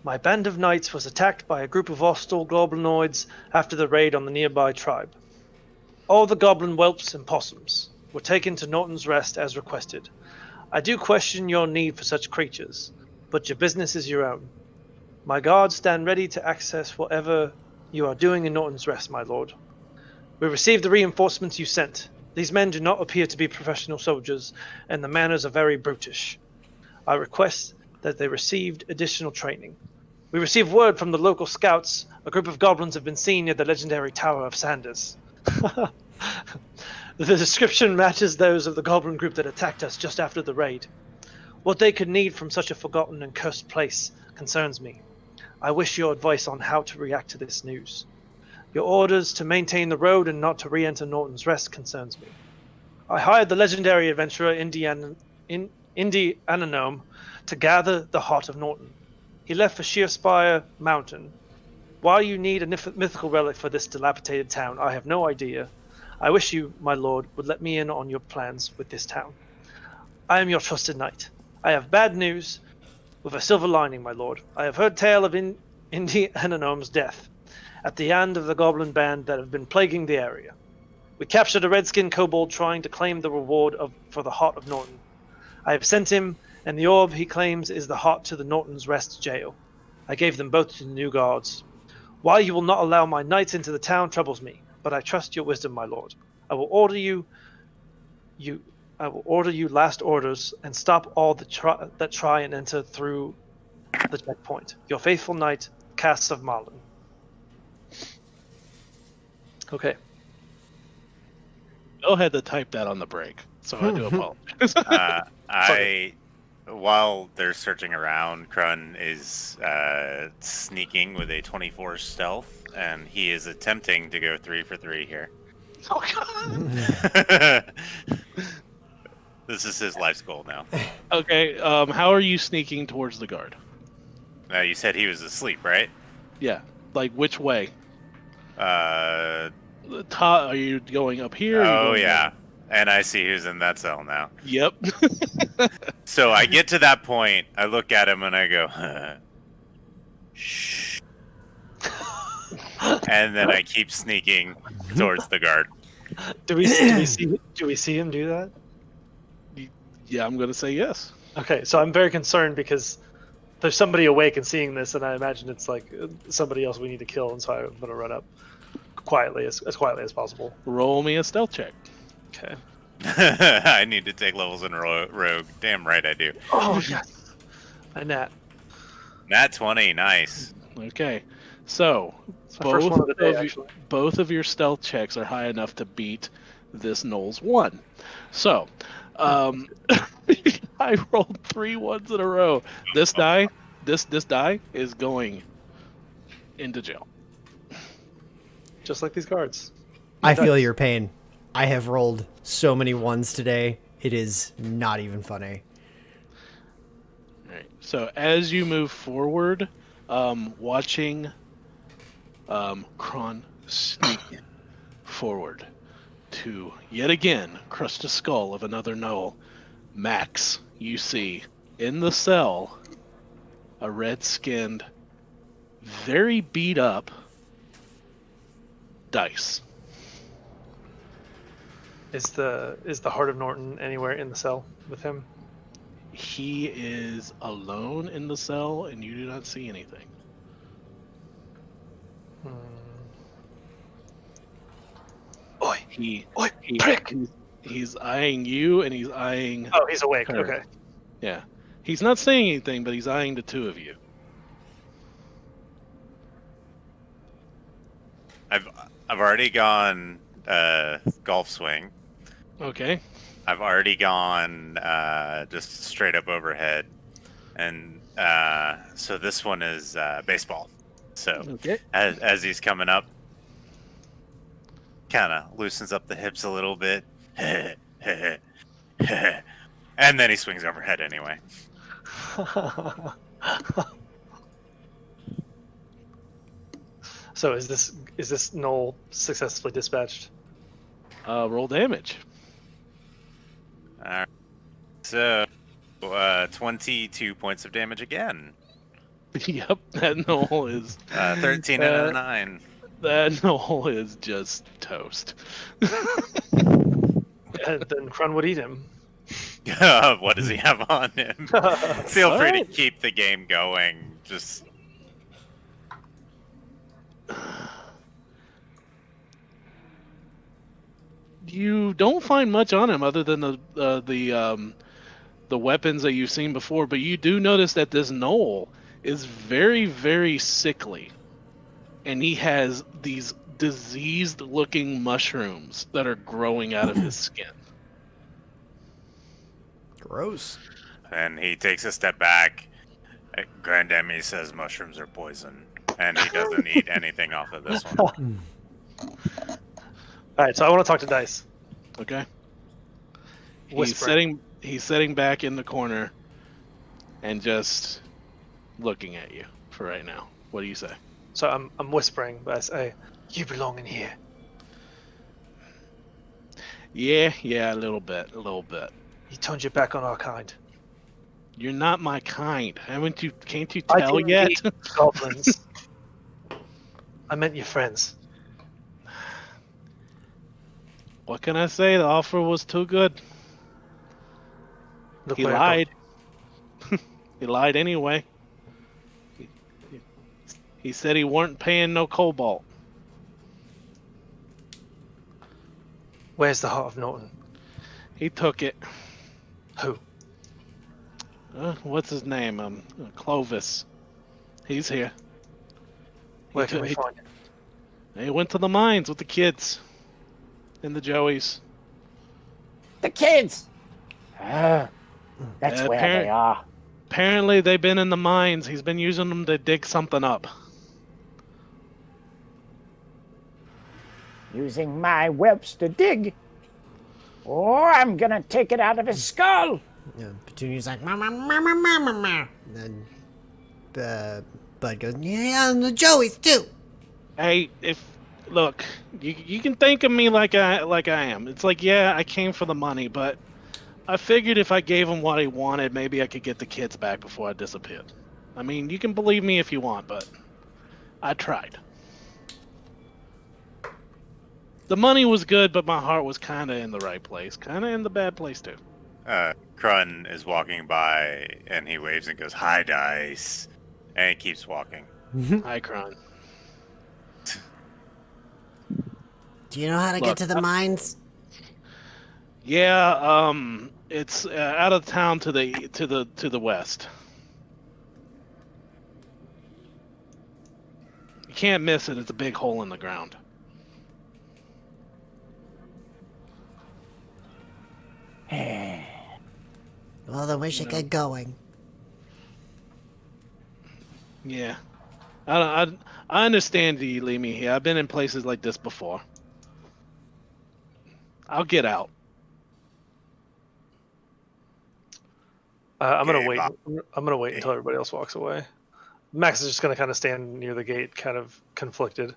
my band of knights was attacked by a group of hostile goblinoids after the raid on the nearby tribe. All the goblin whelps and possums were taken to Norton's Rest as requested. I do question your need for such creatures, but your business is your own. My guards stand ready to access whatever you are doing in Norton's Rest, my lord. We received the reinforcements you sent. These men do not appear to be professional soldiers, and the manners are very brutish. I request that they received additional training. We received word from the local scouts a group of goblins have been seen near the legendary Tower of Sanders. The description matches those of the goblin group that attacked us just after the raid. What they could need from such a forgotten and cursed place concerns me. I wish your advice on how to react to this news. Your orders to maintain the road and not to re-enter Norton's Rest concerns me. I hired the legendary adventurer Indy Ananome to gather the heart of Norton. He left for Sheerspire Mountain. Why you need a mythical relic for this dilapidated town, I have no idea. I wish you, my lord, would let me in on your plans with this town. I am your trusted knight. I have bad news with a silver lining, my lord. I have heard tale of Indy Ananome's death at the hand of the goblin band that have been plaguing the area. We captured a redskin kobold trying to claim the reward for the heart of Norton. I have sent him, and the orb he claims is the heart to the Norton's Rest jail. I gave them both to the new guards. Why you will not allow my knights into the town troubles me, but I trust your wisdom, my lord. I will order you last orders and stop all that try and enter through the checkpoint. Your faithful knight, Cass of Marlin. Okay. Bill had to type that on the break, so I do apologize. While they're searching around, Krun is sneaking with a 24 stealth, and he is attempting to go 3 for 3 here. Oh, God. This is his life's goal now. Okay, how are you sneaking towards the guard? You said he was asleep, right? Yeah, like which way? Uh, The top, are you going up here? oh, yeah. And I see who's in that cell now. Yep. So I get to that point, I look at him and I go, shh. And then I keep sneaking towards the guard. Do we see him do that? Yeah, I'm going to say yes. Okay, so I'm very concerned because there's somebody awake and seeing this, and I imagine it's like somebody else we need to kill, and so I'm going to run up quietly, as quietly as possible. Roll me a stealth check. Okay. I need to take levels in Rogue. Damn right I do. Oh, yes. A nat. Nat 20, nice. Okay, so It's my first one of the day, actually. both of your stealth checks are high enough to beat this Knowles 1. So, I rolled 3 ones in a row. This die is going into jail. Just like these cards. I feel your pain. I have rolled so many ones today. It is not even funny. All right. So as you move forward, watching Kron sneaking forward to yet again crush the skull of another gnoll. Max, you see in the cell a red-skinned, very beat up Dice. Is the heart of Norton anywhere in the cell with him? He is alone in the cell, and you do not see anything. Hmm. Oi, He, oi, he prick! he's eyeing you, and he's eyeing Oh, he's awake. her. Okay. Yeah, he's not saying anything, but he's eyeing the two of you. I've already gone golf swing. Okay. I've already gone just straight up overhead, and so this one is baseball. So Okay. as he's coming up, kind of loosens up the hips a little bit, and then he swings overhead anyway. So is this Knoll successfully dispatched? Roll damage. All right. So 22 points of damage again. Yep, that gnoll is 13 and a 9. that gnoll is just toast. And then Krun would eat him. What does he have on him? Feel free to What? keep the game going. Just You don't find much on him other than the weapons that you've seen before, but you do notice that this gnoll is very, very sickly, and he has these diseased-looking mushrooms that are growing out of his skin. Gross. and he takes a step back. Grand Emmy says mushrooms are poison, and he doesn't eat anything off of this one. All right, so I want to talk to Dice. Okay. Whispering. He's sitting back in the corner and just looking at you for right now. What do you say? So I'm whispering, but I say, "You belong in here." Yeah, a little bit. You turned your back on our kind. You're not my kind. Can't you I tell can yet? beat goblins. I meant your friends. What can I say? The offer was too good. Look He where I lied. He lied anyway. He said he weren't paying no cobalt. Where's the heart of Norton? He took it. Who? What's his name? Clovis. He's here. Where can we find him? He went to the mines with the kids and the Joeys. The kids. That's Yeah, where they are. Apparently, they've been in the mines. He's been using them to dig something up. Using my whelps to dig. Or I'm gonna take it out of his skull. Yeah, Petunia's like, ma ma ma ma ma ma ma. Then Bud goes, yeah, and the Joeys too. Hey, look, you can think of me like I am. It's like, yeah, I came for the money, but I figured if I gave him what he wanted, maybe I could get the kids back before I disappeared. I mean, you can believe me if you want, but I tried. The money was good, but my heart was kind of in the right place, kind of in the bad place too. Krun is walking by, and he waves and goes, "Hi, Dice," and he keeps walking. Hi, Kron. Do you know how to get to the mines? Yeah, it's out of town to the west. You can't miss it. It's a big hole in the ground. Well, then we should get going. Yeah, I understand you leave me here. I've been in places like this before. I'll get out. I'm gonna Okay, wait. Bob. I'm gonna wait until everybody else walks away. Max is just going to kind of stand near the gate, kind of conflicted.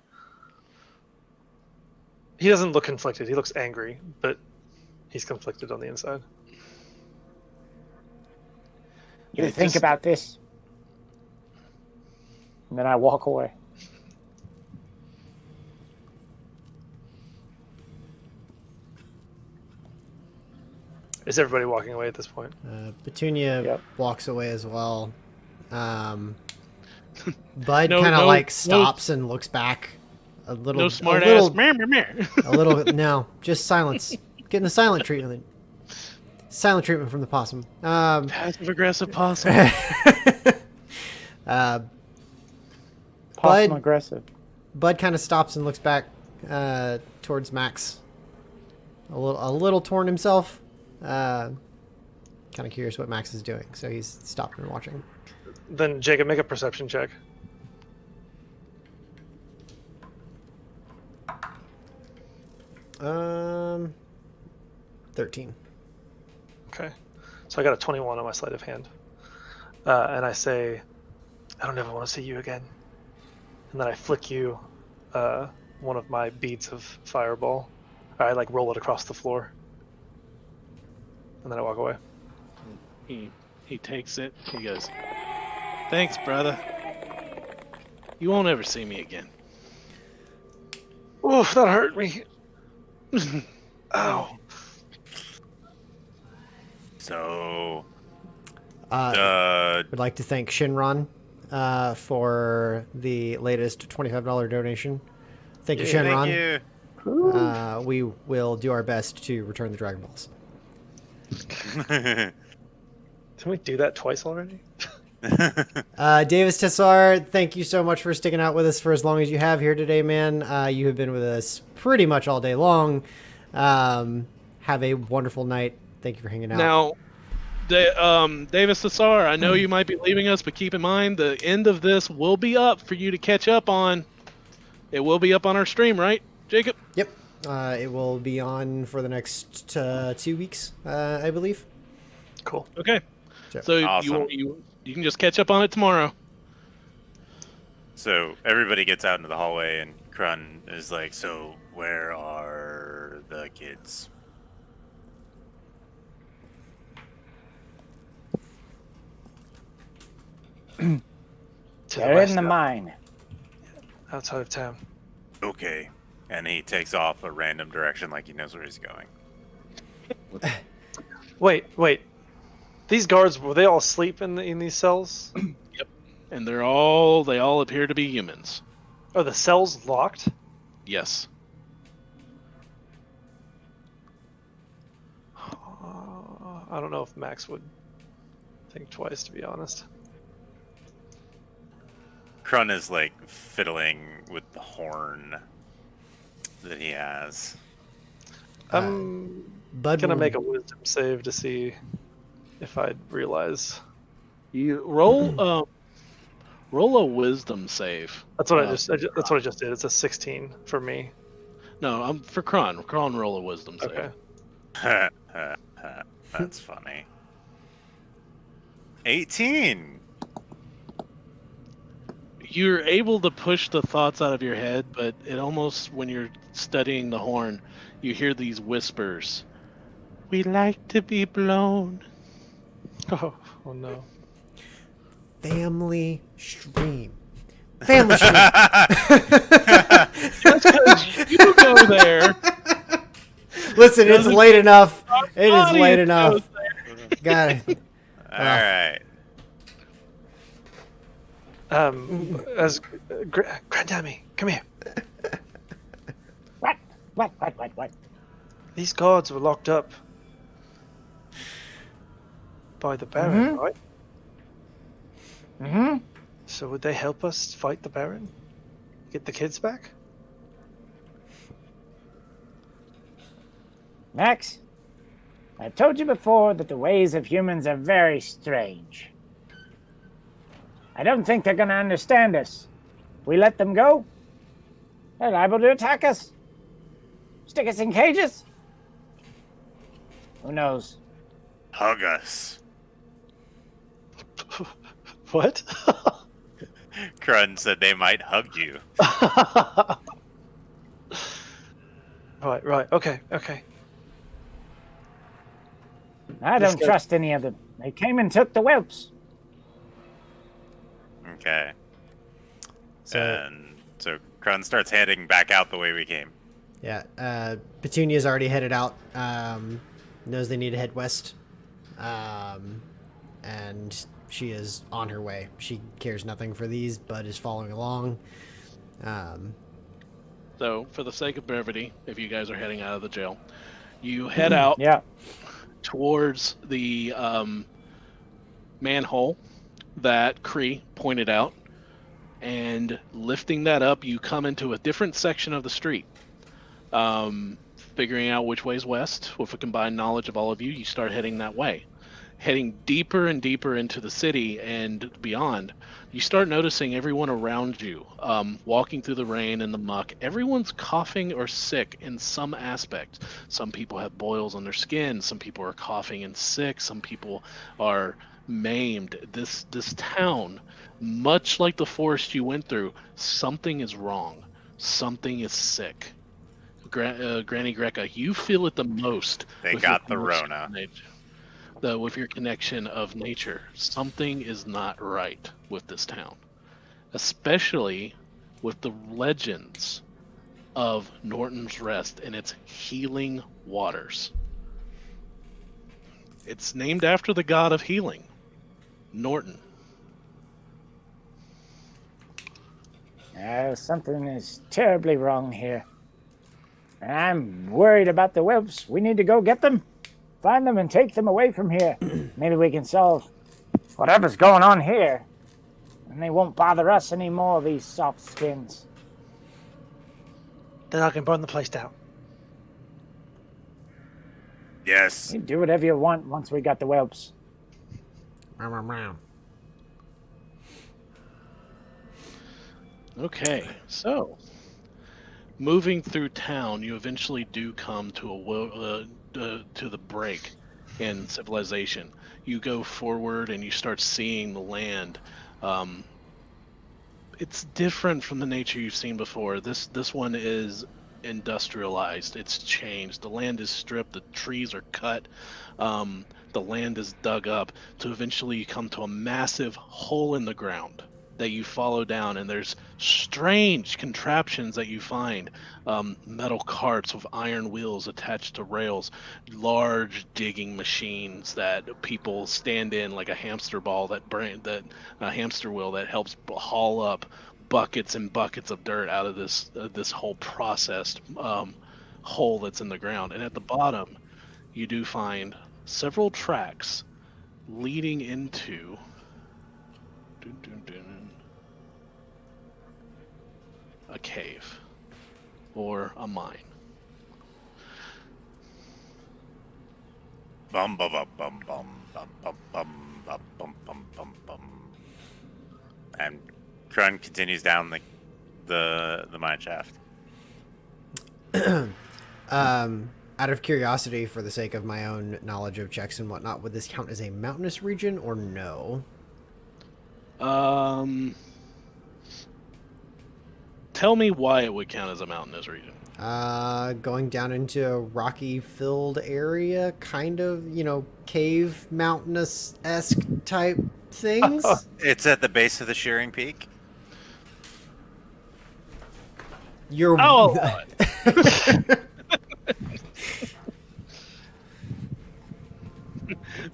He doesn't look conflicted. He looks angry, but he's conflicted on the inside. You It think just- about this. And then I walk away. Is everybody walking away at this point? Petunia Yep. walks away as well. Bud No- kind of no- like no- stops and looks back a little. No smart a little, ass. Meh, meh, meh. a little. No, just silence. Getting the silent treatment. Silent treatment from the possum. Passive aggressive possum. Possum Bud, aggressive. Bud kind of stops and looks back towards Max. A little torn himself. Kind of curious what Max is doing, so he's stopped and watching. Then Jacob, make a perception check. Um, 13. Okay. So I got a 21 on my sleight of hand. And I say, I don't ever want to see you again. And then I flick you one of my beads of fireball. I like roll it across the floor. And then I walk away. He takes it. He goes, "Thanks, brother. You won't ever see me again." Oof, that hurt me. Ow. So, Would like to thank Shinron for the latest $25 donation. Thank you, Shinron. thank you. We will do our best to return the Dragon Balls. Didn't we do that twice already? Davis Tessar, thank you so much for sticking out with us for as long as you have here today, man. You have been with us pretty much all day long. Have a wonderful night. Thank you for hanging out. Now, Davis Cesar, I know you might be leaving us, but keep in mind the end of this will be up for you to catch up on. It will be up on our stream, right, Jacob? Yep. It will be on for the next 2 weeks, I believe. Cool. Okay. So Awesome. you can just catch up on it tomorrow. So everybody gets out into the hallway, and Krun is like, "So where are the kids?" To the They're west, in the mine. outside of town. Okay. And he takes off a random direction like he knows where he's going. Wait. These guards, were they all asleep in these cells? And they all appear to be humans. Are the cells locked? Yes. I don't know if Max would think twice, to be honest. Krun is like fiddling with the horn that he has. I'm Bud gonna will- make a wisdom save to see if I'd realize. You roll roll a wisdom save. That's what that's what I just did. It's a 16 for me. No, I'm for Kron. Kron, roll a wisdom save. Okay. That's funny. 18. You're able to push the thoughts out of your head, but it almost, when you're studying the horn, you hear these whispers. We like to be blown. Oh no. Family stream. Family stream. Just because you go there. Listen, it's Doesn't late enough. It is audience late goes enough. there. Got it. All right. As Grandammy, come here. What? These guards were locked up by the Baron, right? Mm-hmm. So would they help us fight the Baron? Get the kids back? Max, I've told you before that the ways of humans are very strange. I don't think they're going to understand us. If we let them go, they're liable to attack us. Stick us in cages. Who knows? Hug us. What? Krun said they might hug you. Right. Okay. I Let's don't go. trust any of them. They came and took the whelps. Okay. So And so Krun starts heading back out the way we came. yeah, Petunia's already headed out. Knows they need to head west, and she is on her way. She cares nothing for these, but is following along. So, for the sake of brevity, if you guys are heading out of the jail, you head out Yeah. towards the manhole that Cree pointed out, and lifting that up, you come into a different section of the street. Figuring out which way is west with a combined knowledge of all of you, you start heading that way. Heading deeper and deeper into the city and beyond, you start noticing everyone around you, walking through the rain and the muck. Everyone's coughing or sick in some aspect. Some people have boils on their skin. Some people are coughing and sick. Some people are maimed. This town, much like the forest you went through, something is wrong. Something is sick. Granny Greca, you feel it the most They with your got the connection Rona. to nature. With your connection of nature. Something is not right with this town, especially with the legends of Norton's Rest and its healing waters. It's named after the god of healing, Norton. Something is terribly wrong here. And I'm worried about the whelps. We need to go get them, find them, and take them away from here. Maybe we can solve whatever's going on here, and they won't bother us anymore, these soft skins. Then I can burn the place down. Yes. You do whatever you want once we got the whelps. Okay, so moving through town, you eventually do come to to the break in civilization. You go forward and you start seeing the land. Um, it's different from the nature you've seen before. This one is industrialized. It's changed. The land is stripped. The trees are cut. The land is dug up to eventually come to a massive hole in the ground that you follow down, and there's strange contraptions that you find. Metal carts with iron wheels attached to rails, large digging machines that people stand in like a hamster ball that a hamster wheel that helps haul up buckets and buckets of dirt out of this whole processed hole that's in the ground. And at the bottom, you do find several tracks leading into a cave or a mine. Bum bum bum bum bum bum bum bum bum bum bum bum bum. And Krun continues down the mine shaft. Out of curiosity, for the sake of my own knowledge of checks and whatnot, would this count as a mountainous region or no? Tell me why it would count as a mountainous region. Going down into a rocky-filled area, kind of, cave mountainous-esque type things. It's at the base of the shearing peak. You're. I'll allow it.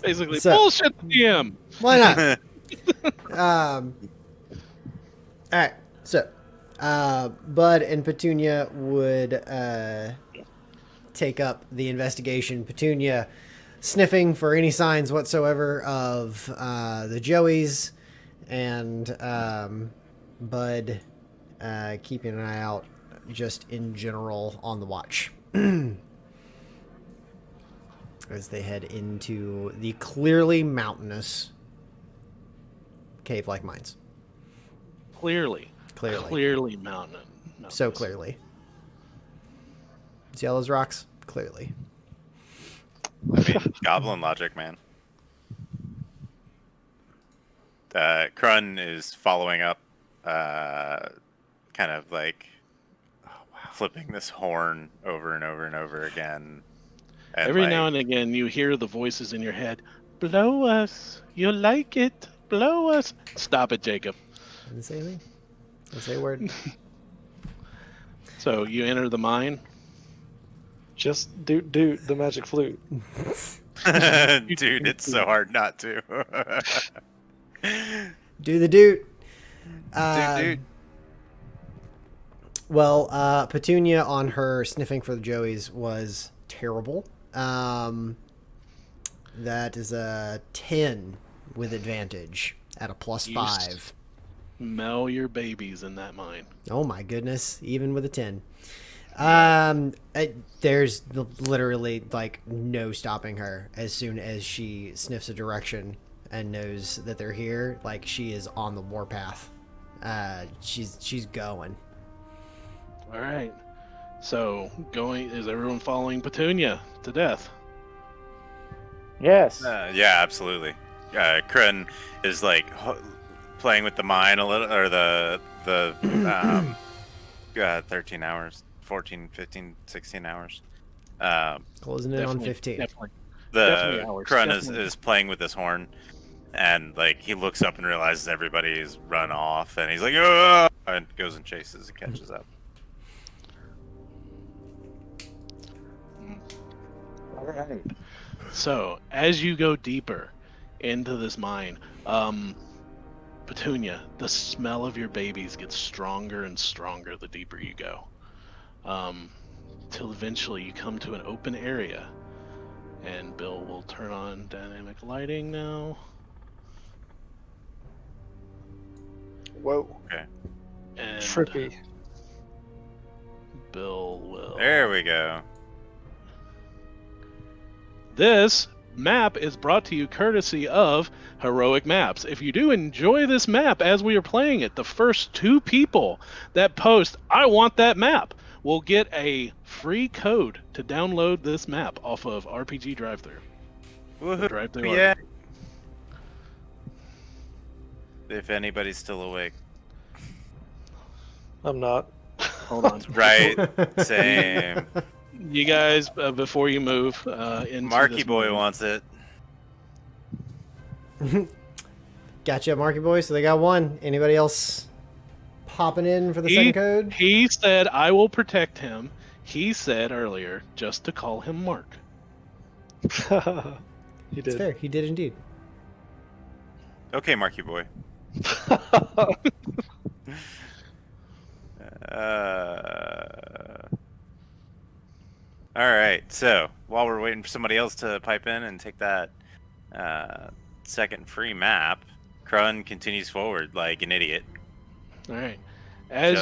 Basically, So- bullshit DM. Why not? All right. So, Bud and Petunia would take up the investigation. Petunia sniffing for any signs whatsoever of the Joeys, and Bud keeping an eye out just in general on the watch. As they head into the clearly mountainous cave-like mines. Clearly mountain. So clearly. See all those rocks? Clearly. I mean, goblin logic, man. Krun is following up kind of like flipping this horn over and over and over again. And Every now and again, you hear the voices in your head. Blow us. You'll like it. Blow us. Stop it, Jacob. Didn't say anything. Didn't say a word. So you enter the mine. Just doot doot the magic flute. dude, it's so hard not to. Do the doot. Dude. Well, Petunia on her sniffing for the Joeys was terrible. That is a 10 with advantage at a +5. Smell your babies in that mine. Oh my goodness, even with a 10. There's literally like no stopping her as soon as she sniffs a direction and knows that they're here. Like, she is on the warpath. She's going. All right. So is everyone following Petunia to death? Yes. Yeah, absolutely. Kryn is like playing with the mine a little, or the 13 hours, 14, 15, 16 hours. Closing in on 15. Definitely hours. Kryn Definitely. is playing with this horn, and like he looks up and realizes everybody's run off, and he's like, "Ugh!" and goes and chases and catches up. All right. So as you go deeper into this mine, Petunia, the smell of your babies gets stronger and stronger the deeper you go, till eventually you come to an open area. And Bill will turn on dynamic lighting now. Whoa. Okay. And Trippy. Bill will. There we go. This map is brought to you courtesy of Heroic Maps. If you do enjoy this map as we are playing it, the first 2 people that post, "I want that map," will get a free code to download this map off of RPG Drive-Thru. Woohoo! Drive-Thru Yeah. RPG. If anybody's still awake. I'm not. Hold on. Right. Same. You guys, before you move into Marky this Boy mine- wants it. Gotcha, Marky Boy. So they got one. Anybody else popping in for the second code? He said, "I will protect him." He said earlier just to call him Mark. He It's did. fair. He did indeed. Okay, Marky Boy. All right. So while we're waiting for somebody else to pipe in and take that second free map, Krun continues forward like an idiot. All right. As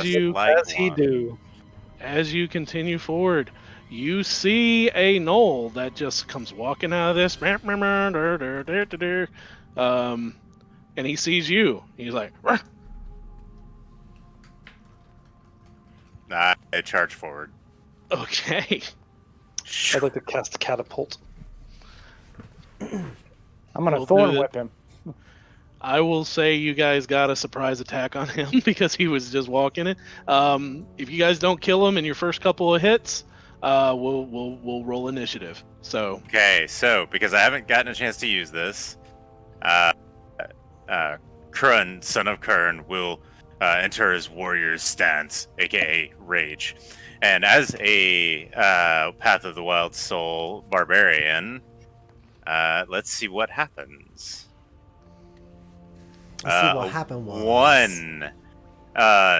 As you continue forward, you see a knoll that just comes walking out of this, and he sees you. He's like, "Ruh." I charge forward. Okay. I'd like to cast catapult. I'm gonna We'll thorn do it. whip him. I will say you guys got a surprise attack on him because he was just walking it. If you guys don't kill him in your first couple of hits, we'll roll initiative. So Okay, so because I haven't gotten a chance to use this, Krun, son of Kern, will enter his warrior's stance, aka rage. And as a Path of the Wild Soul barbarian, let's see what happens. Let's see what happened was. 1.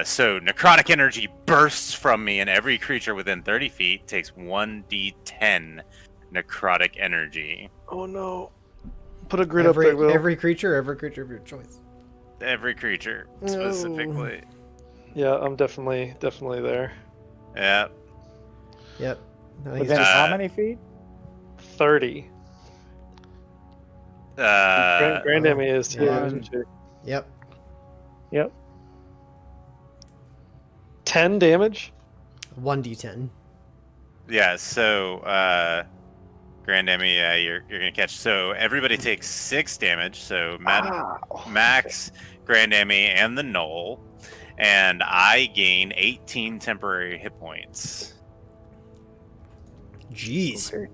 So necrotic energy bursts from me, and every creature within 30 feet takes 1d10 necrotic energy. Oh no. Put a grid up there, Will. Every creature of your choice. Every creature, specifically. Yeah, I'm definitely there. Yeah. Yep. I think Within it's how many feet? 30. Grandammy is too, yeah. isn't she? Yep. Yep. 10 damage? 1d10. Yeah, so Grand Emmy, you're gonna catch. So everybody takes 6 damage. So Max, Grand Amy, and the Knoll, and I gain 18 temporary hit points. Jeez. Okay.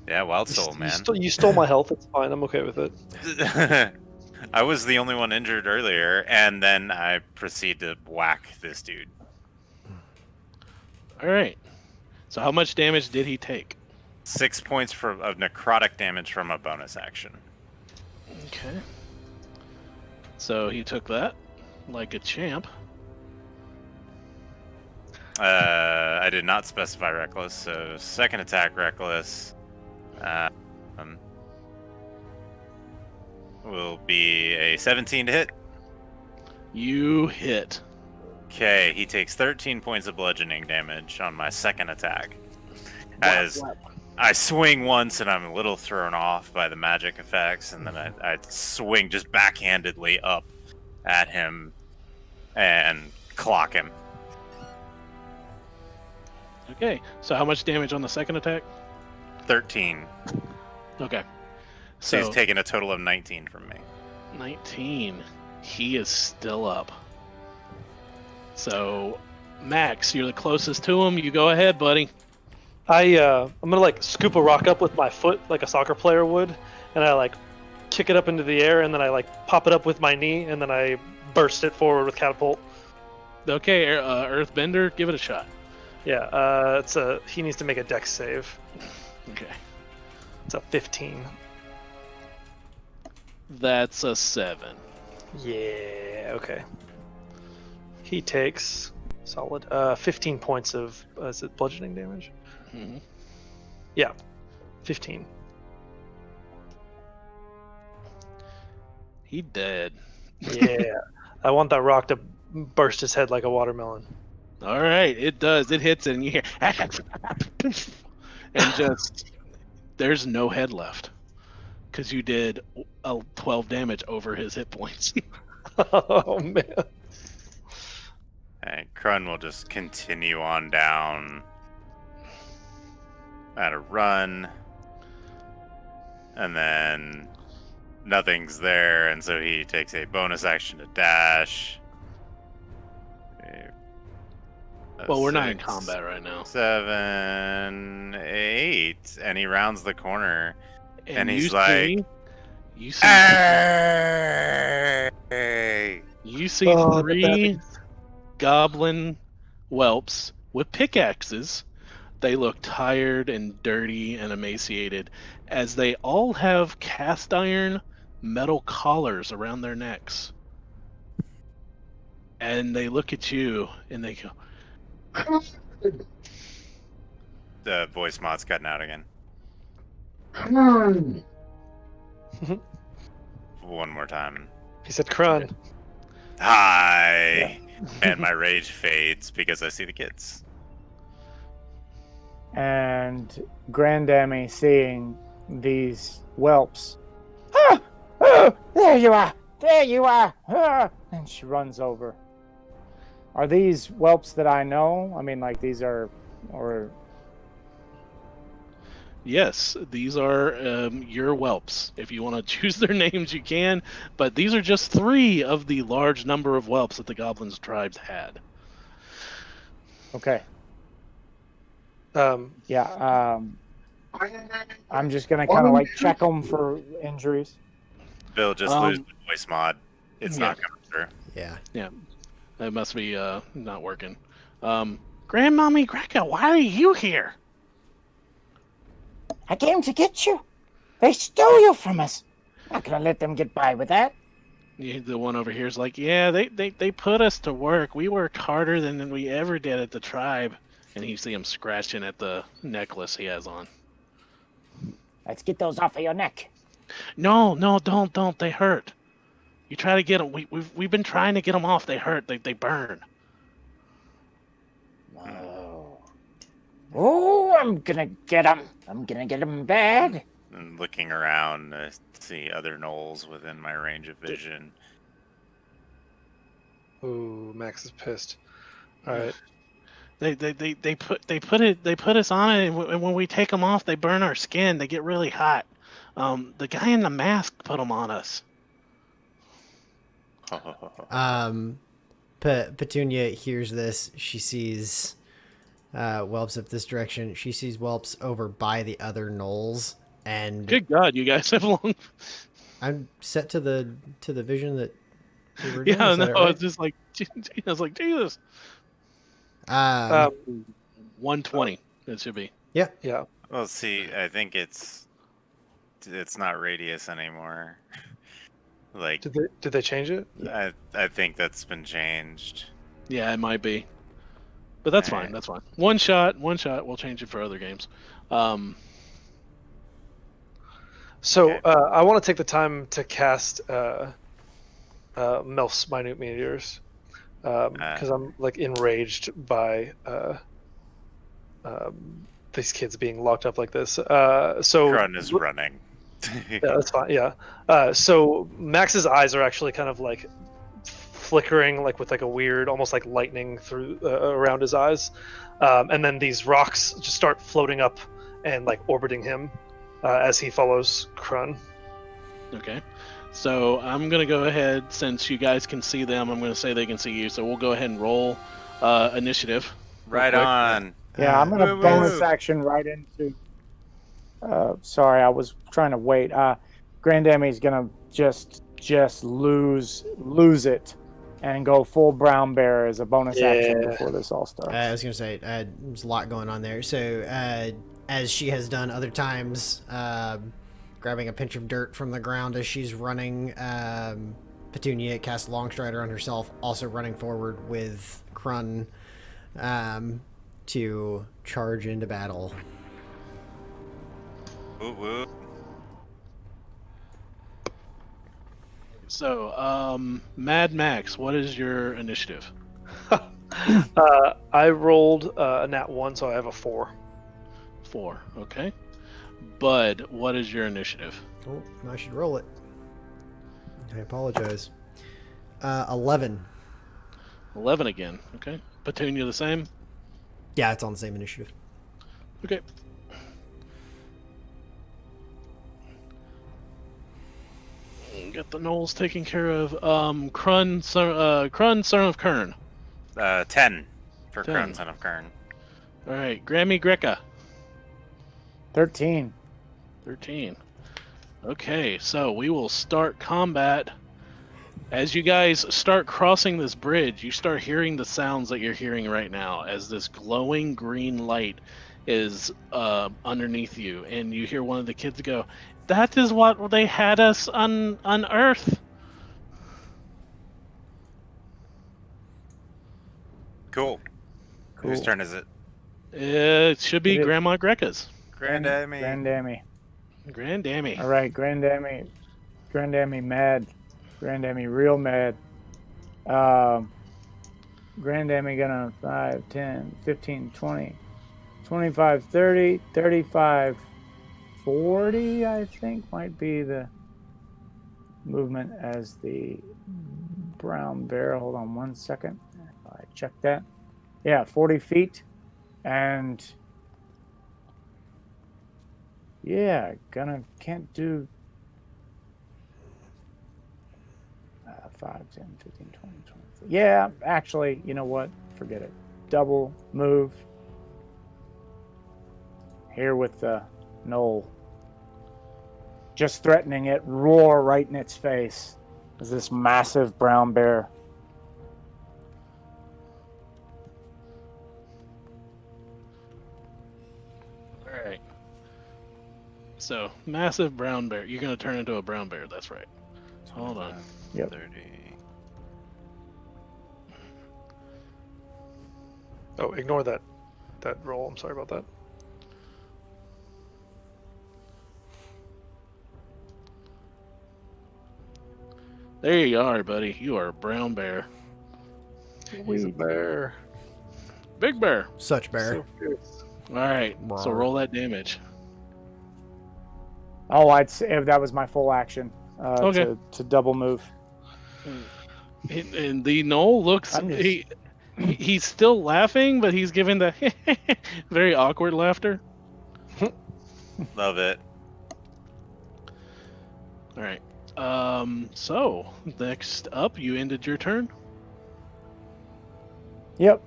Yeah, Wild Soul, man. You stole my health. It's fine. I'm okay with it. I was the only one injured earlier, and then I proceed to whack this dude. All right. So how much damage did he take? 6 points of necrotic damage from a bonus action. Okay. So he took that like a champ. I did not specify reckless, so second attack reckless will be a 17 to hit. You hit. Okay, he takes 13 points of bludgeoning damage on my second attack. As I swing once and I'm a little thrown off by the magic effects, and then I swing just backhandedly up at him and clock him. Okay. So how much damage on the second attack? 13. Okay. So So he's taken a total of 19 from me. 19. He is still up. So, Max, you're the closest to him. You go ahead, buddy. I'm gonna like scoop a rock up with my foot like a soccer player would, and I like kick it up into the air, and then I like pop it up with my knee, and then I burst it forward with catapult. Okay, Earthbender, give it a shot. Yeah, he needs to make a dex save. Okay. It's a 15. That's a 7. Yeah, okay. He takes solid 15 points of is it bludgeoning damage? Mhm. Yeah, 15. He dead. Yeah, I want that rock to burst his head like a watermelon. All right, it does. It hits it, and you hear, and just there's no head left because you did 12 damage over his hit points. Oh man. And Krun will just continue on down at a run. And then nothing's there, and so he takes a bonus action to dash. Well, we're not in 6, combat right now. 7, 8, and he rounds the corner, and he's you like, you see, "Hey!" you see Oh, three goblin whelps with pickaxes. They look tired and dirty and emaciated, as they all have cast iron metal collars around their necks. And they look at you and they go, The voice mod's cutting out again. One more time. He said Krun. Hi! And my rage fades because I see the kids. And Grandammy, seeing these whelps, ah, oh, there you are, ah, and she runs over. Are these whelps that I know? I mean, like these are, or yes, these are your whelps. If you want to choose their names, you can. But these are just 3 of the large number of whelps that the goblins' tribes had. okay, Um, yeah. I'm just gonna kind of like check them for injuries. Bill, just lose the voice mod. It's not coming through. Yeah. That must be not working. Grandmommy Greca, why are you here? I came to get you. They stole you from us. Not gonna let them get by with that. The one over here is like, yeah, they put us to work. We worked harder than we ever did at the tribe. And you see him scratching at the necklace he has on. Let's get those off of your neck. No, don't. They hurt. You try to get them. We've been trying to get them off. They hurt. They burn. Oh, I'm gonna get them. I'm gonna get them bad. And looking around to see other gnolls within my range of vision. ooh, Max is pissed. All right. They put us on it, and when we take them off, they burn our skin. They get really hot. The guy in the mask put them on us. Petunia hears this. She sees whelps up this direction. She sees whelps over by the other knolls, and Good God, you guys have long. I'm set to the vision that we were doing. Yeah, Is no, that right? it's just like I was like, Jesus. Um, 120. It should be. yeah. Yeah. Well, see, I think it's not radius anymore. Like, Did they change it? I think that's been changed. Yeah, it might be. But that's fine. Alright. That's fine. One shot. We'll change it for other games. So Okay. I want to take the time to cast Melf's Minute Meteors because I'm like enraged by these kids being locked up like this. So Krun is running. yeah, that's fine. Yeah. So Max's eyes are actually kind of like flickering, like with like a weird, almost like lightning through around his eyes, and then these rocks just start floating up and like orbiting him as he follows Krun. Okay. So I'm going to go ahead, since you guys can see them, I'm going to say they can see you. So we'll go ahead and roll initiative. real Right quick. on. Yeah, I'm gonna Woo, bonus woo. action right into. Sorry, I was trying to wait. Grandamy's gonna just lose it, and go full brown bear as a bonus action Yeah. before this all starts. I was going to say, there's a lot going on there. So, as she has done other times, grabbing a pinch of dirt from the ground as she's running, Petunia casts Longstrider on herself, also running forward with Krun to charge into battle. Woo, woo. So, Mad Max, what is your initiative? I rolled a nat 1, so I have a 4. 4. Okay. Bud, what is your initiative? Oh, I should roll it. I apologize. 11. 11 again. Okay. Petunia the same? Yeah, it's on the same initiative. Okay. Get the Knolls taken care of. Krun, son of Kern. 10 for 10. Krun, son of Kern. All right, Grammy Greca. 13. 13. Okay, so we will start combat. As you guys start crossing this bridge, you start hearing the sounds that you're hearing right now as this glowing green light is underneath you, and you hear one of the kids go, "That is what they had us on Earth." Cool. Whose Cool. turn is it? It should be It is. Grandma Greca's. Grandammy. Grandammy. Grandammy. All right, Grandammy mad. Grandammy real mad. Grandammy gonna 5, 10, 15, 20, 25, 30, 35, 40, I think might be the movement as the brown bear. Hold on 1 second. I check that. Yeah, 40 feet. And yeah, can't do 5, 10, 15, 20, 20. Yeah, actually, you know what? Forget it. Double move. Here with the knoll. Just threatening it, roar right in its face as this massive brown bear. All right. So, massive brown bear. You're going to turn into a brown bear. That's right. Hold on. Yep. 30. Oh, ignore that roll. I'm sorry about that. There you are, buddy. You are a brown bear. He's a bear. Big bear. Such bear. So fierce. All right. So Rawr. roll that damage. Oh, I'd say that was my full action Okay. to double move. And the Knoll looks I'm just- he's still laughing, but he's giving the very awkward laughter. Love it. All right. So next up, you ended your turn. Yep.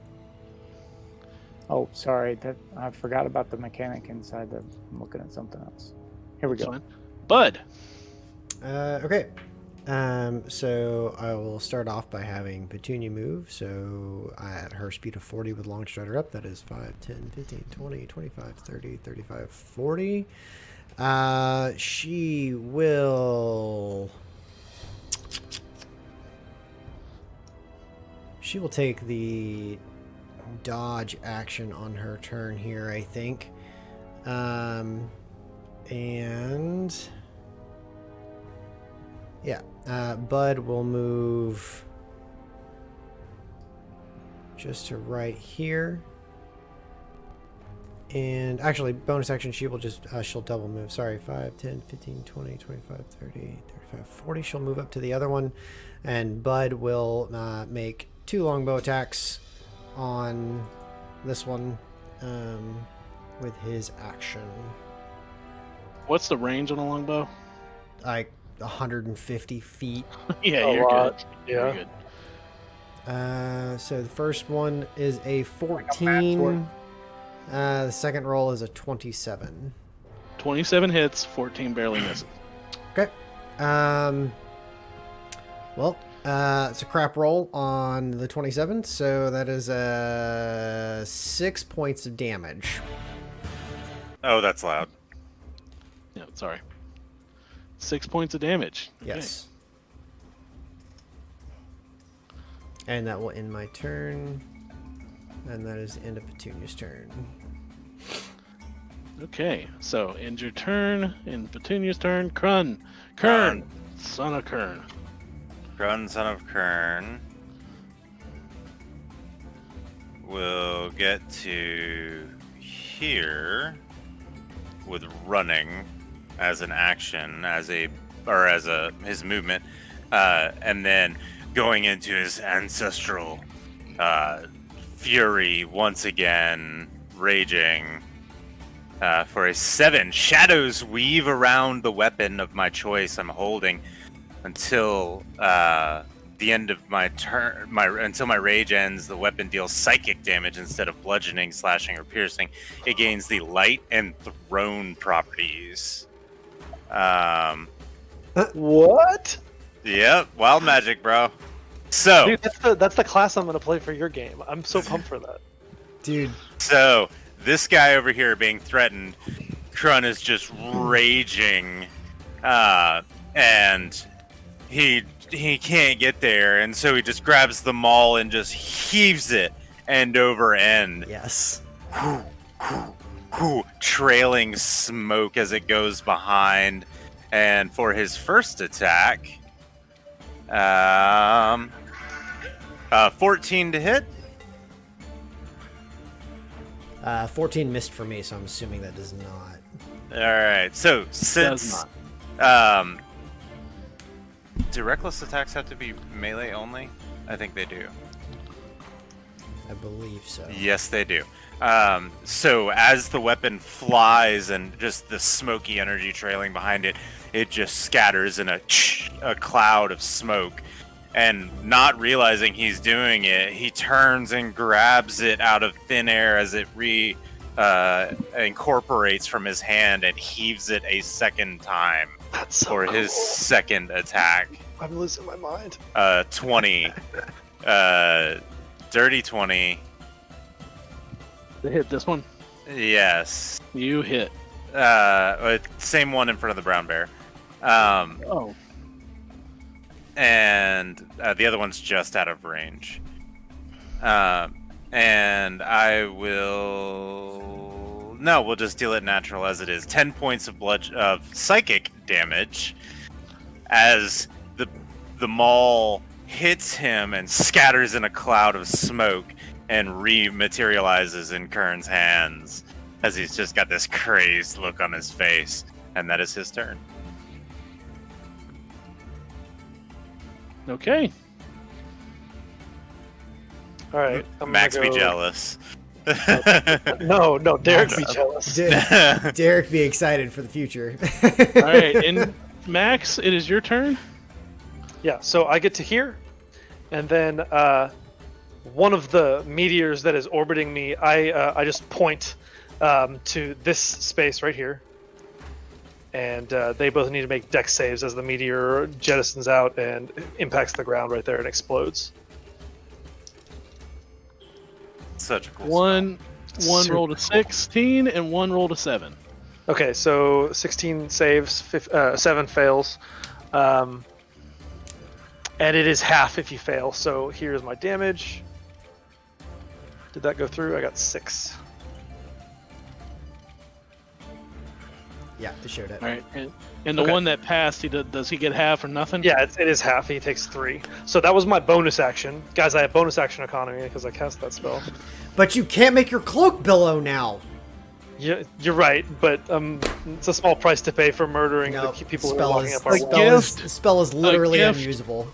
Oh, sorry. I forgot about the mechanic inside. I'm looking at something else. Here we That's go. fine. Bud. Okay. So I will start off by having Petunia move. So at her speed of 40 with Long Strider up, that is 5, 10, 15, 20, 25, 30, 35, 40. She will take the dodge action on her turn here, I think. And yeah, Bud will move just to right here. And actually, bonus action, she will just, she'll double move. Sorry, 5, 10, 15, 20, 25, 30, 35, 40. She'll move up to the other one. And Bud will make 2 longbow attacks on this one with his action. What's the range on a longbow? Like 150 feet. Yeah, A you're lot. good. Yeah. You're good. So the first one is a 14. The second roll is a 27. 27 hits, 14 barely misses. Okay. Well, it's a crap roll on the 27, so that is 6 points of damage. Oh, that's loud. Yeah, sorry. 6 points of damage. Yes. And that will end my turn. And that is the end of Petunia's turn. Okay, so end your turn, end Petunia's turn. Kern, son of Kern. Grun, son of Kern, will get to here with running as an action, as his movement, and then going into his ancestral fury once again, raging for a 7. Shadows weave around the weapon of my choice I'm holding until the end of my turn. Until my rage ends, the weapon deals psychic damage instead of bludgeoning, slashing, or piercing. It gains the light and thrown properties. What? Yep, wild magic, bro. So, Dude, that's the class I'm gonna play for your game. I'm so pumped for that. Dude. So this guy over here being threatened, Krun is just raging, and he can't get there, and so he just grabs the maul and just heaves it end over end. Yes. Trailing smoke as it goes behind. And for his first attack, 14 to hit. 14 missed for me, so I'm assuming that does not. All right. So since do reckless attacks have to be melee only? I think they do. I believe so. Yes, they do. So as the weapon flies and just the smoky energy trailing behind it, it just scatters in a cloud of smoke. And not realizing he's doing it, he turns and grabs it out of thin air as it incorporates from his hand and heaves it a second time for his second attack. I'm losing my mind. 20. Dirty 20. To hit this one? Yes. You hit. Same one in front of the brown bear. Oh. And the other one's just out of range. And I will... No, we'll just deal it natural as it is. 10 points of psychic damage as the maul hits him and scatters in a cloud of smoke and rematerializes in Kern's hands as he's just got this crazed look on his face. And that is his turn. Okay. All right. Max be jealous. No, Derek be jealous. Derek be excited for the future. All right. Max, it is your turn. Yeah, so I get to here, and then one of the meteors that is orbiting me, I just point to this space right here, and they both need to make dex saves as the meteor jettisons out and impacts the ground right there and explodes. Such a cool One rolled a 16 and one rolled a 7. Okay, so 16 saves, 7 fails. And it is half if you fail. So here's my damage. Did that go through? I got 6. Yeah, it showed it. All right, and the Okay. one that passed, does he get half or nothing? Yeah, it is half. He takes 3. So that was my bonus action. Guys, I have bonus action economy because I cast that spell. But you can't make your cloak billow now. Yeah, you're right, but it's a small price to pay for murdering No, the people who are locking up our walls. spell is literally gift. unusable.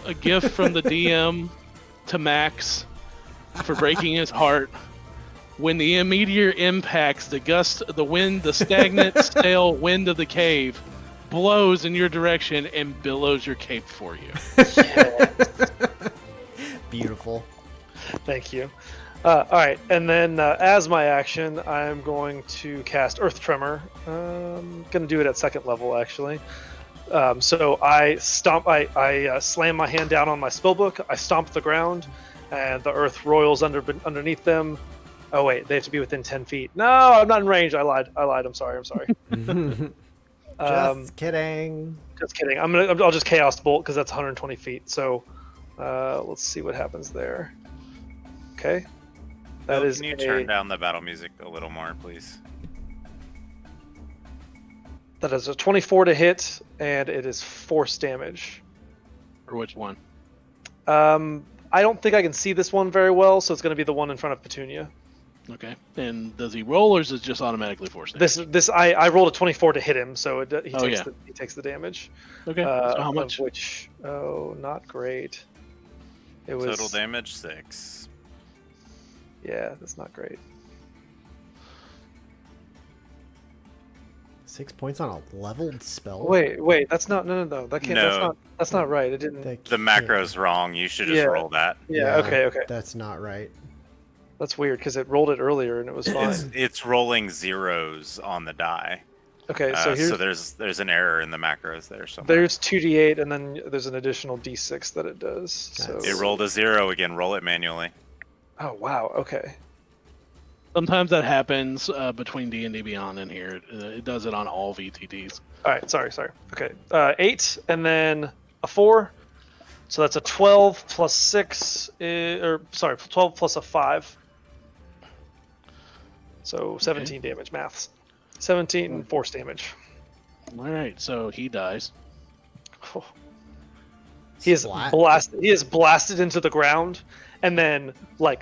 A gift from the DM to Max for breaking his heart. When the meteor impacts, the stagnant, stale wind of the cave blows in your direction and billows your cape for you. Beautiful. Thank you. All right, and then as my action, I'm going to cast Earth Tremor. I'm going to do it at 2nd level, actually. So I stomp. I slam my hand down on my spellbook. I stomp the ground, and the earth roils underneath them. Oh wait, they have to be within 10 feet. No, I'm not in range. I lied. I'm sorry. Just kidding. Just kidding. I'll just Chaos Bolt because that's 120 feet. So let's see what happens there. Okay. That Bill, is can you turn down the battle music a little more, please? That is a 24 to hit, and it is force damage. For which one? I don't think I can see this one very well, so it's going to be the one in front of Petunia. Okay. And does he roll, or is it just automatically force damage? I rolled a 24 to hit him, so he yeah. takes the damage. Okay. So how much? Of which, not great. It was Total damage 6. Yeah, that's not great. 6 points on a leveled spell. Wait, that's not no. That can't. No. That's not right. It didn't. The macro's wrong. You should just roll that. Yeah. Okay. That's not right. That's weird because it rolled it earlier and it was fine. It's rolling zeros on the die. Okay, so here's there's an error in the macros there somewhere. there's 2d8 and then there's an additional d6 that it does. So It rolled a 0 again. Roll it manually. Oh wow. Okay. Sometimes that happens between D&D Beyond and here. It does it on all VTTs. All right. Sorry. Okay. 8 and then a 4. So that's a 12 plus 6. 12 plus a 5. So 17 damage. Maths. 17 force damage. All right, so he dies. Oh. He is blasted. He is blasted into the ground, and then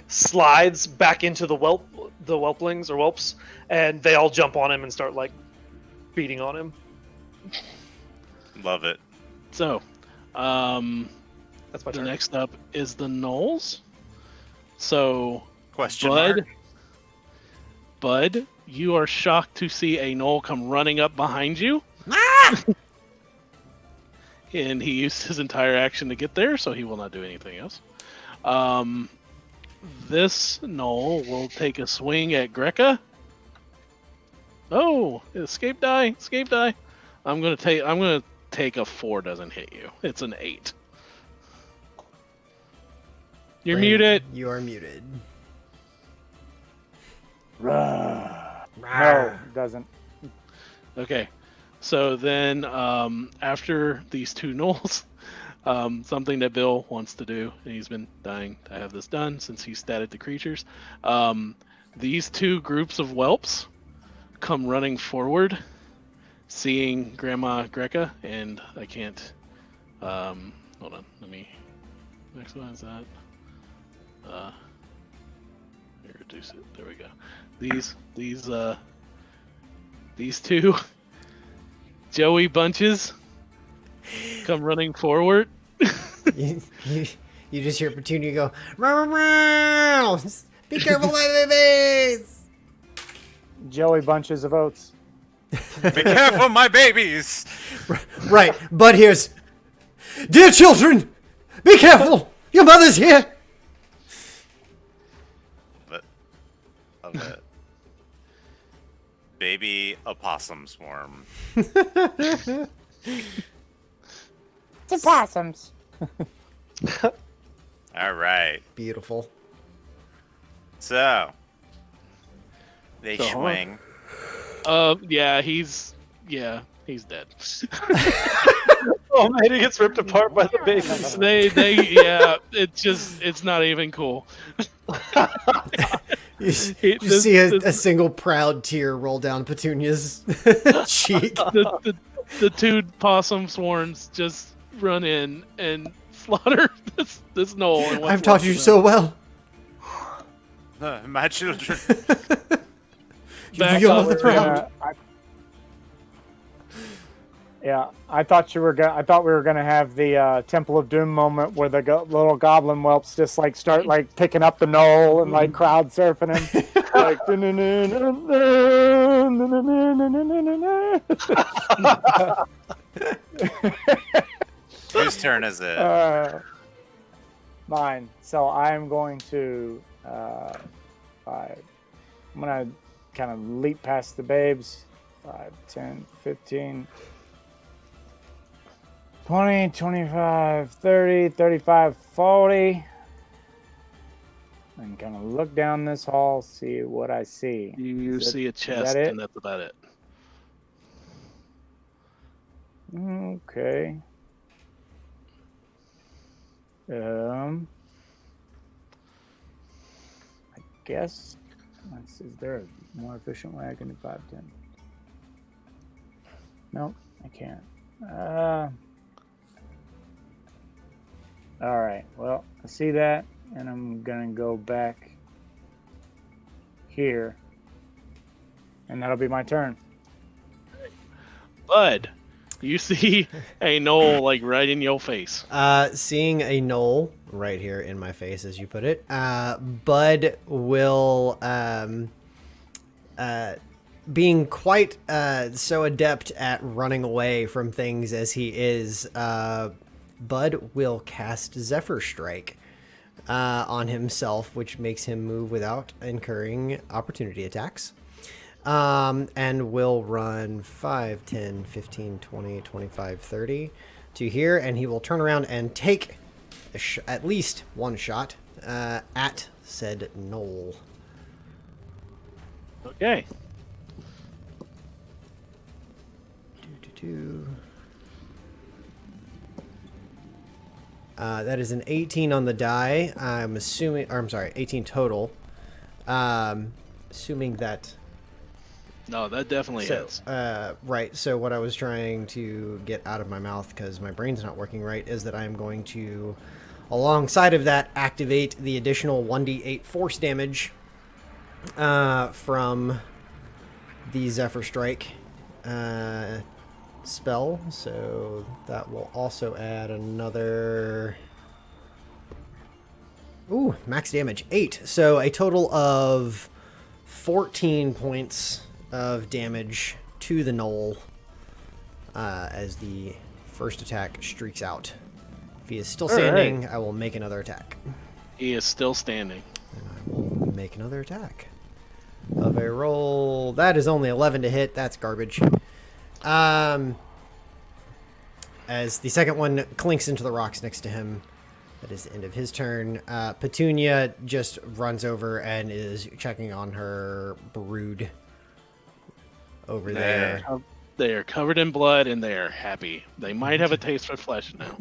slides back into the whelplings or whelps, and they all jump on him and start beating on him. Love it. So, that's my turn. Next up is the Gnolls. So, Question mark. Bud, you are shocked to see a Gnoll come running up behind you. And he used his entire action to get there, so he will not do anything else. This Gnoll will take a swing at Greca. Oh, escape die. I'm gonna take a 4 doesn't hit you. It's an 8. You're muted. You are muted. No, it doesn't. Okay. So then, after these 2 Gnolls, something that Bill wants to do, and he's been dying to have this done since he statted the creatures. These 2 groups of whelps come running forward, seeing Grandma Greca, and I can't. Hold on, let me maximize that. Reduce it. There we go. These 2 Joey bunches come running forward. you just hear Petunia go, "Meow, meow, meow. Be careful, my babies!" Joey bunches of oats. Be careful, my babies! Right, Bud hears, "Dear children, be careful! Your mother's here!" But of it. Baby opossum swarm. It's opossums. All right. Beautiful. So they So, swing. Yeah, he's dead. Oh man, he gets ripped apart by the babies. It's not even cool. You see a single proud tear roll down Petunia's cheek. The two possum swarms just run in and slaughter this knoll. And I've taught you so well. My children. Back You're up. not proud. I thought we were gonna have the Temple of Doom moment where the little goblin whelps just like start like picking up the knoll and like crowd surfing him. Like, Whose turn is it? Mine. So I'm going to I'm gonna kind of leap past the babes. 5, 10, 15, 20, 25, 30, 35, 40. And kind of look down this hall, see what I see. You see a chest, it? and that's about it. Okay. I guess. Is there a more efficient way I can do 5, 10? Nope, I can't. All right. Well, I see that, and I'm gonna go back here, and that'll be my turn. Bud, you see a knoll like right in your face. Seeing a knoll right here in my face, as you put it, Bud will, being quite so adept at running away from things as he is, Bud will cast Zephyr Strike on himself, which makes him move without incurring opportunity attacks. And will run 5, 10, 15, 20, 25, 30 to here, and he will turn around and take at least one shot at said knoll. Okay. That is an 18 on the die. I'm assuming, or I'm sorry, 18 total. Assuming that. No, that definitely is. Right. So what I was trying to get out of my mouth, because my brain's not working right, is that I'm going to, alongside of that, activate the additional 1d8 force damage from the Zephyr Strike spell. So that will also add another... Ooh, max damage, 8. So a total of 14 points of damage to the knoll as the first attack streaks out. If he is still standing, I will make another attack. He is still standing. And I will make another attack. Of a roll. That is only 11 to hit. That's garbage. As the second one clinks into the rocks next to him. That is the end of his turn. Petunia just runs over and is checking on her brood over there. They are covered in blood and they are happy. They might have a taste for flesh now.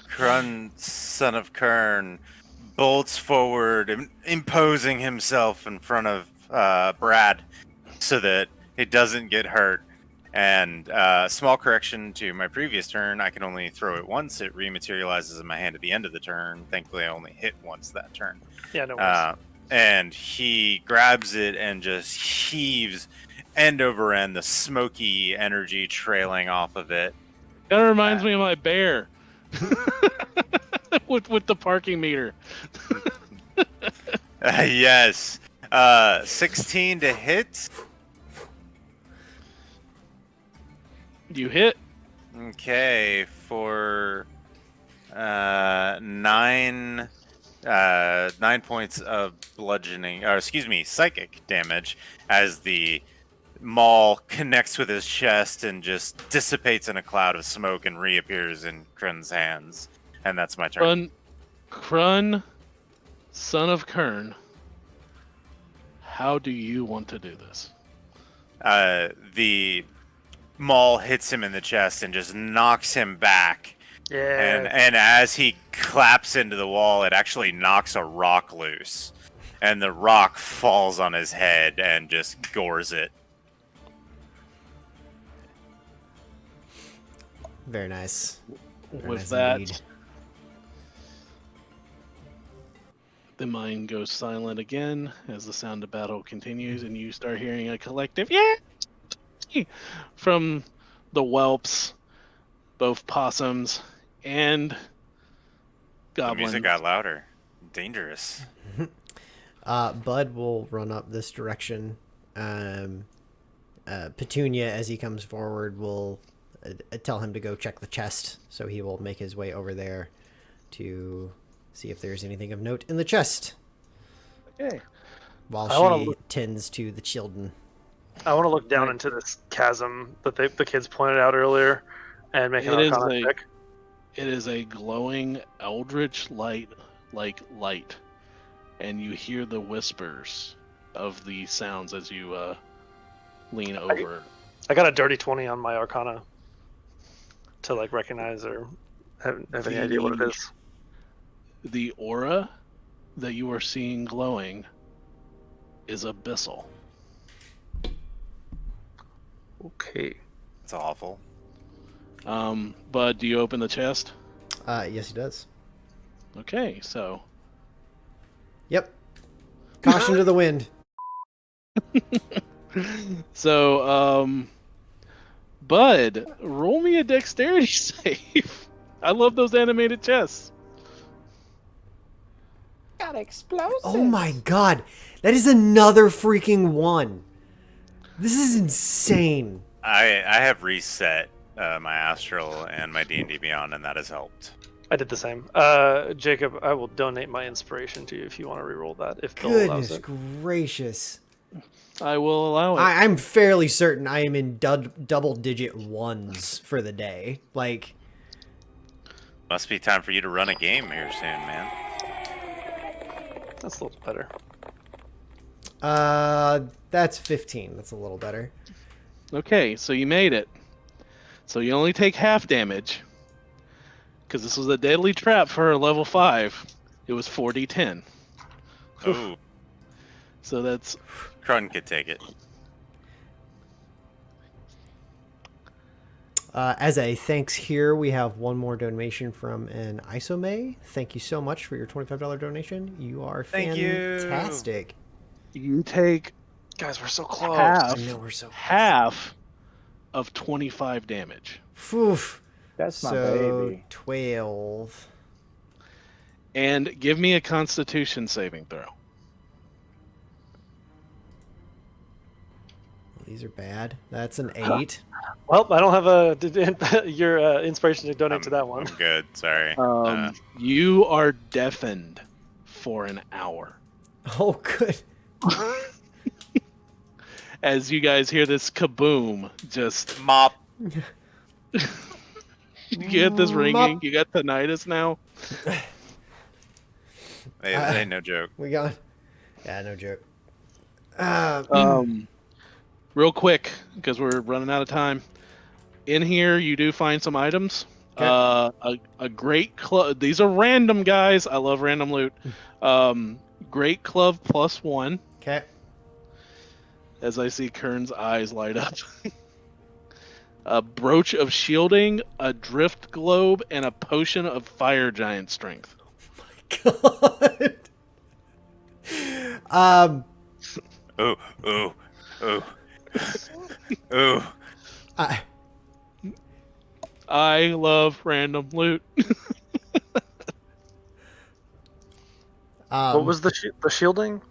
Krun, son of Kern, bolts forward, imposing himself in front of Brad so that it doesn't get hurt. And small correction to my previous turn, I can only throw it once. It rematerializes in my hand at the end of the turn. Thankfully, I only hit once that turn. Yeah, no worries. And he grabs it and just heaves end over end, the smoky energy trailing off of it. Kind of reminds me of my bear with the parking meter. Yes. 16 to hit. You hit. Okay, for 9 points of bludgeoning, or excuse me, psychic damage as the maul connects with his chest and just dissipates in a cloud of smoke and reappears in Krun's hands. And that's my turn. Krun, son of Kern, how do you want to do this? The maul hits him in the chest and just knocks him back. Yeah. And as he claps into the wall, it actually knocks a rock loose. And the rock falls on his head and just gores it. Very nice. Very With nice that, indeed. the mine goes silent again as the sound of battle continues, and you start hearing a collective "yeah" from the whelps, both possums and The goblins. music got louder. Dangerous. Bud will run up this direction. Petunia, as he comes forward, will tell him to go check the chest. So he will make his way over there to see if there's anything of note in the chest. Okay. While I wanna she tends to the children. I want to look down into this chasm that the kids pointed out earlier, and make an Arcana check. It is a glowing eldritch light, and you hear the whispers of the sounds as you lean over. I got a dirty 20 on my Arcana to like recognize or have any idea what it is. The aura that you are seeing glowing is abyssal. Okay. It's awful. Bud, do you open the chest? Yes, he does. Okay, so Yep. Caution to the wind. So, Bud, roll me a dexterity save. I love those animated chests. Got explosives. Oh my god. That is another freaking one. This is insane. I have reset my Astral and my D&D Beyond, and that has helped. I did the same. Jacob, I will donate my inspiration to you if you want to reroll that. If Bill allows Goodness it. gracious. I will allow it. I'm fairly certain I am in double-digit ones for the day. Like, Must be time for you to run a game here soon, man. That's a little better. that's 15. That's a little better. Okay, so you made it. So you only take half damage. Because this was a deadly trap for a level 5. It was 4d10. Ooh, So that's... Krun could take it. As a thanks here, we have one more donation from an Isomay. Thank you so much for your $25 donation. You are Thank you. fantastic. You take Guys, we're so close. half, I know we're so half of 25 damage. Phew. That's my So baby. 12. And give me a constitution saving throw. These are bad. That's an 8. Well, I don't have your inspiration to donate to that one. I'm good, sorry. You are deafened for an hour. Oh, good. As you guys hear this kaboom, just... Mop. You get this ringing? You got tinnitus now? Hey, that ain't no joke. We got... Yeah, no joke. Real quick, because we're running out of time. In here, you do find some items. Okay. A great club. These are random, guys. I love random loot. Great club +1. Okay. As I see Kern's eyes light up. A brooch of shielding, a drift globe, and a potion of fire giant strength. God. Ooh, ooh, ooh. Ooh. I love random loot. What was the shielding?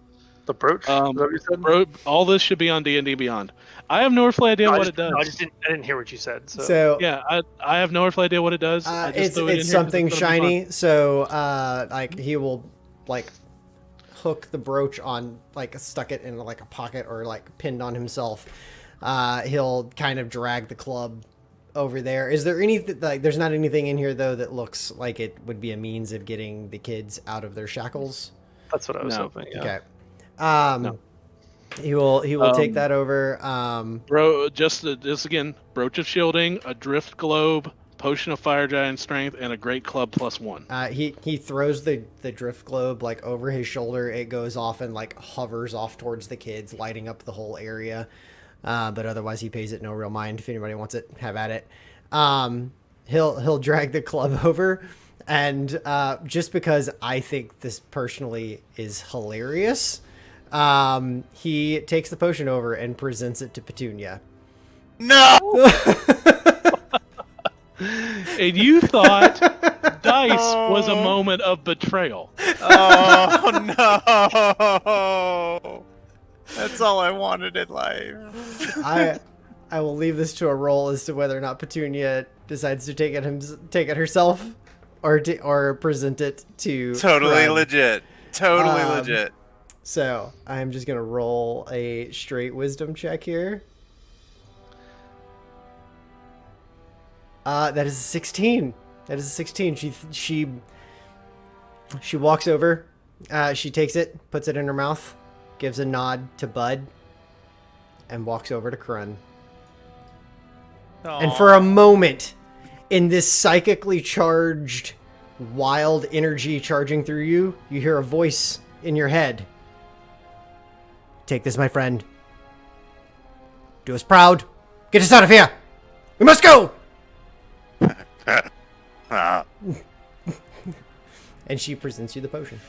The brooch? Is that what you said? All this should be on D&D Beyond. I have no earthly idea No, what it does. No, I didn't hear what you said. So, So Yeah, I have no earthly idea what it does. I just threw it in it's here 'cause something it's gonna be fun. shiny. So like he will like hook the brooch on, like stuck it in like a pocket or like pinned on himself. He'll kind of drag the club over there. Is there anything like? There's not anything in here though that looks like it would be a means of getting the kids out of their shackles. that's what I was No. hoping. Yeah. Okay. No. He will take that over. Just again, brooch of shielding, a drift globe, potion of fire giant strength, and a great club +1. He throws the drift globe like over his shoulder. It goes off and like hovers off towards the kids, lighting up the whole area. But otherwise, he pays it no real mind. If anybody wants it, have at it. He'll drag the club over, and just because I think this personally is hilarious, he takes the potion over and presents it to Petunia. No! And you thought dice was a moment of betrayal. Oh, no! That's all I wanted in life. I will leave this to a roll as to whether or not Petunia decides to take it herself, or present it to Totally Fred. legit. Totally legit. So I'm just gonna roll a straight wisdom check here. That is a 16. That is a 16. She walks over. She takes it, puts it in her mouth, gives a nod to Bud, and walks over to Krun. And for a moment, in this psychically charged, wild energy charging through you, you hear a voice in your head. Take this, my friend. Do us proud. Get us out of here. We must go. And she presents you the potion.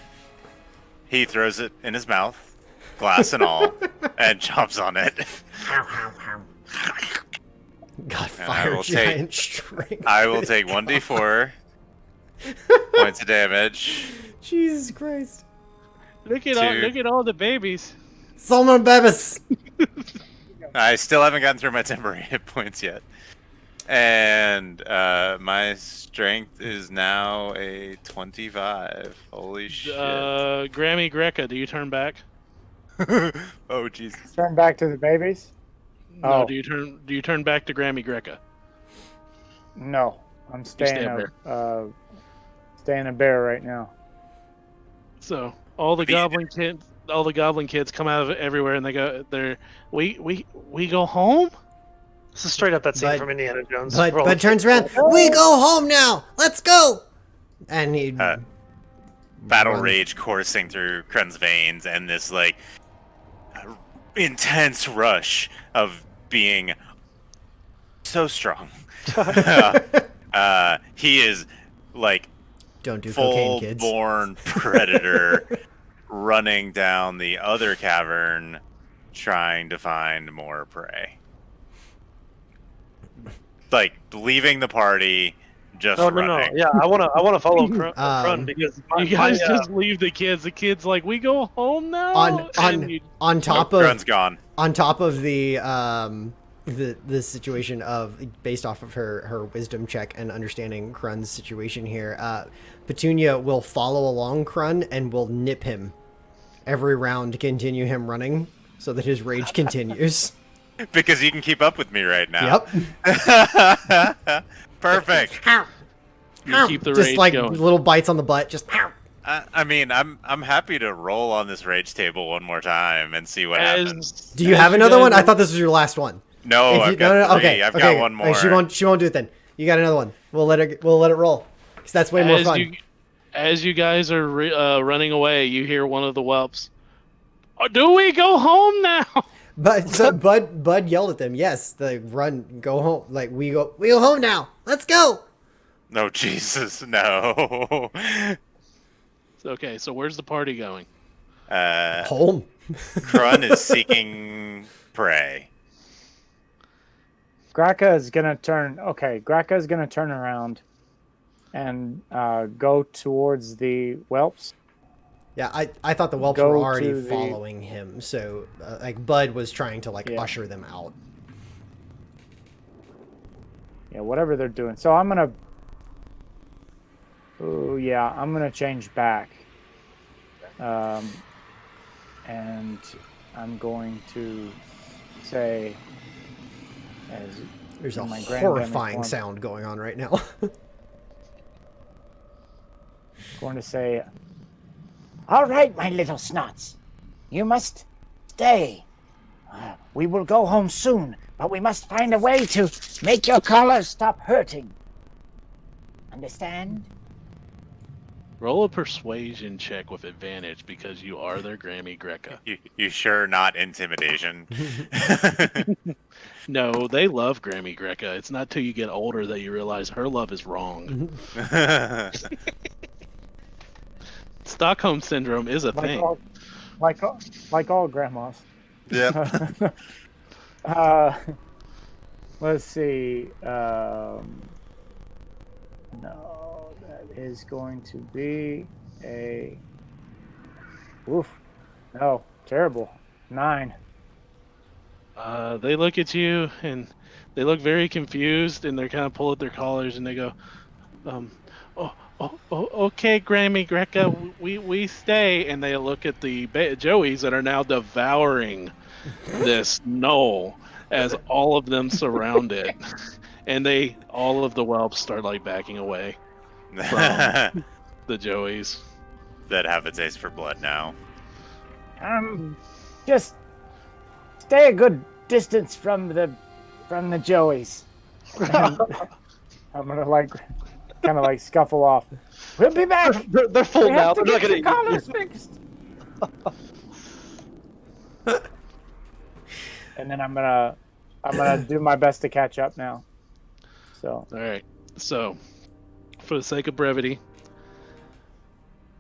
He throws it in his mouth, glass and all, and chomps on it. God, And fire giant strength. I will take 1d4 points of damage. Jesus Christ. Look at all the babies. So many babies. I still haven't gotten through my temporary hit points yet. And my strength is now a 25. Holy shit. Grammy Greca, do you turn back? Oh, Jesus. Turn back to the babies? No, Oh. do you turn back to Grammy Greca? No, I'm stay staying a bear right now. So all the goblin kids come out of everywhere, and we go home. This is straight up that scene Bud- from Indiana Jones. Bud turns around. We go home now. Let's go. And he Battle runs. rage coursing through Krun's veins, and this like intense rush of being so strong. He is like Don't do cocaine, kids. full-born predator running down the other cavern, trying to find more prey. Like leaving the party, just No. running. Yeah, I wanna follow Krun because You guys just leave the kids. The kids like, we go home now. On top Nope, of Krun's gone. on top of the situation of based off of her wisdom check and understanding Krun's situation here, Petunia will follow along Krun and will nip him every round to continue him running so that his rage continues. Because you can keep up with me right now. Yep. Perfect. You keep the Just rage like going. little bites on the butt. Just I mean, I'm happy to roll on this rage table one more time and see what happens. Do you have another one? I thought this was your last one. No, If I've you- got three. Okay, I've okay. got one more. She won't do it then. You got another one. We'll let it roll. 'Cause that's way more fun. As you guys are running away, you hear one of the whelps. "Oh, do we go home now? But so Bud yelled at them. Yes, go home. Like we go home now. Let's go. No, Jesus, no. Okay, so where's the party going? Home. Krun is seeking prey. Graka is gonna turn. Okay, Graka is gonna turn around and go towards the whelps Yeah, I thought the whelps Go were already to the- following him, so like Bud was trying to like Yeah. usher them out. Yeah, whatever they're doing. So I'm gonna. Oh yeah, I'm gonna change back. And I'm going to say, as There's a in my granddamning horrifying form, sound going on right now. going to say, All right, my little snots. You must stay. We will go home soon, but we must find a way to make your collars stop hurting. Understand? Roll a persuasion check with advantage because you are their Grammy Greca. You sure not intimidation? No, they love Grammy Greca. It's not till you get older that you realize her love is wrong. Stockholm syndrome is a thing. like all grandmas. Yep. Let's see. No, that is going to be a. Oof. No, terrible. 9. They look at you and they look very confused and they kind of pull at their collars and they go, okay, Grammy Greca, we stay. And they look at the Joeys that are now devouring this knoll as all of them surround it. And all of the whelps start like backing away from the Joeys. That have a taste for blood now. Just stay a good distance from the Joeys. And I'm gonna kind of scuffle off. We'll be back. They're full We now. have to They're not get gonna your collars fixed. And then I'm gonna do my best to catch up now. So All right. So, for the sake of brevity,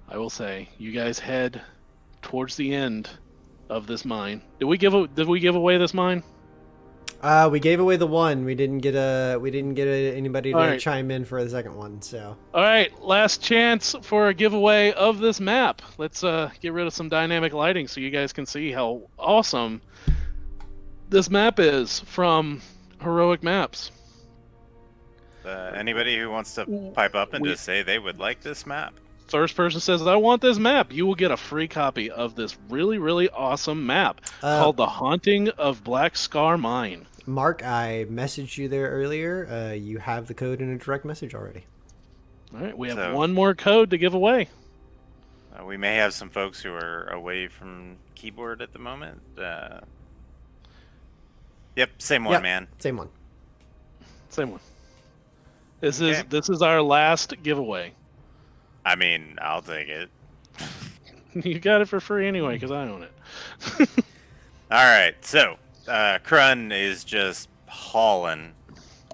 I will say you guys head towards the end of this mine. Did we give away this mine? We gave away the one. We didn't get anybody to All right. chime in for the second one. So All right, last chance for a giveaway of this map. Let's get rid of some dynamic lighting so you guys can see how awesome this map is from Heroic Maps. Anybody who wants to pipe up and just say they would like this map. First person says, I want this map. You will get a free copy of this really, really awesome map called The Haunting of Black Scar Mine. Mark, I messaged you there earlier. You have the code in a direct message already. All right, we have one more code to give away. We may have some folks who are away from keyboard at the moment. Yep, same one, man. Same one. Same one. This is our last giveaway. I mean, I'll take it. You got it for free anyway, because I own it. All right, so Krun is just hauling.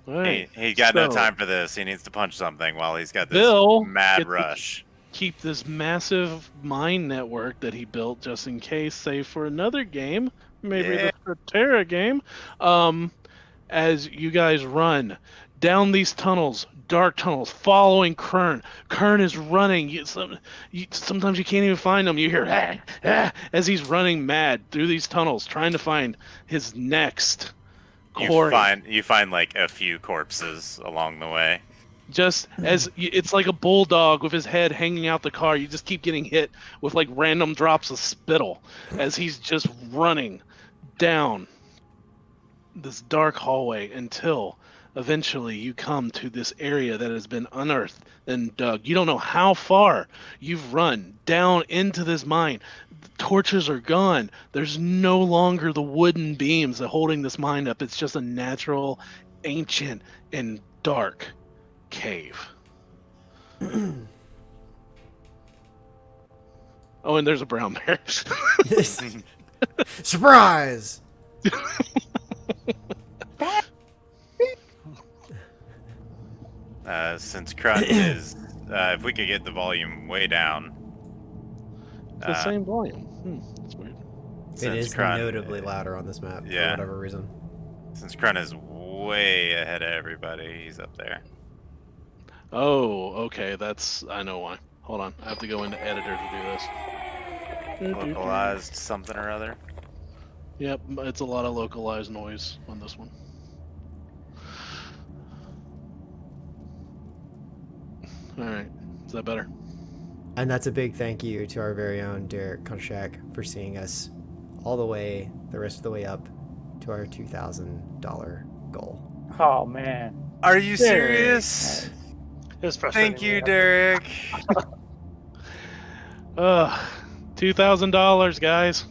Right. He got no time for this. He needs to punch something while he's got this Bill mad gets rush. Keep this massive mine network that he built just in case, save for another game, maybe the Terra game. As you guys run down these tunnels, dark tunnels, following Kern. Kern is running. Sometimes you can't even find him. You hear as he's running mad through these tunnels, trying to find his next quarry. You find like a few corpses along the way. Just as it's like a bulldog with his head hanging out the car. You just keep getting hit with like random drops of spittle as he's just running down this dark hallway until eventually you come to this area that has been unearthed and dug. You don't know how far you've run down into this mine. The torches are gone. There's no longer the wooden beams that are holding this mine up. It's just a natural, ancient, and dark cave. Oh, and there's a brown bear. Surprise! Since Krun is, if we could get the volume way down. It's the same volume. That's weird. It is Krun, notably louder on this map for whatever reason. Since Krun is way ahead of everybody, he's up there. Oh, okay. I know why. Hold on. I have to go into editor to do this. Localized something or other. Yep, it's a lot of localized noise on this one. All right, is that better? And that's a big thank you to our very own Derek Konchak for seeing us all the rest of the way up to our $2,000 goal. Oh man. Are you Derek. serious? Nice. It was frustrating. Thank you, yeah. Derek. $2,000, guys.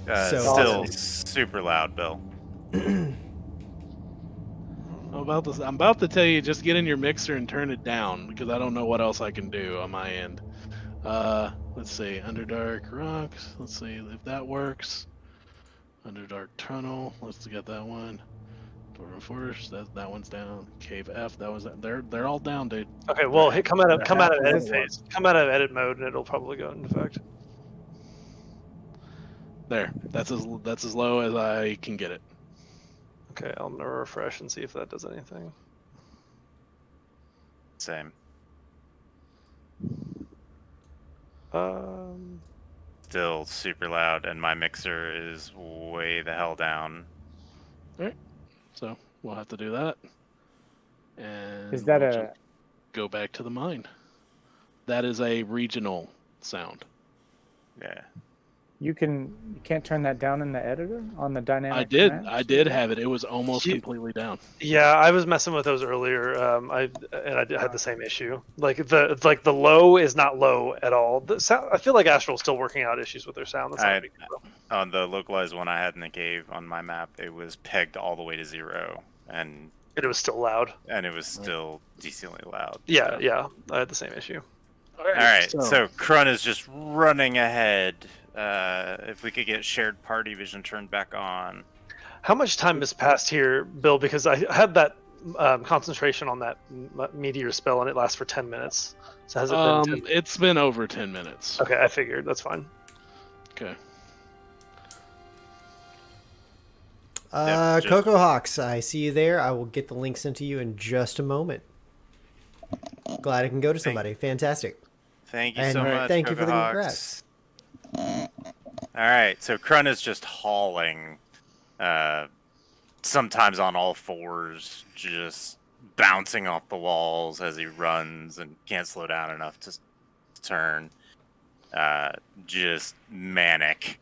So Still awesome. super loud, Bill. I'm about to tell you, just get in your mixer and turn it down because I don't know what else I can do on my end. Let's see, Underdark Rocks. Let's see if that works. Underdark Tunnel. Let's get that one. Dwarven Forest. That one's down. Cave F. That was. They're all down, dude. Okay, well, come out of edit This one. phase. Come out of edit mode, and it'll probably go into effect. There. That's as low as I can get it. Okay, I'm gonna refresh and see if that does anything. Same. Still super loud, and my mixer is way the hell down. So we'll have to do that. And Is that we'll a just go back to the mine. That is a regional sound. Yeah. you can't turn that down in the editor on the dynamic? I did maps? have it. It was almost You- completely down. Yeah, I was messing with those earlier. I had the same issue. Like the low is not low at all. The sound, I feel like Astral's still working out issues with their sound. That's not a big deal. On the localized one I had in the cave on my map, it was pegged all the way to 0, and It was still loud. it was still decently loud. Yeah, so. yeah, I had the same issue. All right, so Krun is just running ahead. If we could get shared party vision turned back on. How much time has passed here, Bill? Because I had that concentration on that meteor spell, and it lasts for 10 minutes. So has it been 10? It's been over 10 minutes. Okay, I figured. That's fine. Okay. Yep, just- Coco Hawks, I see you there. I will get the link sent to you in just a moment. Glad I can go to somebody. Fantastic. Thank you And so much. thank you for the Cocohawks. congrats. All right, so Krun is just hauling, sometimes on all fours, just bouncing off the walls as he runs and can't slow down enough to turn. Just manic.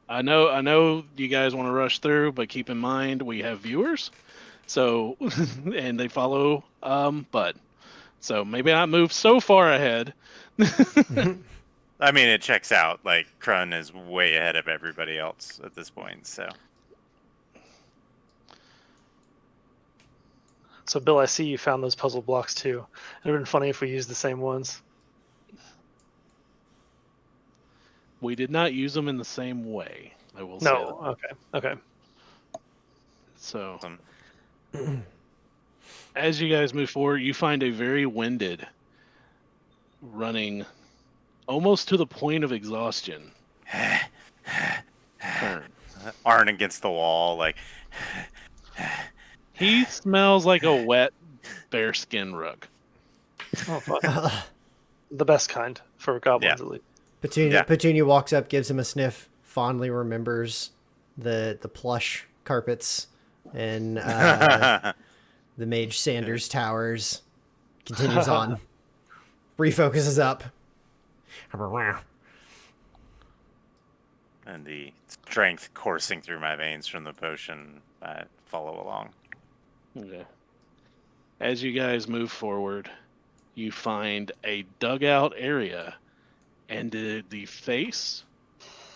I know you guys want to rush through, but keep in mind we have viewers. So and they follow Bud. So maybe not move so far ahead. I mean, it checks out. Like, Krun is way ahead of everybody else at this point, so. So, Bill, I see you found those puzzle blocks too. It would have been funny if we used the same ones. We did not use them in the same way. I will say No. Okay. So, Awesome. as you guys move forward, you find a very winded, running almost to the point of exhaustion. Turn. Arn against the wall, like. He smells like a wet bearskin rug. Oh, fuck. The best kind for goblins, Yeah. at least. Petunia walks up, gives him a sniff, fondly remembers the plush carpets and the Mage Sanders towers. Continues on. Refocuses up. And the strength coursing through my veins from the potion, I follow along. Okay. As you guys move forward, you find a dugout area and the face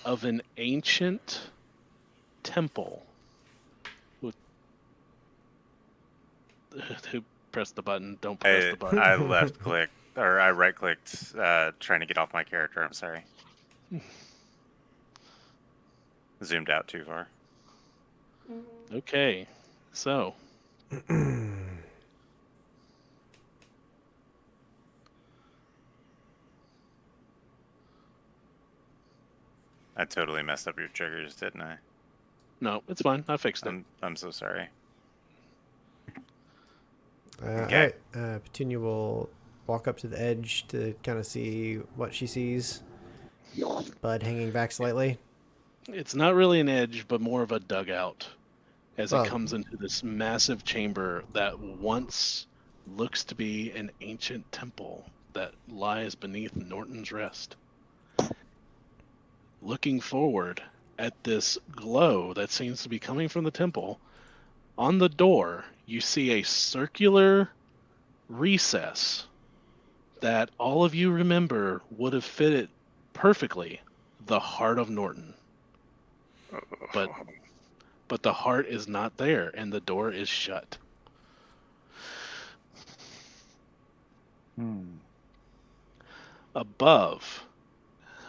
of an ancient temple. Who pressed the button? Don't press the button. I left clicked, or I right clicked, trying to get off my character. I'm sorry. Zoomed out too far. Okay, so I totally messed up your triggers, didn't I? no, it's fine. I fixed it. I'm so sorry. All right. Petunia will walk up to the edge to kind of see what she sees. Bud hanging back slightly. It's not really an edge, but more of a dugout as it Well, comes into this massive chamber that once looks to be an ancient temple that lies beneath Norton's Rest. Looking forward at this glow that seems to be coming from the temple, on the door you see a circular recess that all of you remember would have fitted perfectly the heart of Norton. But the heart is not there, and the door is shut. Above,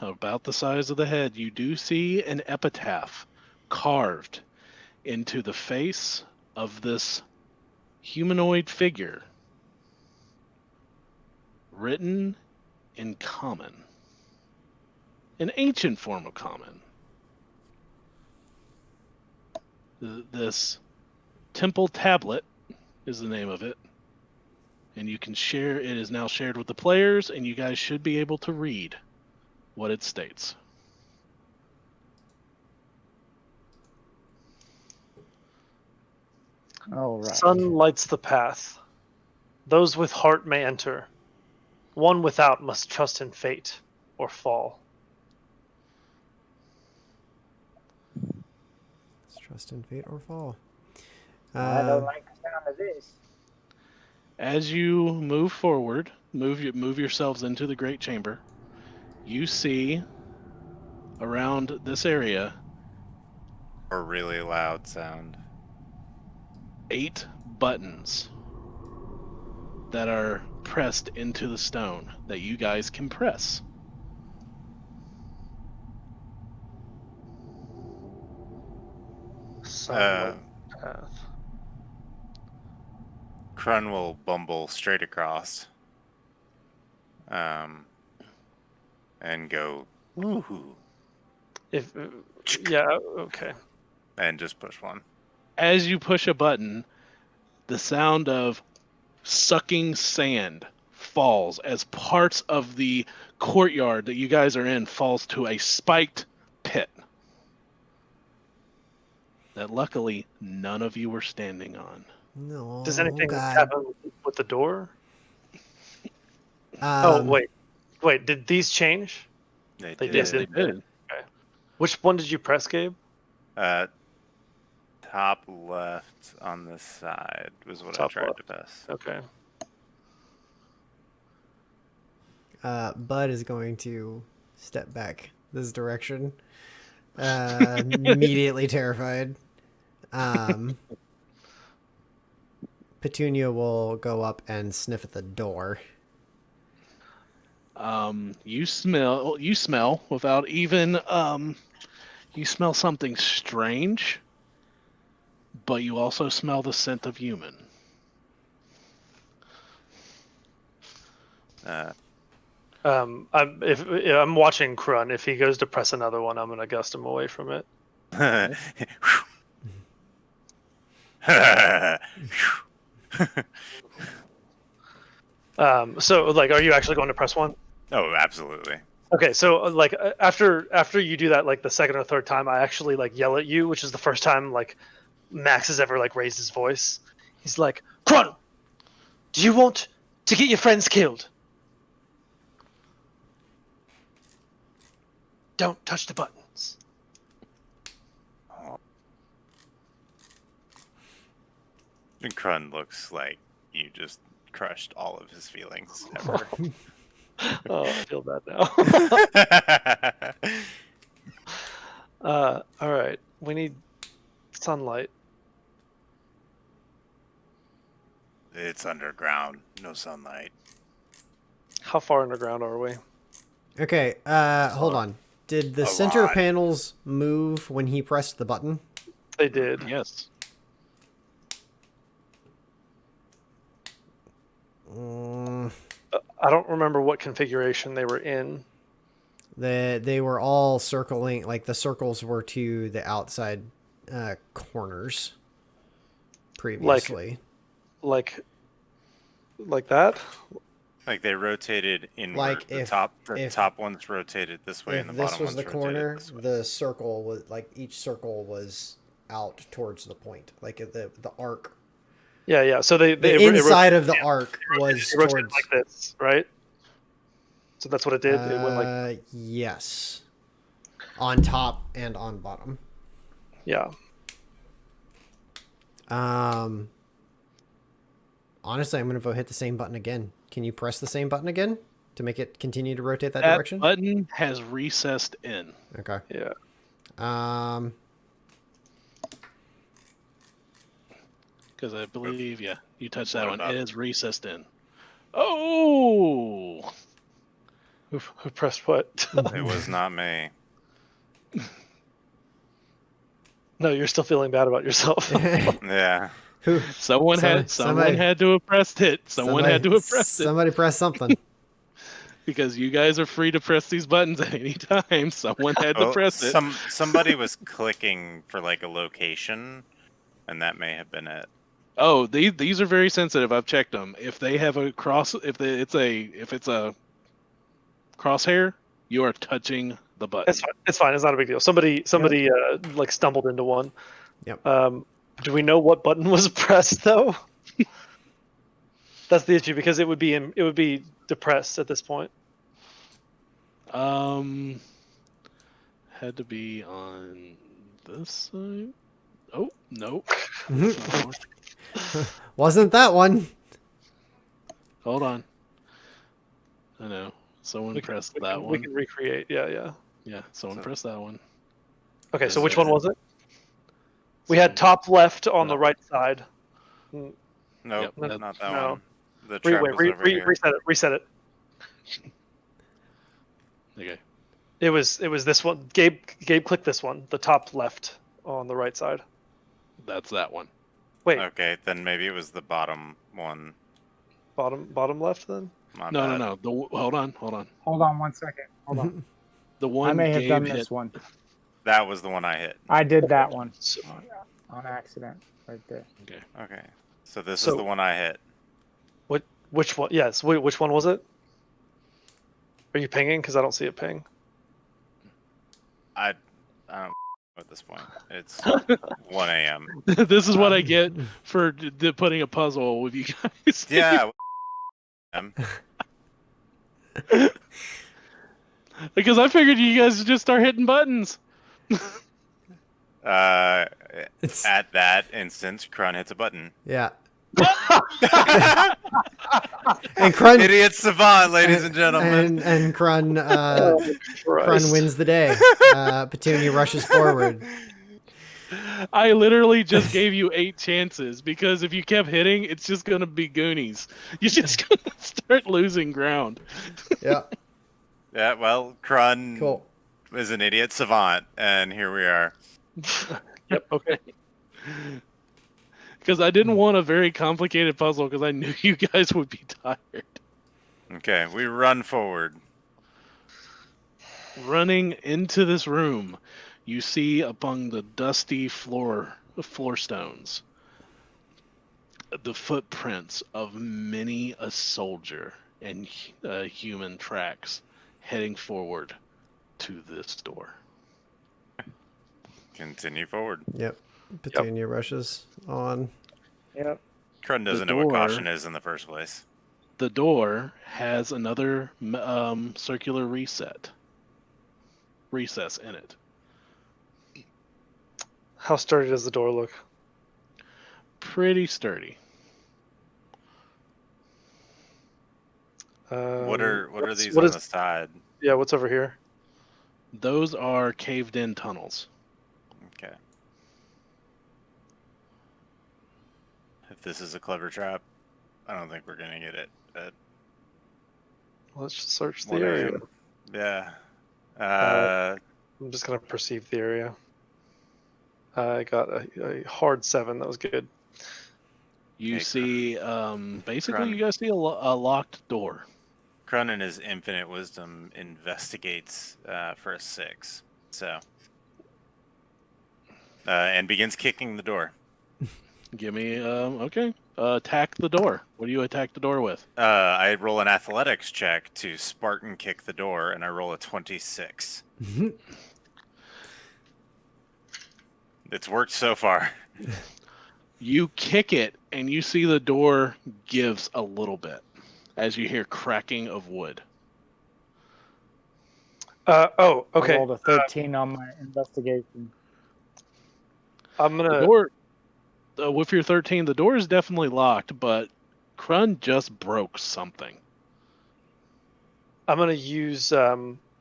about the size of the head, you do see an epitaph carved into the face of this humanoid figure, written in common, an ancient form of common. This temple tablet is the name of it, and you can share. It is now shared with the players, and you guys should be able to read what it states. All right. Sun lights the path. Those with heart may enter. One without must trust in fate or fall. let's trust in fate or fall. I don't like the sound of this. As you move forward, move yourselves into the great chamber. You see around this area A really loud sound. 8 buttons that are pressed into the stone that you guys can press. Sun lights the path. Krun will bumble straight across. And go, woohoo. If yeah, okay. And just push one. As you push a button, the sound of sucking sand falls as parts of the courtyard that you guys are in falls to a spiked pit that luckily none of you were standing on. No. Does anything God. happen with the door? Um, Wait. Did these change? They They did. Yes, they did. did. Which one did you press, Gabe? Top left on the side was what I Top tried left. to press. Okay. Bud is going to step back this direction. Immediately terrified. Petunia will go up and sniff at the door. You smell without even you smell something strange, but you also smell the scent of human. I'm watching Krun. If he goes to press another one, I'm gonna gust him away from it. So like, are you actually going to press one? Oh, absolutely. Okay, so like after you do that, like the second or third time, I actually like yell at you, which is the first time like Max has ever like raised his voice. He's like, "Krun, do you want to get your friends killed? Don't touch the buttons." And Krun looks like you just crushed all of his feelings ever. Oh, I feel bad now. All right, we need sunlight. It's underground, no sunlight. How far underground are we? Okay, hold on. Did the A center lot. panels move when he pressed the button? They did. Yes. I don't remember what configuration they were in. They were all circling, like the circles were to the outside corners previously. Like like that. Like they rotated inward. Like the if- top ones rotated this way, If and the this bottom was ones the corner, rotated this way. the circle was like each circle was out towards the point, like the arc. Yeah. So they The it inside of the arc was it rotated towards like this, right? So that's what it did. It went like yes, on top and on bottom. yeah. Honestly, I'm gonna vote hit the same button again. Can you press the same button again to make it continue to rotate that direction? button has recessed in. Okay. Yeah. Because I believe, yeah, you touched What that one. about- It is recessed in. Oh! Who pressed what? It was not me. No, you're still feeling bad about yourself. Yeah. Who? Someone Somebody- had to have pressed it. Someone had to have pressed it. Somebody press something. Because you guys are free to press these buttons at any time. Someone had to Oh, press it. somebody was clicking for like a location, and that may have been it. Oh, these are very sensitive. I've checked them. If they have a cross, if it's a crosshair, you are touching the button. It's fine. It's fine. It's not a big deal. Somebody like stumbled into one. Yep. Do we know what button was pressed though? That's the issue because it would be depressed at this point. Had to be on this side. Oh no. Wasn't that one? Hold on. I know. Someone pressed that We one. can recreate. Yeah. Yeah, someone pressed that one. Okay, so This which is one it. was it? We had top left on the No. right side. Nope, Yep, not that no. one. The trap was over here. Reset it. Okay. It was this one. Gabe clicked this one, the top left on the right side. That's that one. Wait, Okay, then maybe it was the bottom one. bottom left then? My No. bad. Hold on. Hold on 1 second. Hold on. The one I may have Gabe done hit. this one. That was the one I hit. I did that one So, on accident right there. Okay, so this So- is the one I hit. which one? Yes, which one was it? Are you pinging? Because I don't see it ping. I don't at this point. It's 1 a.m. This is what I get for putting a puzzle with you guys. Yeah. Because I figured you guys would just start hitting buttons. It's- At that instance, Krun hits a button. Yeah. And Krun Idiot savant, ladies and gentlemen. and Krun Krun Christ. wins the day. Petunia rushes forward. I literally just gave you 8 chances because if you kept hitting, it's just gonna be Goonies. You're just gonna start losing ground. Yeah. Yeah, well, Krun Cool. is an idiot savant, and here we are. Yep. Okay. Because I didn't want a very complicated puzzle because I knew you guys would be tired. Okay, we run forward. Running into this room, you see among the dusty floor stones the footprints of many a soldier and human tracks heading forward to this door. Continue forward. Yep. Petunia rushes on. Yep. Krun doesn't The know what door- caution is in the first place. The door has another circular recess in it. How sturdy does the door look? Pretty sturdy. What are these what on is- the side? Yeah, what's over here? Those are caved in tunnels. Okay. If this is a clever trap, I don't think we're gonna get it at Let's just search the 1 area. a.m. Yeah. I'm just gonna perceive the area. I got a hard 7. That was good. You Okay, see, basically, Krun. you guys see a locked door. Krun in his infinite wisdom investigates for a 6. So. And begins kicking the door. Give me, okay. attack the door. What do you attack the door with? I roll an athletics check to Spartan kick the door, and I roll a 26. It's worked so far. You kick it, and you see the door gives a little bit as you hear cracking of wood. I Okay. rolled a 13 on my investigation. I'm The gonna. door, with your 13, the door is definitely locked, but Krun just broke something. I'm gonna use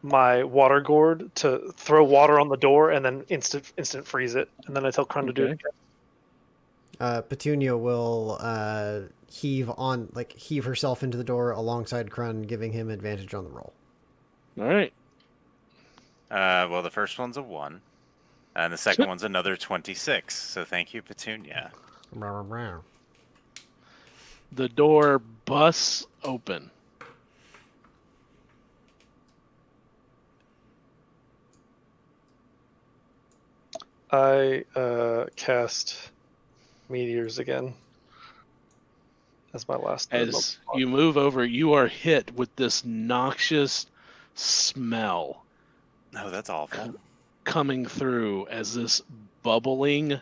my water gourd to throw water on the door and then instant freeze it, and then I tell Krun to do it Okay. again. Petunia will heave herself into the door alongside Krun, giving him advantage on the roll. All right. Well, the first one's a 1, and the second one's another 26. So thank you, Petunia. The door busts open. I cast meteors again as my last. As you move over, you are hit with this noxious smell Oh, that's awful. coming through as this bubbling,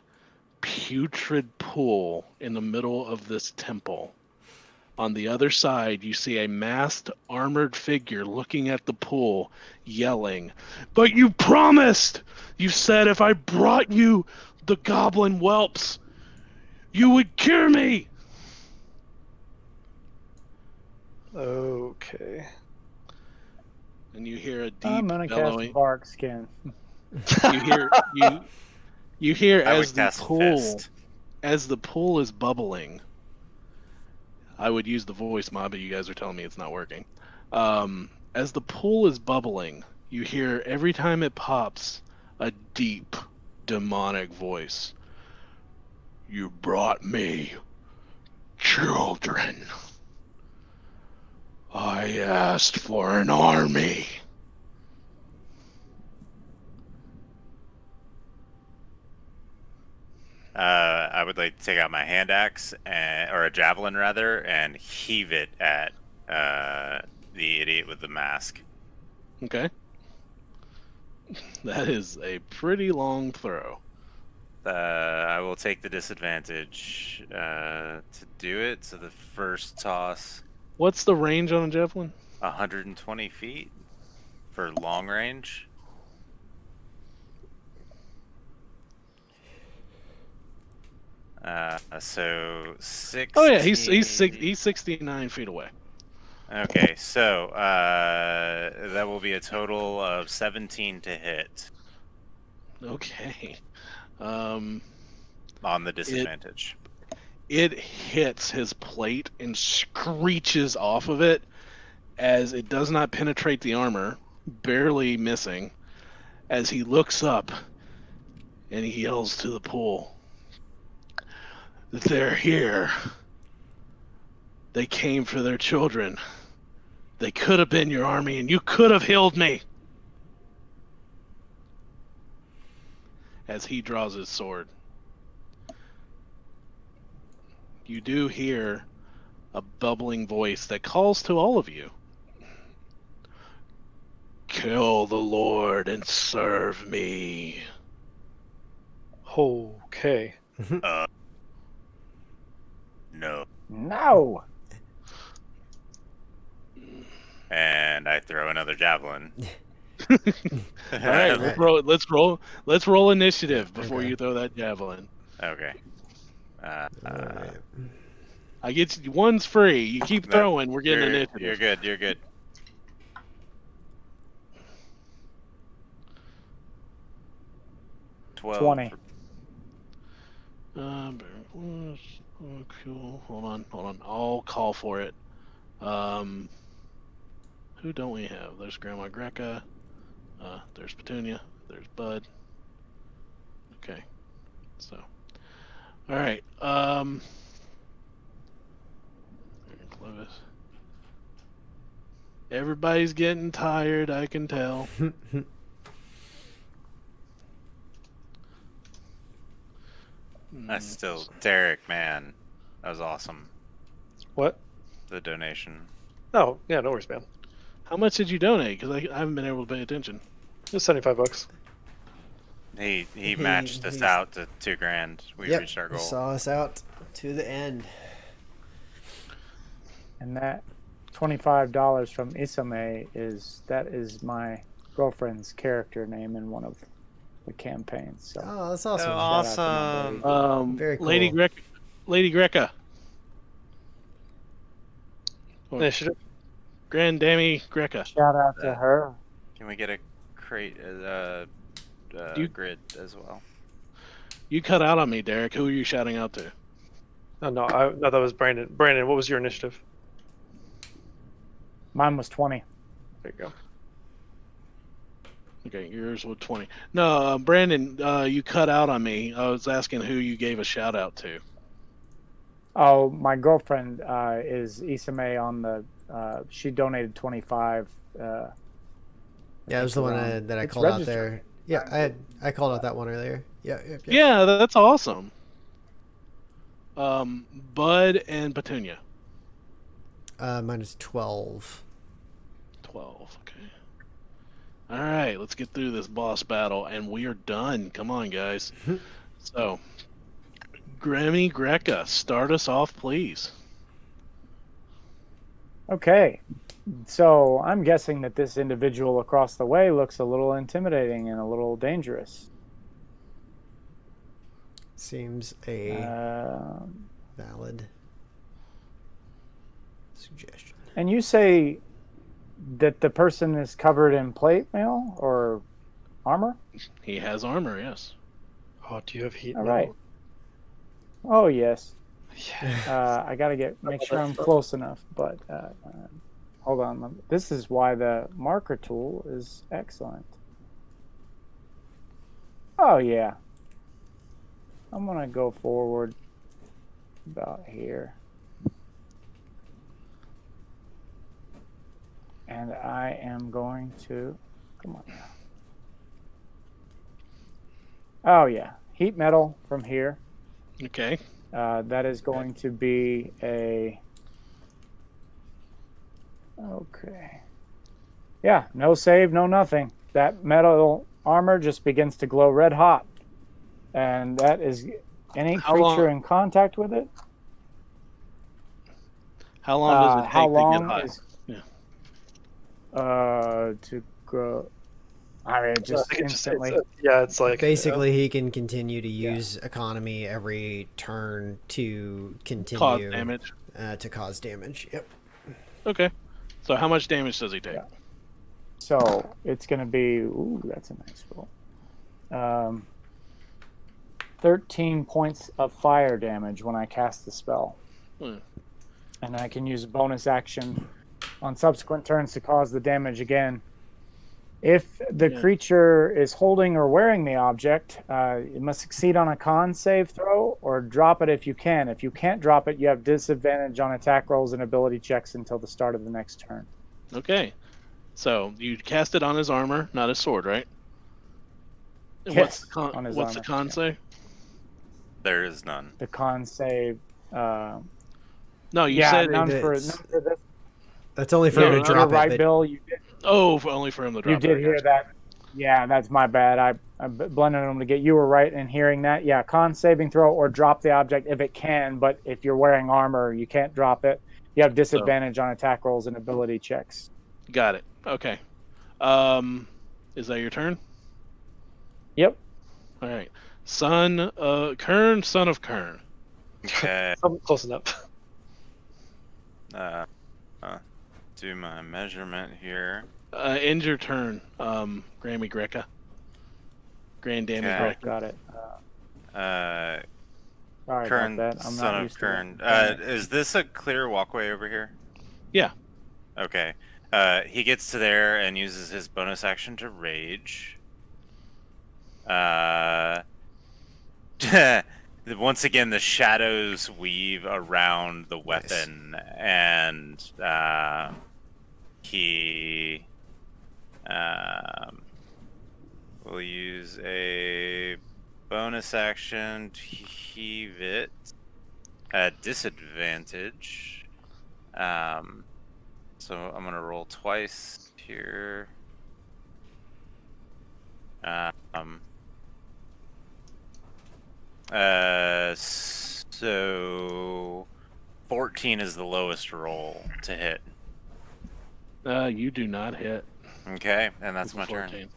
putrid pool in the middle of this temple. On the other side, you see a masked, armored figure looking at the pool, yelling, "But you promised! You said if I brought you the goblin whelps, you would cure me!" Okay. And you hear a deep I'm gonna bellowing. cast Bark Skin. You hear I as would the cast pool Fist. as the pool is bubbling. I would use the voice mod, but you guys are telling me it's not working. As the pool is bubbling, you hear every time it pops a deep, demonic voice. "You brought me children. I asked for an army." I would like to take out my hand axe, or a javelin rather, and heave it at the idiot with the mask. Okay. That is a pretty long throw. I will take the disadvantage to do it. So the first toss, What's the range on a javelin? 120 feet for long range. So 6. Oh yeah, he's 69 feet away. Okay, so that will be a total of 17 to hit Okay. on the disadvantage. It hits his plate and screeches off of it as it does not penetrate the armor, barely missing, as he looks up and he yells to the pool, "They're here. They came for their children. They could have been your army and you could have healed me." As he draws his sword. You do hear a bubbling voice that calls to all of you. "Kill the Lord and serve me." Okay. No. No. And I throw another javelin. All right, let's roll initiative before Okay. you throw that javelin. Okay. Alright. I get you, one's free. You keep throwing, we're getting initiative. You're good. You're good. 12. 20. Cool. Hold on. I'll call for it. Who don't we have? There's Grandma Greca. There's Petunia. There's Bud. Okay. So. All right. Clovis. Everybody's getting tired, I can tell. That's still Derek, man. That was awesome. What? The donation. Oh, yeah, no worries, man. How much did you donate? Because I haven't been able to pay attention. Just $75. He matched us out to $2,000. We reached our goal. Saw us out to the end. And that $25 from Isame is my girlfriend's character name in one of the campaigns. So Oh, that's awesome. shout out to my lady. Very cool. Lady Greca. Initiative. Grand Dame Greca. Shout out to her. Can we get a crate grid as well? You cut out on me, Derek. Who are you shouting out to? Oh, no, that was Brandon. Brandon, what was your initiative? Mine was 20. There you go. Okay, yours was 20. No, Brandon, you cut out on me. I was asking who you gave a shout out to. Oh, my girlfriend is Isame on the. She donated 25. Yeah, it was the one that I called out there. Yeah, I called out that one earlier. Yeah, that's awesome. Bud and Petunia. Mine is 12. 12. Okay. All right, let's get through this boss battle, and we are done. Come on, guys. So, Grammy Greca, start us off, please. Okay. So I'm guessing that this individual across the way looks a little intimidating and a little dangerous. Seems a valid suggestion. And you say that the person is covered in plate mail or armor? He has armor, yes. Oh, do you have heat? All right. Oh, yes. I got to make sure I'm close enough, but hold on. This is why the marker tool is excellent. Oh, yeah. I'm going to go forward about here. And I am going to... Come on now. Oh, yeah. Heat metal from here. Okay. That is going to be a... Okay. Yeah, no save, no nothing. That metal armor just begins to glow red hot. And that is any creature in contact with it. How long does it take to get hot? To grow... I mean, just instantly. It's like basically he can continue to use economy every turn to continue cause damage. Yep. Okay. So how much damage does he take? Yeah. So it's going to be. Ooh, that's a nice roll. 13 points of fire damage when I cast the spell, and I can use a bonus action on subsequent turns to cause the damage again. If the creature is holding or wearing the object, it must succeed on a con save throw or drop it if you can. If you can't drop it, you have disadvantage on attack rolls and ability checks until the start of the next turn. Okay. So you cast it on his armor, not his sword, right? And Yes, what's the con save? There is none. The con save... no, you said... none for this. That's only for him to drop right, it. Bill, you did. Oh, only for him to drop it. You did hear that. Yeah, that's my bad. I blended them to get you were right in hearing that. Yeah, con saving throw or drop the object if it can, but if you're wearing armor, you can't drop it. You have disadvantage on attack rolls and ability checks. Got it. Okay. Is that your turn? Yep. All right. Kern, son of Kern. Okay. Close enough. Do my measurement here. End your turn, Grammy Greca. Grand Dame Greca. Got it. Sorry Kern, about that. I'm son not of used to Kern. that. Is this a clear walkway over here? Yeah. Okay. He gets to there and uses his bonus action to rage. Once again, the shadows weave around the weapon, and he will use a bonus action to heave it at disadvantage. So I'm gonna roll twice here. So 14 is the lowest roll to hit. You do not hit. Okay, and that's with my a turn.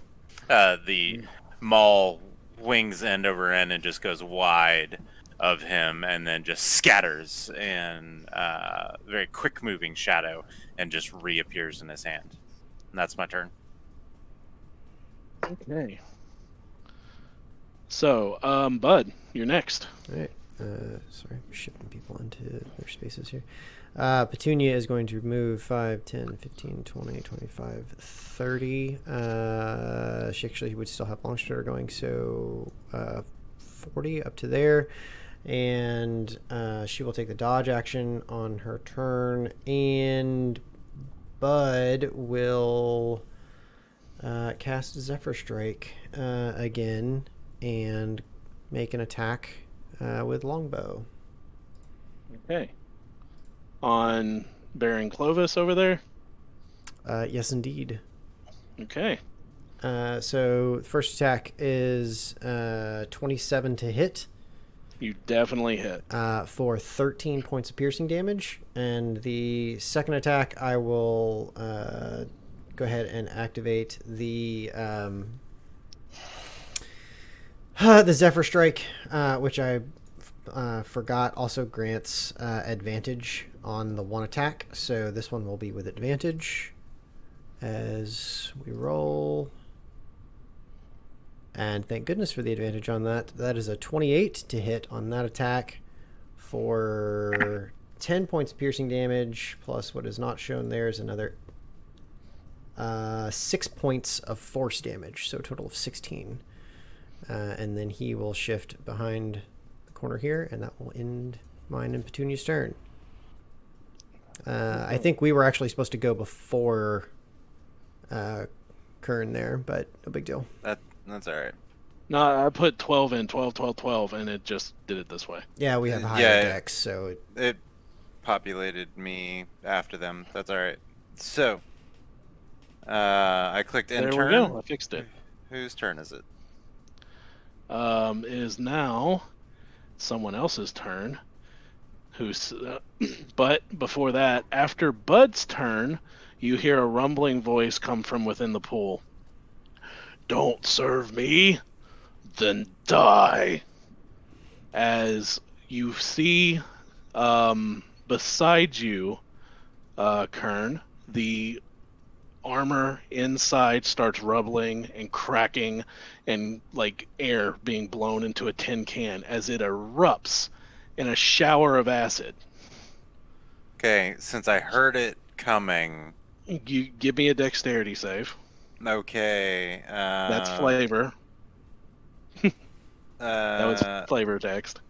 14. The maul wings end over end and just goes wide of him, and then just scatters in very quick moving shadow, and just reappears in his hand. And that's my turn. Okay. So, Bud, you're next. All right. Sorry, I'm shifting people into their spaces here. Petunia is going to move 5, 10, 15, 20, 25, 30. She actually would still have long shooter going, so 40 up to there. And she will take the dodge action on her turn. And Bud will cast Zephyr Strike again and make an attack with longbow. Okay. On Baron Clovis over there? Yes, indeed. Okay. So first attack is 27 to hit. You definitely hit. For 13 points of piercing damage. And the second attack, I will go ahead and activate the Zephyr Strike, which I forgot also grants advantage on the one attack. So this one will be with advantage as we roll. And thank goodness for the advantage on that. That is a 28 to hit on that attack for 10 points of piercing damage, plus what is not shown there is another 6 points of force damage, so a total of 16. And then he will shift behind the corner here, and that will end mine and Petunia's turn. I think we were actually supposed to go before Kern there, but no big deal. That's all right. No, I put 12 in, 12, 12, 12, and it just did it this way. Yeah, we have higher decks, so... It populated me after them. That's all right. So, I clicked end turn. There we go. I fixed it. Whose turn is it? It is now someone else's turn. But before that, after Bud's turn, you hear a rumbling voice come from within the pool. Don't serve me, then die. As you see beside you, Kern, the armor inside starts rumbling and cracking and like air being blown into a tin can as it erupts in a shower of acid. Okay, since I heard it coming... You give me a dexterity save. Okay. That's flavor. That was flavor text.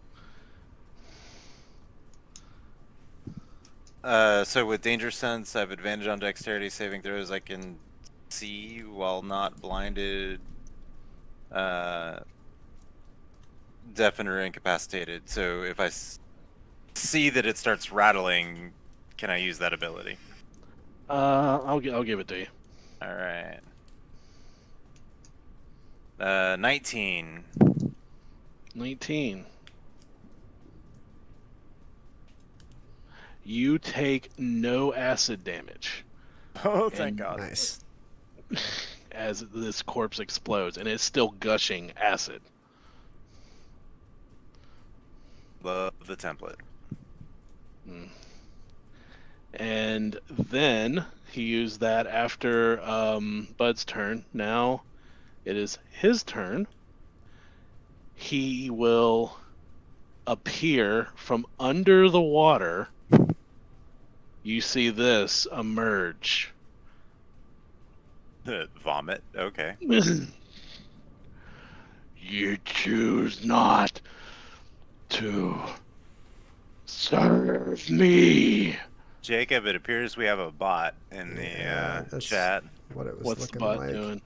So with danger sense, I have advantage on dexterity saving throws. I can see while not blinded, deafened or incapacitated. So if I see that it starts rattling, can I use that ability? I'll give it to you. All right. 19. 19. You take no acid damage. Oh, thank God. Nice. As this corpse explodes, and it's still gushing acid. Love the template. And then he used that after Bud's turn. Now it is his turn. He will appear from under the water. You see this emerge. Vomit. Okay. You choose not to serve me. Jacob, it appears we have a bot in the chat. What it was What's the looking bot like. doing?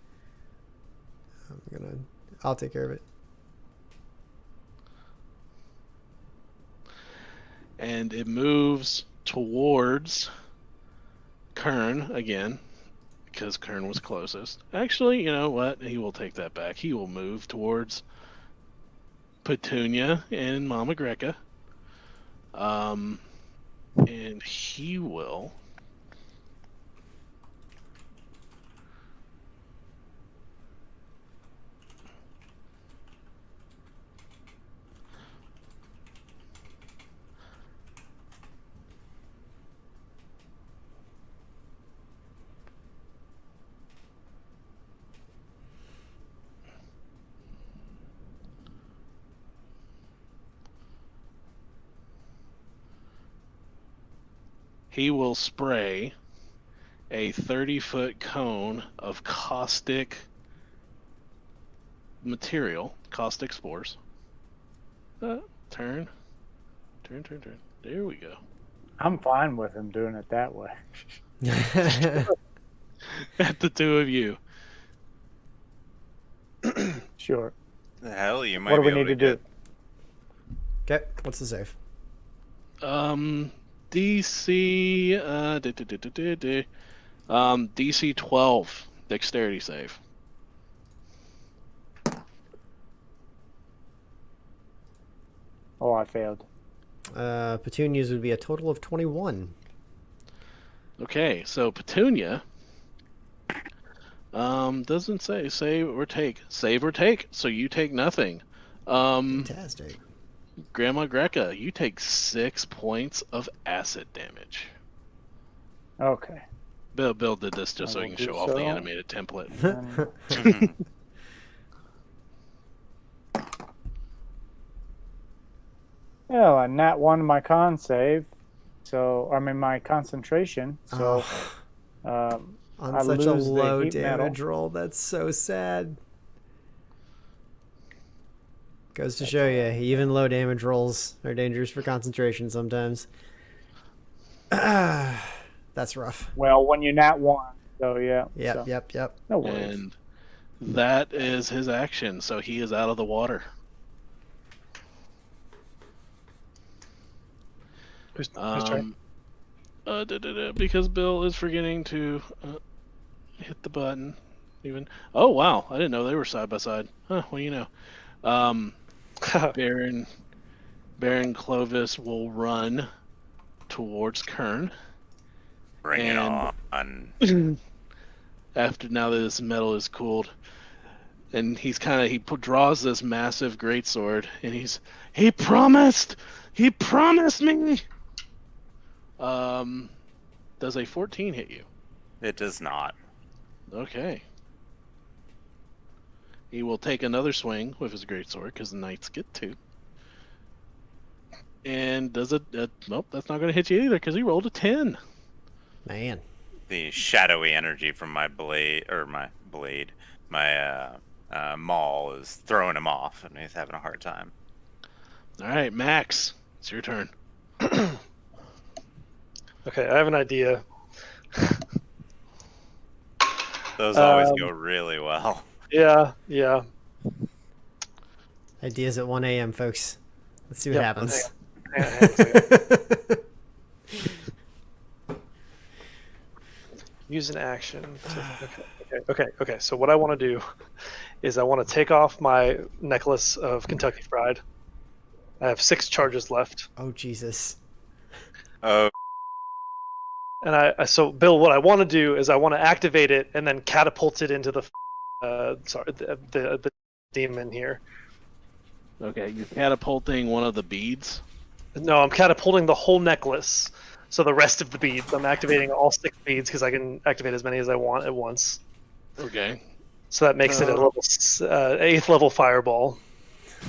I'll take care of it. and it moves towards Kern again, because Kern was closest. Actually, you know what? He will take that back. He will move towards Petunia and Mama Greca. And he will. He will spray a 30-foot cone of caustic material, caustic spores. Turn. There we go. I'm fine with him doing it that way. At the two of you. Sure. Hell, you might What do be we able need to to get. do? Okay, what's the save? DC DC 12 dexterity save. Oh, I failed. Petunia's would be a total of 21. Okay, so Petunia doesn't say save or take. Save or take, so you take nothing. Fantastic. Grandma Greca, you take 6 points of acid damage. Okay. Bill did this just so I he will can do show off the so. animated template. And well, a nat 1 my con save. So, I mean, my concentration. So, On I such a lose the low heat metal. damage roll, that's so sad. Goes to show you, even low damage rolls are dangerous for concentration sometimes. That's rough. Well, when you nat 1. So, yeah. Yep, so, yep. No worries. And that is his action, so he is out of the water. Who's turn? Because Bill is forgetting to hit the button. Even. Oh wow! I didn't know they were side by side. Huh? Well, you know. Baron Clovis will run towards Kern. Bring it And- on. After now that this metal is cooled, and he's draws this massive greatsword, and he promised me. Does a 14 hit you? It does not. Okay. He will take another swing with his greatsword because the knights get 2. And does it? Nope, that's not going to hit you either because he rolled a 10. Man. The shadowy energy from my maul is throwing him off, and he's having a hard time. All right, Max, it's your turn. Okay, I have an idea. Those always go really well. Yeah. Ideas at 1 a.m., folks. Let's see what Yep, happens. Hang on a second. Use an action. Okay. So what I want to do is I want to take off my necklace of Kentucky Fried. I have 6 charges left, Oh, Jesus. Oh, and so Bill, what I want to do is I want to activate it and then catapult it into the demon here. Okay, you're catapulting one of the beads. No, I'm catapulting the whole necklace. So the rest of the beads, I'm activating all 6 beads because I can activate as many as I want at once. Okay. So that makes it a level 8th level fireball.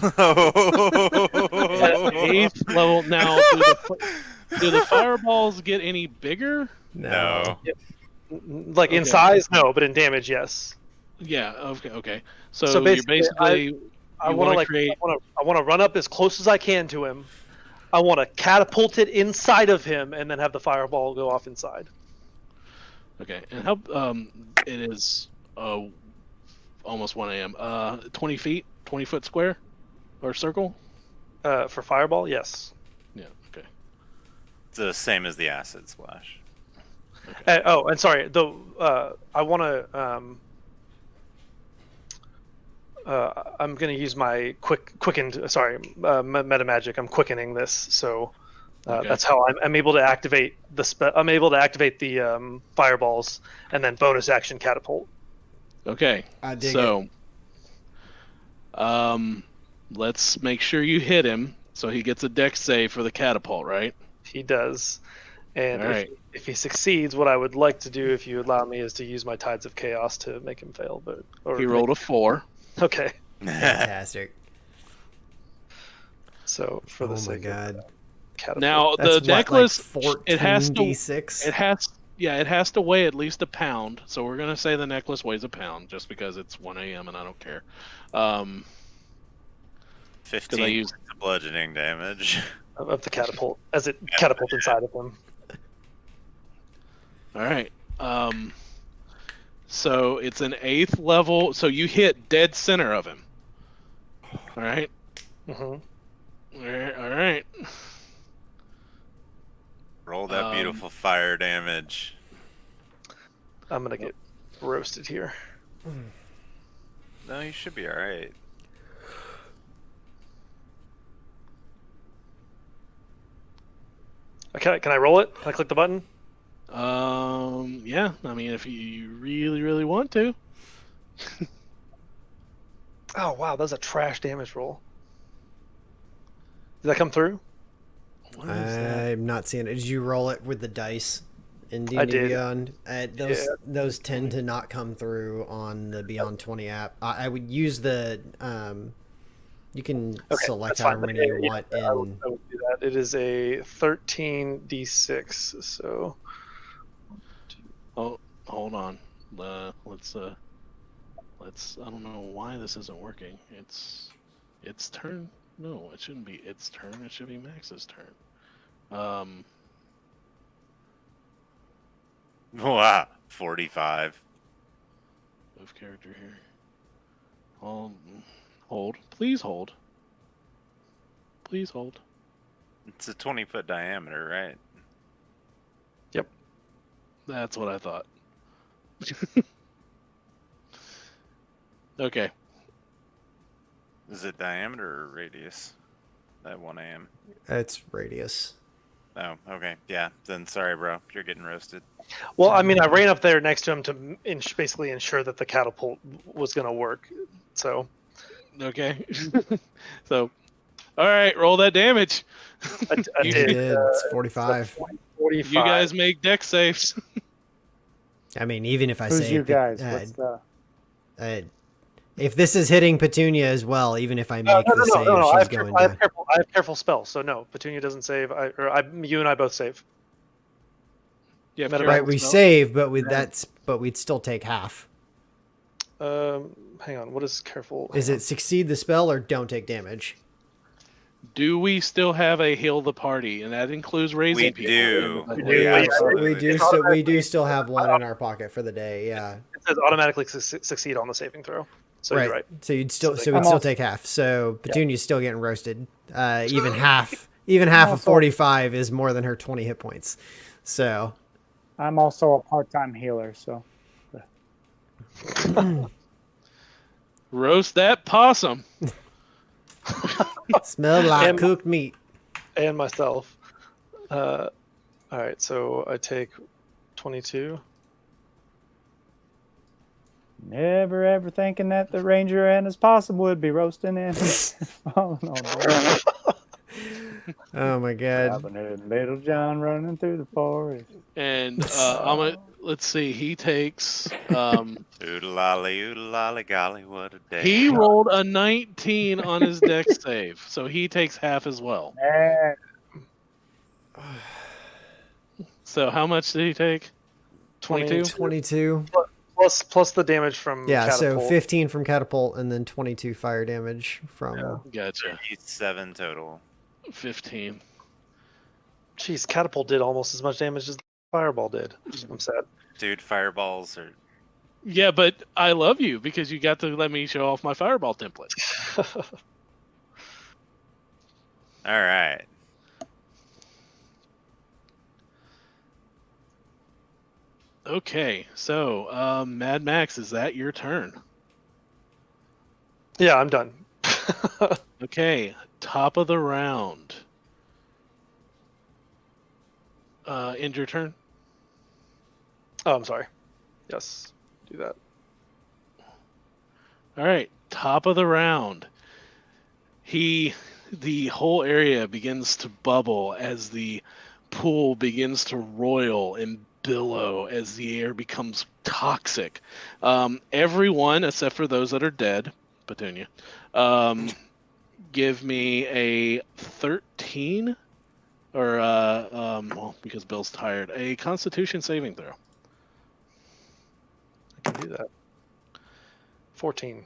8th level. Now, do the fireballs get any bigger? no. Like in Okay. size, no, but in damage, yes. Yeah. Okay. So, So you're basically, basically I you want wanna to create. I want to run up as close as I can to him. I want to catapult it inside of him and then have the fireball go off inside. Okay, and how it is almost 1 a.m. 20 feet, 20-foot square or circle. For fireball, yes. Yeah. Okay. the same as the acid splash. And sorry, I want to. I'm going to use my quickened. Sorry, meta magic. I'm quickening this, so that's how I'm able to activate the I'm able to activate the fireballs and then bonus action catapult. Okay. I dig so, let's make sure you hit him, so he gets a dex save for the catapult, right? He does, and All right. if he succeeds, what I would like to do, if you allow me, is to use my Tides of Chaos to make him fail. He rolled a 4. Okay. Fantastic. So for the Oh my sake god. of catapult. Now That's the necklace, like 14 it has to D6. it has to weigh at least a pound. So we're gonna say the necklace weighs a pound, just because it's 1 a.m. and I don't care. 15 used- points of bludgeoning damage. Of the catapult as it catapults inside of him. All right. So it's an 8th level. So you hit dead center of him. All right. Mm-hmm. All right. Roll that beautiful fire damage. I'm gonna get roasted here. No, you should be all right. Can I roll it? Can I click the button? Yeah. I mean, if you really, really want to. Oh wow, that's a trash damage roll. Did that come through? What is that? I'm not seeing it. Did you roll it with the dice in D&D I did. Beyond? Those tend to not come through on the Beyond 20 app. I would use the you can select that's fine. however many you want I would in. do that. It is a 13d6. So. Oh, hold on. Let's. I don't know why this isn't working. It's turn. No, it shouldn't be its turn. It should be Max's turn. Wow, 45. Move character here. Hold. Please hold. Please hold. It's a 20-foot diameter, right? Yep. That's what I thought. Okay. Is it diameter or radius? At 1 a.m. It's radius. Oh, okay. Yeah, then sorry, bro. You're getting roasted. Well, I mean, I ran up there next to him to basically ensure that the catapult was going to work. So. Okay. So, all right, roll that damage. I You did. did. It's 45. 45. You guys make deck saves. I mean, even if I Who's say you guys? What's if this is hitting Petunia as well, even if I make the save, I she's going down. I have careful spells, so no, Petunia doesn't save. You and I both save. Yeah, Right, we save, but we'd still take half. Hang on. What is careful? Is it succeed the spell or don't take damage? Do we still have a heal the party, and that includes raising We people? do. We do still have one in our pocket for the day. Yeah. It says automatically succeed on the saving throw. So right. You're right. So we'd still take half. So Petunia's still getting roasted. Even half of 45 is more than her 20 hit points. So I'm also a part-time healer, so. Roast that possum. smell like cooked meat. And myself. All right, so I take 22. Never ever thinking that the Ranger and his possum would be roasting and falling on. Oh my god! Robin Hood and Little John running through the forest. And let's see. He takes. Oodle-lolly, golly, what a day. He rolled a 19 on his deck save, so he takes half as well. So how much did he take? 22. 22. Plus the damage from catapult. So 15 from catapult and then 22 fire damage from. Gotcha. 7 total. 15. Jeez, catapult did almost as much damage as fireball did. I'm sad. Dude, fireballs are. Yeah, but I love you because you got to let me show off my fireball template. All right. Okay, so Mad Max, is that your turn? Yeah, I'm done. Okay, top of the round. End your turn. Oh, I'm sorry. Yes, do that. All right, top of the round. The whole area begins to bubble as the pool begins to roil and billow as the air becomes toxic. Everyone, except for those that are dead, Petunia, give me a 13 or well, because Bill's tired, a Constitution saving throw. I can do that. 14.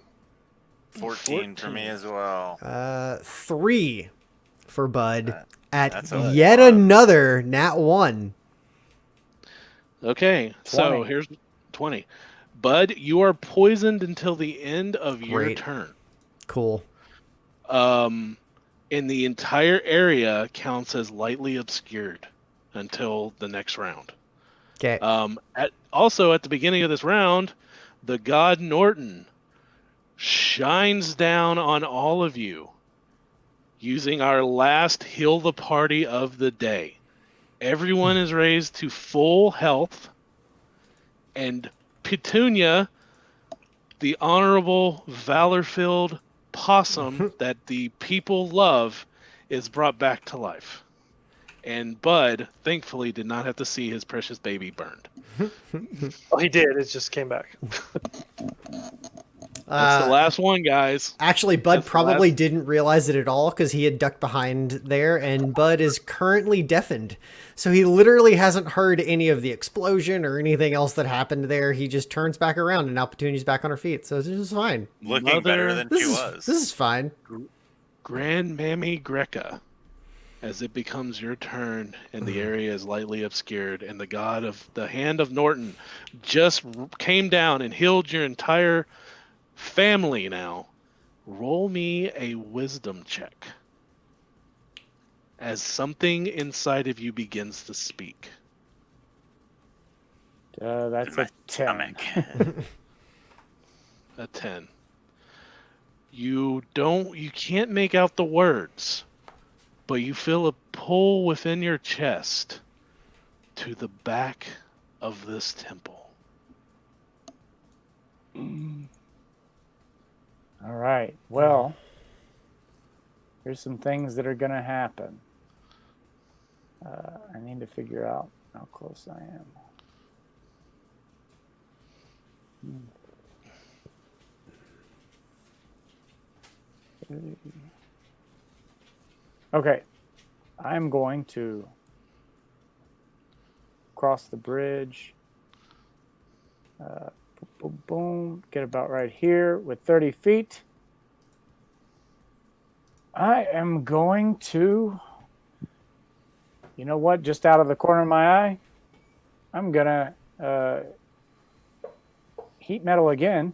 14 for me as well. 3 for Bud at That's a yet 1. another nat 1. Okay, so 20. here's 20. Bud, you are poisoned until the end of your Great. turn. Cool. And the entire area counts as lightly obscured until the next round. Okay. Also, at the beginning of this round, the god Norton shines down on all of you using our last heal the party of the day. Everyone is raised to full health, and Petunia, the honorable, valor-filled possum that the people love, is brought back to life. And Bud, thankfully, did not have to see his precious baby burned. Oh, he did. It just came back. That's the last one, guys. Actually, Bud That's the probably last- didn't realize it at all because he had ducked behind there, and Bud is currently deafened. So he literally hasn't heard any of the explosion or anything else that happened there. He just turns back around, and now Petunia's back on her feet. So this is fine. Looking better than she was. This is fine. Grand Mammy Greca, as it becomes your turn and the area is lightly obscured, and the hand of Norton just came down and healed your entire family now. Roll me a wisdom check as something inside of you begins to speak. That's My a 10. stomach. A 10. You can't make out the words, but you feel a pull within your chest to the back of this temple. All right. Well, here's some things that are going to happen. I need to figure out how close I am. Okay. I'm going to cross the bridge. Boom, boom, boom. Get about right here with 30 feet. I am going to, you know what, just out of the corner of my eye, I'm going to heat metal again.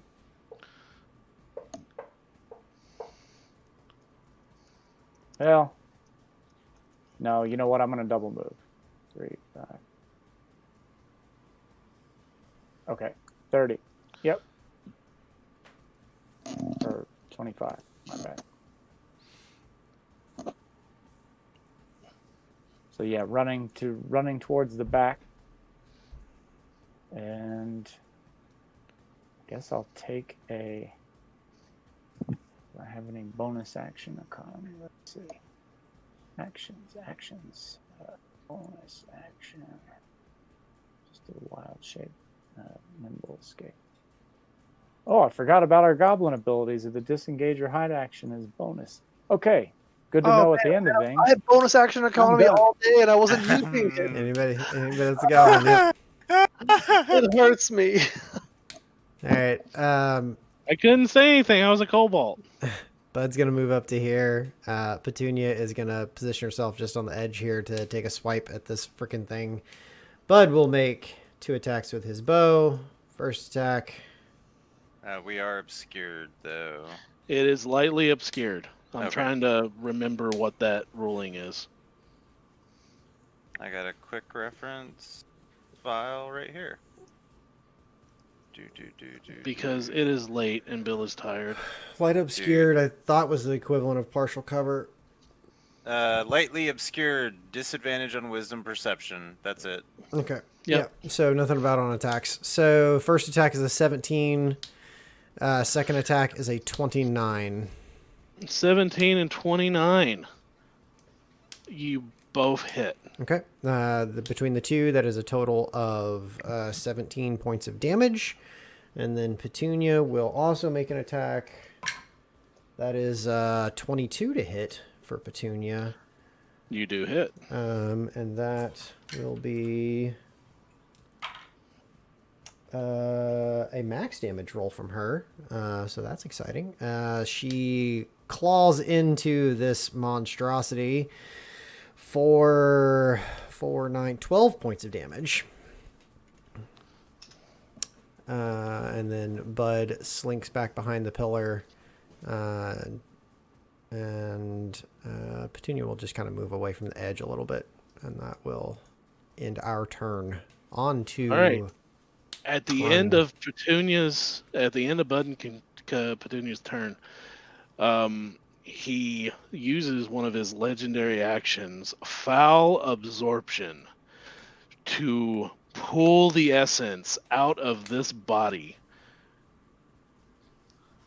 Well, no, you know what, I'm going to double move. 3, 5. Okay, 30. Yep. Or 25, my bad. So yeah, running towards the back. And I guess I'll take a, do I have any bonus action economy? Let's see. Actions. Bonus action. Just a wild shape. Nimble escape. Oh, I forgot about our goblin abilities. If the disengage or hide action is bonus. Okay, good to know at the end of things. I had bonus action economy done. all day and I wasn't using it. Anybody that's going? Yep. It hurts me. All right. I couldn't say anything. I was a cobalt. Bud's gonna move up to here. Petunia is gonna position herself just on the edge here to take a swipe at this freaking thing. Bud will make 2 attacks with his bow. First attack. We are obscured, though. It is lightly obscured. I'm Okay. trying to remember what that ruling is. I got a quick reference file right here. because it is late and Bill is tired. Light obscured, I thought was the equivalent of partial cover. Lightly obscured, disadvantage on wisdom perception. That's it. Okay. Yep. Yeah. So nothing about on attacks. So first attack is a 17. Second attack is a 29. 17 and 29. You both hit. Okay. Between the two, that is a total of 17 points of damage. And then Petunia will also make an attack. That is 22 to hit for Petunia. You do hit. And that will be a max damage roll from her. So that's exciting. She claws into this monstrosity for 12 points of damage. And then Bud slinks back behind the pillar. And Petunia will just kind of move away from the edge a little bit. And that will end our turn. On to... All right. At the Fun. end of Bud and Petunia's turn, he uses one of his legendary actions, Foul Absorption, to pull the essence out of this body.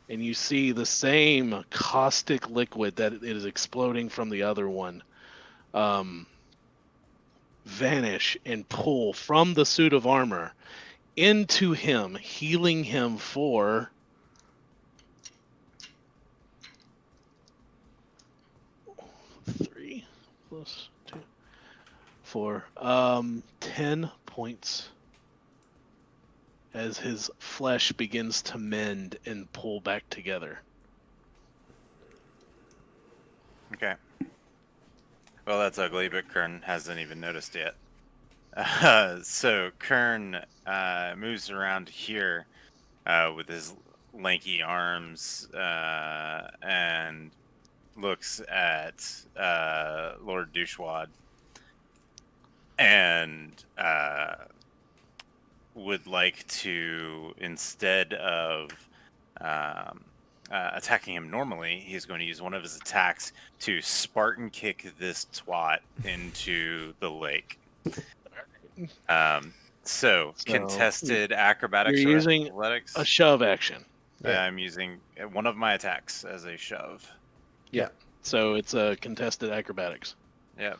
And you see the same caustic liquid that it is exploding from the other one vanish and pull from the suit of armor into him, healing him for 3 plus 2 for 10 points as his flesh begins to mend and pull back together. Okay. Well, that's ugly, but Kern hasn't even noticed yet. So Kern moves around here with his lanky arms and looks at Lord Douchewad and would like to, instead of attacking him normally, he's going to use one of his attacks to Spartan kick this twat into the lake. So contested acrobatics you're or using athletics. a shove action. Yeah. I'm using one of my attacks as a shove. Yeah. So it's a contested acrobatics. Yep.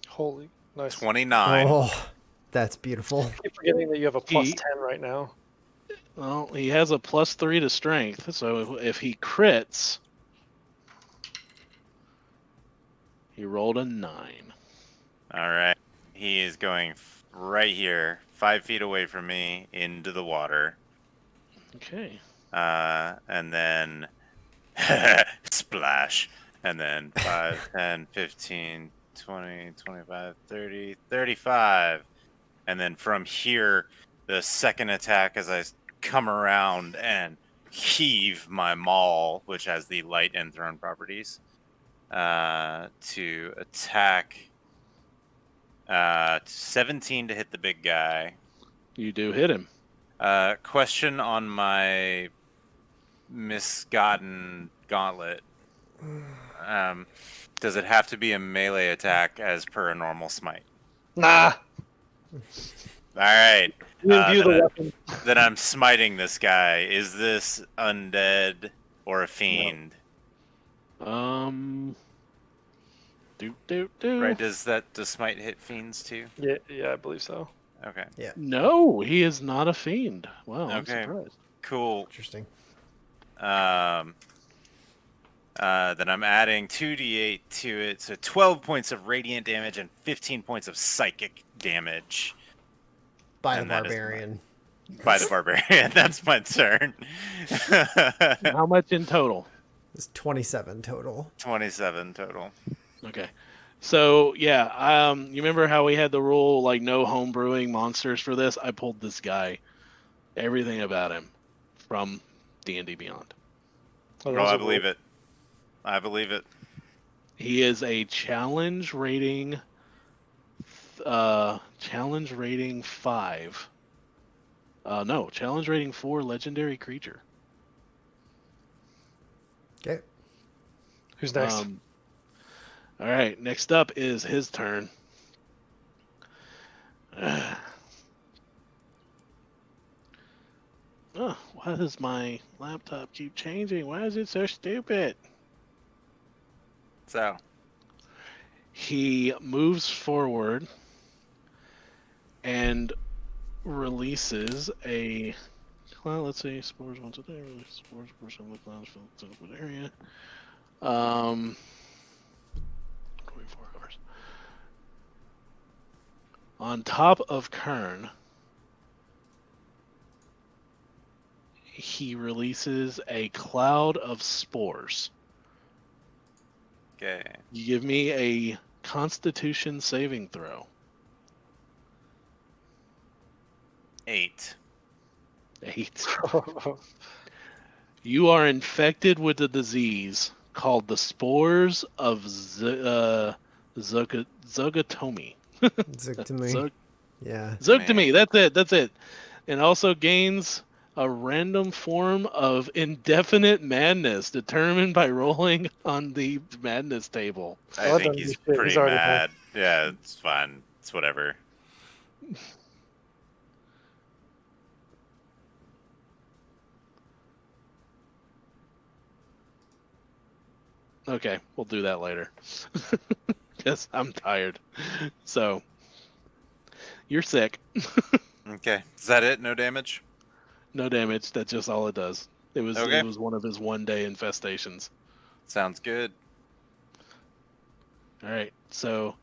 Holy nice. 29. Oh, that's beautiful. I keep forgetting that you have a plus He- 10 right now. Well, he has a +3 to strength, so if he crits, he rolled a 9. All right. He is going right here, 5 feet away from me, into the water. Okay. And then splash. And then 5, 10, 15, 20, 25, 30, 35. And then from here, the second attack as I come around and heave my maul, which has the light and thrown properties, to attack 17 to hit the big guy. You do hit him. Question on my misgotten gauntlet. Does it have to be a melee attack as per a normal smite? Nah. All right. You imbue the weapon. Then I'm smiting this guy. Is this undead or a fiend? Do. Right? Does smite hit fiends too? Yeah, I believe so. Okay. No, he is not a fiend. Wow, I'm Okay. surprised. Cool. Interesting. Then I'm adding 2d8 to it, so 12 points of radiant damage and 15 points of psychic damage. By the And that is barbarian. By the barbarian. That's my turn. How much in total? It's 27 total. 27 total. Okay. So, yeah, you remember how we had the rule, like, no home brewing monsters for this? I pulled this guy, everything about him, from D&D Beyond. Oh, Oh, I believe it. I believe it. He is a challenge rating 5 No, challenge rating 4, legendary creature. Okay. Who's next? All right, next up is his turn. Oh, why does my laptop keep changing? Why is it so stupid? So, He moves forward and releases a. Well, let's see. Spores once a day. Release spores percent of the clouds fill the open area. 24 hours. On top of Kern, he releases a cloud of spores. okay. You give me a Constitution saving throw. 8. 8. You are infected with a disease called the spores of Zogatomi. Zygtomy. Yeah. Zogtomy, that's it, that's it. And also gains a random form of indefinite madness determined by rolling on the madness table. I Oh, think that he's doesn't do shit. pretty He's already mad. Yeah, it's fine. It's whatever. Okay, we'll do that later. Because I'm tired. So, you're sick. Okay. Is that it? No damage? No damage. That's just all it does. It was Okay. it was one of his one-day infestations. Sounds good. All right. So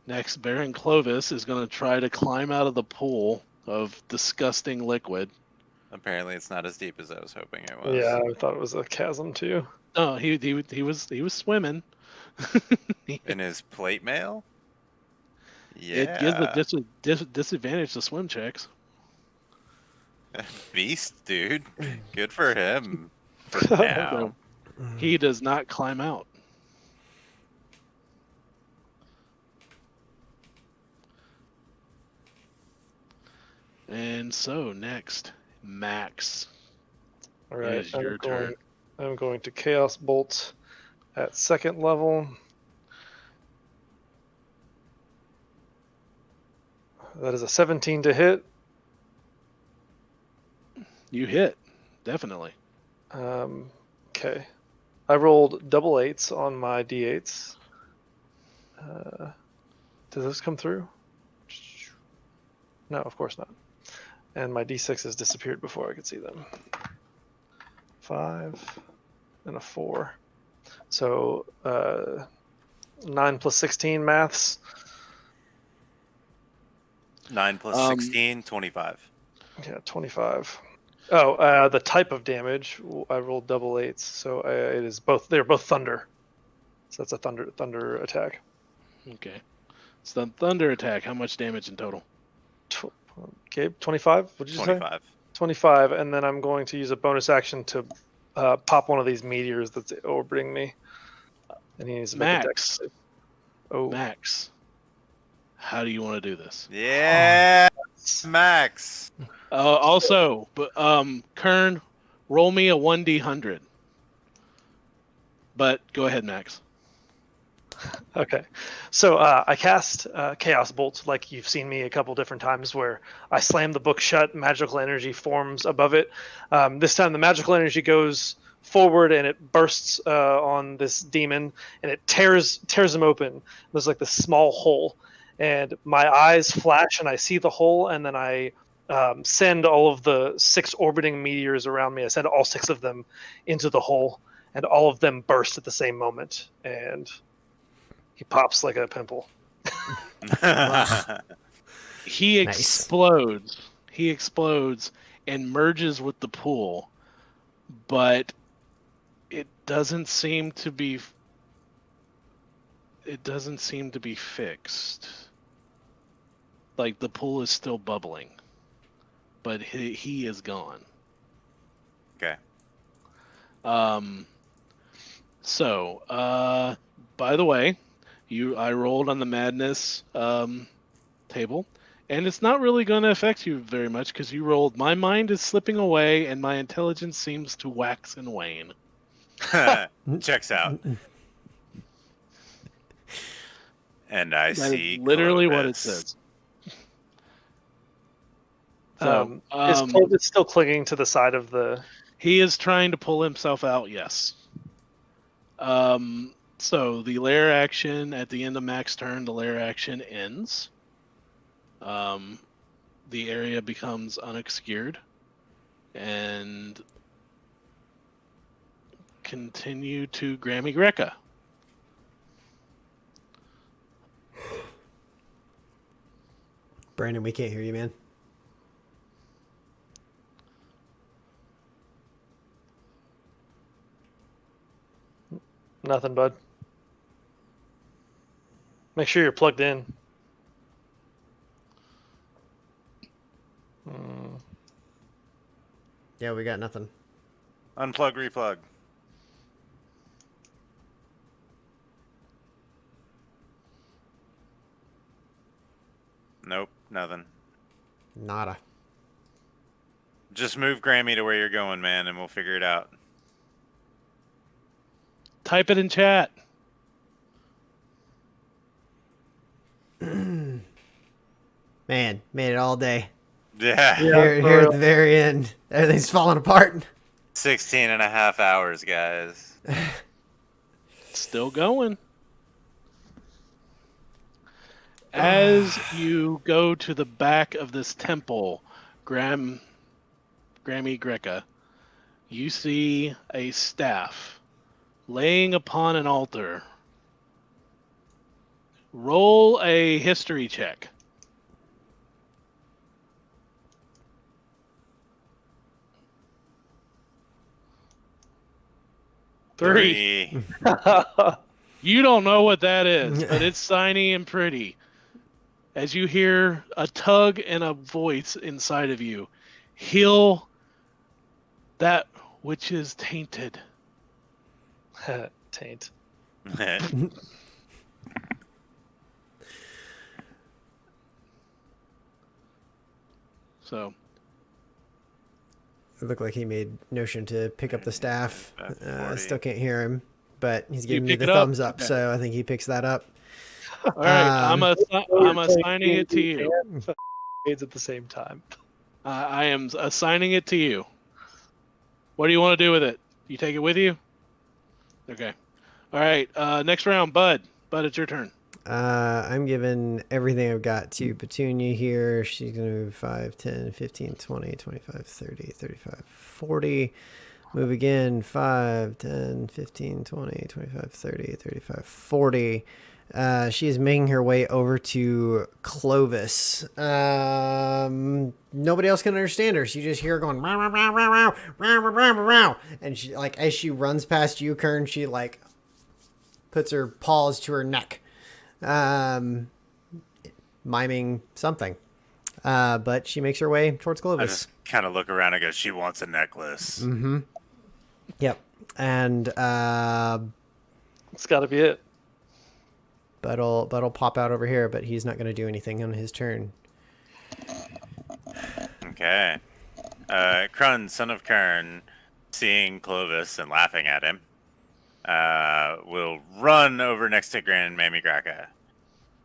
next, Baron Clovis is going to try to climb out of the pool of disgusting liquid. Apparently, it's not as deep as I was hoping it was. Yeah, I thought it was a chasm too. Oh, he was swimming. In his plate mail? It gives a Yeah. disadvantage to swim checks. Beast, dude. Good for him. For now. So he does not climb out. And so next, Max. All It right, is your turn. I'm going to Chaos Bolt at second level. That is a 17 to hit. You hit, definitely. Okay. I rolled double 8s on my d8s. Does this come through? No, of course not. And my d6s disappeared before I could see them. 5 and a 4. So 9 plus 16 maths. 9 plus 16, 25. Yeah, 25. Oh, the type of damage, I rolled double 8s, so it is both. They're both thunder. So that's a thunder attack. Okay. So thunder attack. How much damage in total? Gabe, 25. What did you say? 25. 25, and then I'm going to use a bonus action to pop one of these meteors that's orbiting me. And he needs to make a dex Max. save. Oh, Max. How do you want to do this? Yeah, Max. Also, but Kern, roll me a 1d100. But go ahead, Max. okay. So I cast Chaos Bolt, like you've seen me a couple different times, where I slam the book shut, magical energy forms above it. This time the magical energy goes forward and it bursts on this demon, and it tears him open. There's like this small hole, and my eyes flash, and I see the hole, and then I send all of the 6 orbiting meteors around me. I send all 6 of them into the hole, and all of them burst at the same moment, and he pops like a pimple. He Nice. explodes. He explodes and merges with the pool, but it doesn't seem to be. It doesn't seem to be fixed. Like the pool is still bubbling, but he is gone. Okay. So, by the way, I rolled on the madness table, And it's not really going to affect you very much because you rolled my mind is slipping away and my intelligence seems to wax and wane. Checks out. And I That is see literally what it Clovis. says. So, Is Clovis still clinging to the side of the? he is trying to pull himself out, yes. So the lair action at the end of Mac's turn, the lair action ends. The area becomes unobscured and continue to Grammy Greca. Brandon, we can't hear you, man. Nothing, bud. Make sure you're plugged in. Yeah, we got nothing. Unplug, replug. Nope, nothing. Nada. Just move Grammy to where you're going, man, and we'll figure it out. Type it in chat. Man, made it all day. Yeah. Here at the very end, everything's falling apart. 16 and a half hours, guys. Still going. As you go to the back of this temple, Grammy Greca, you see a staff laying upon an altar. Roll a history check. Three. You don't know what that is, but it's shiny and pretty. As you hear a tug and a voice inside of you, heal that which is tainted. Taint. So It looked like he made notion to pick up the staff. I 40. still can't hear him, but he's giving me pick the it up? thumbs up, Okay. so I think he picks that up. all right, I'm Um, assigning it to you. It's at the same time. I am assigning it to you. What do you want to do with it? You take it with you? Okay. All right. Next round, Bud. Bud, it's your turn. I'm giving everything I've got to Petunia here. She's going to move 5, 10, 15, 20, 25, 30, 35, 40. Move again, 5, 10, 15, 20, 25, 30, 35, 40. She is making her way over to Clovis. Nobody else can understand her. So you just hear her going, "Row, row, row, row, row, row, row, row, row, row." And she, like, as she runs past you, Kern, she, like, puts her paws to her neck. Miming something. But she makes her way towards I Clovis. just kind of look around and go, she wants a necklace. Mm-hmm. Yep. And It's got to be it. Bud'll pop out over here, but he's not going to do anything on his turn. Okay. Krun, son of Kern, seeing Clovis and laughing at him, will run over next to Grand Mammy Graka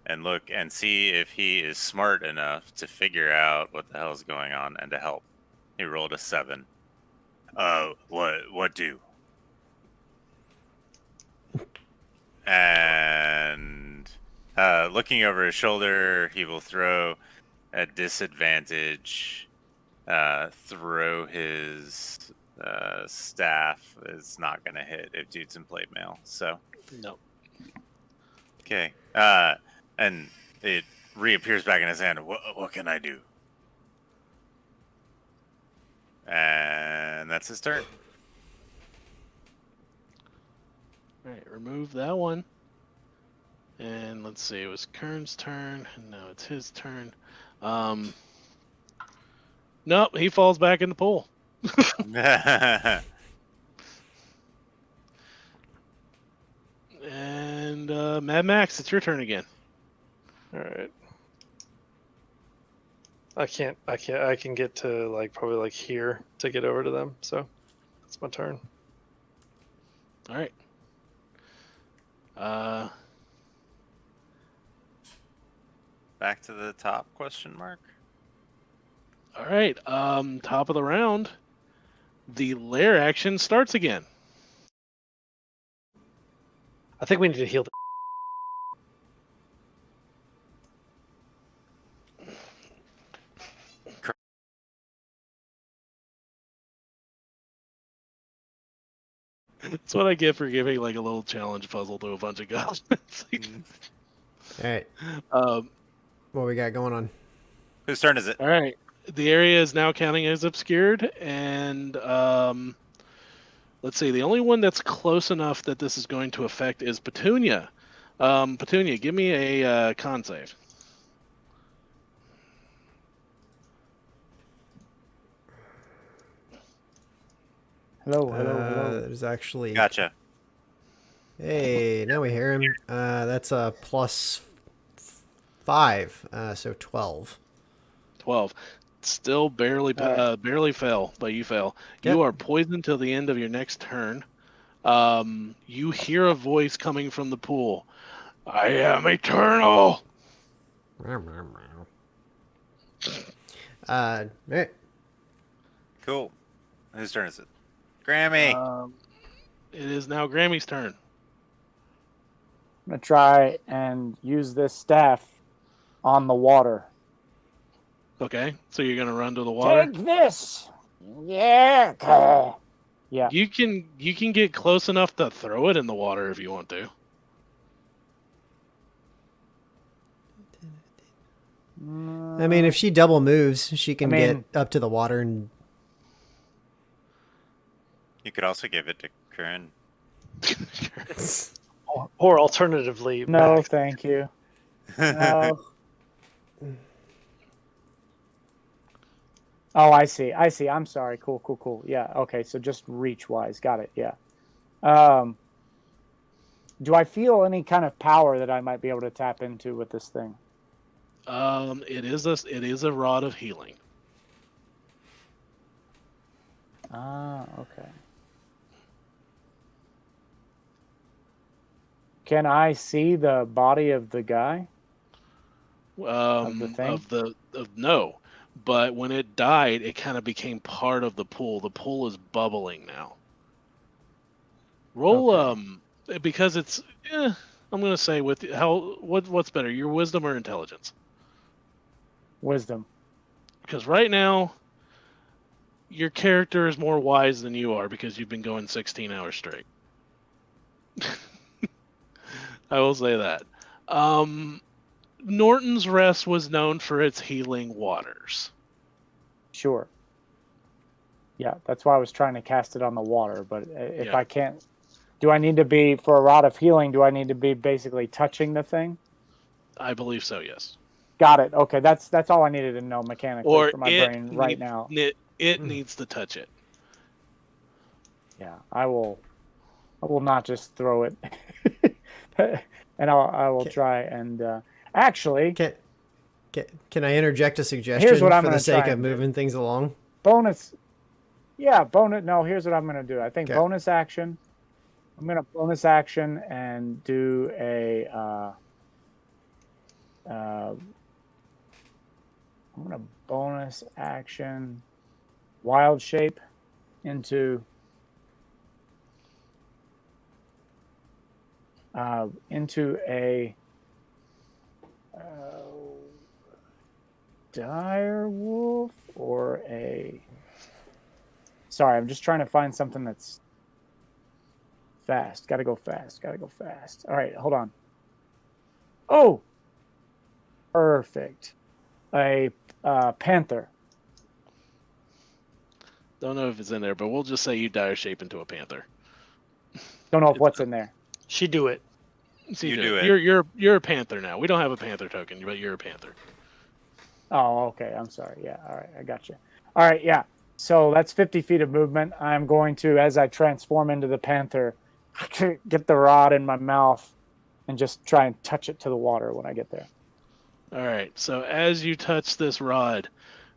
and look and see if he is smart enough to figure out what the hell is going on and to help. He rolled a 7. What do? And looking over his shoulder, he will throw at disadvantage. Throw his staff. It's not gonna hit if dude's in plate mail. So No. okay. And it reappears back in his hand. What can I do? And that's his turn. All right, remove that one. And let's see, it was Kern's turn, and now it's his turn. Nope, he falls back in the pool. And Mad Max, it's your turn again. All right. I can't. I can get to like probably like here to get over to them. So that's my turn. All right. Back to the top question mark. All right. Top of the round. The lair action starts again. I think we need to heal. That's what I get for giving like a little challenge puzzle to a bunch of goblins. All right. um, What we got going on? Whose turn is it? all right. The area is now counting as obscured, and let's see. The only one that's close enough that this is going to affect is Petunia. Petunia, give me a con save. Hello. There's actually. Gotcha. Hey, now we hear him. That's a +5, so 12. 12. Still barely barely fell, but you fell. Yep. You are poisoned till the end of your next turn. You hear a voice coming from the pool. I am eternal. Right. Cool. Whose turn is it? Grammy. It is now Grammy's turn. I'm gonna try and use this staff on the water. Okay, so you're gonna run to the water. Take this. Yeah. Yeah. You can get close enough to throw it in the water if you want to. I mean, if she double moves, she can get up to the water and. You could also give it to Curran. Or alternatively, No, back. thank you. No. Oh, I see. I'm sorry. Cool. Yeah. Okay. So just reach wise. Got it. Yeah. Do I feel any kind of power that I might be able to tap into with this thing? It is a rod of healing. Okay. Can I see the body of the guy? Of the thing? No, but when it died, it kind of became part of the pool. The pool is bubbling now. Roll Okay. because it's I'm gonna say what's better, your wisdom or intelligence? Wisdom. Because right now your character is more wise than you are because you've been going 16 hours straight. I will say that. Norton's Rest was known for its healing waters. Sure. Yeah, that's why I was trying to cast it on the water. But if I can't, do I need to be, for a rod of healing, do I need to be basically touching the thing? I believe so, yes. Got it. Okay, that's all I needed to know mechanically for my brain right now. It needs to touch it. Yeah, I will not just throw it, and I will try and actually. Can I interject a suggestion Here's what I'm for the gonna sake try of moving things along? Bonus. Yeah, bonus. No, here's what I'm going to do. I think bonus action. I'm going to bonus action and do a. I'm going to bonus action wild shape into a dire wolf or a. Sorry, I'm just trying to find something that's fast. Gotta go fast. All right, hold on. Oh, perfect. A panther. Don't know if it's in there, but we'll just say you dire shape into a panther. Don't know if what's in there. She do it. You do it. You're a panther now. We don't have a panther token, but you're a panther. Oh, okay. I'm sorry. Yeah. All right. I got you. All right. Yeah. So that's 50 feet of movement. I'm going to, as I transform into the panther, get the rod in my mouth and just try and touch it to the water when I get there. All right. So as you touch this rod,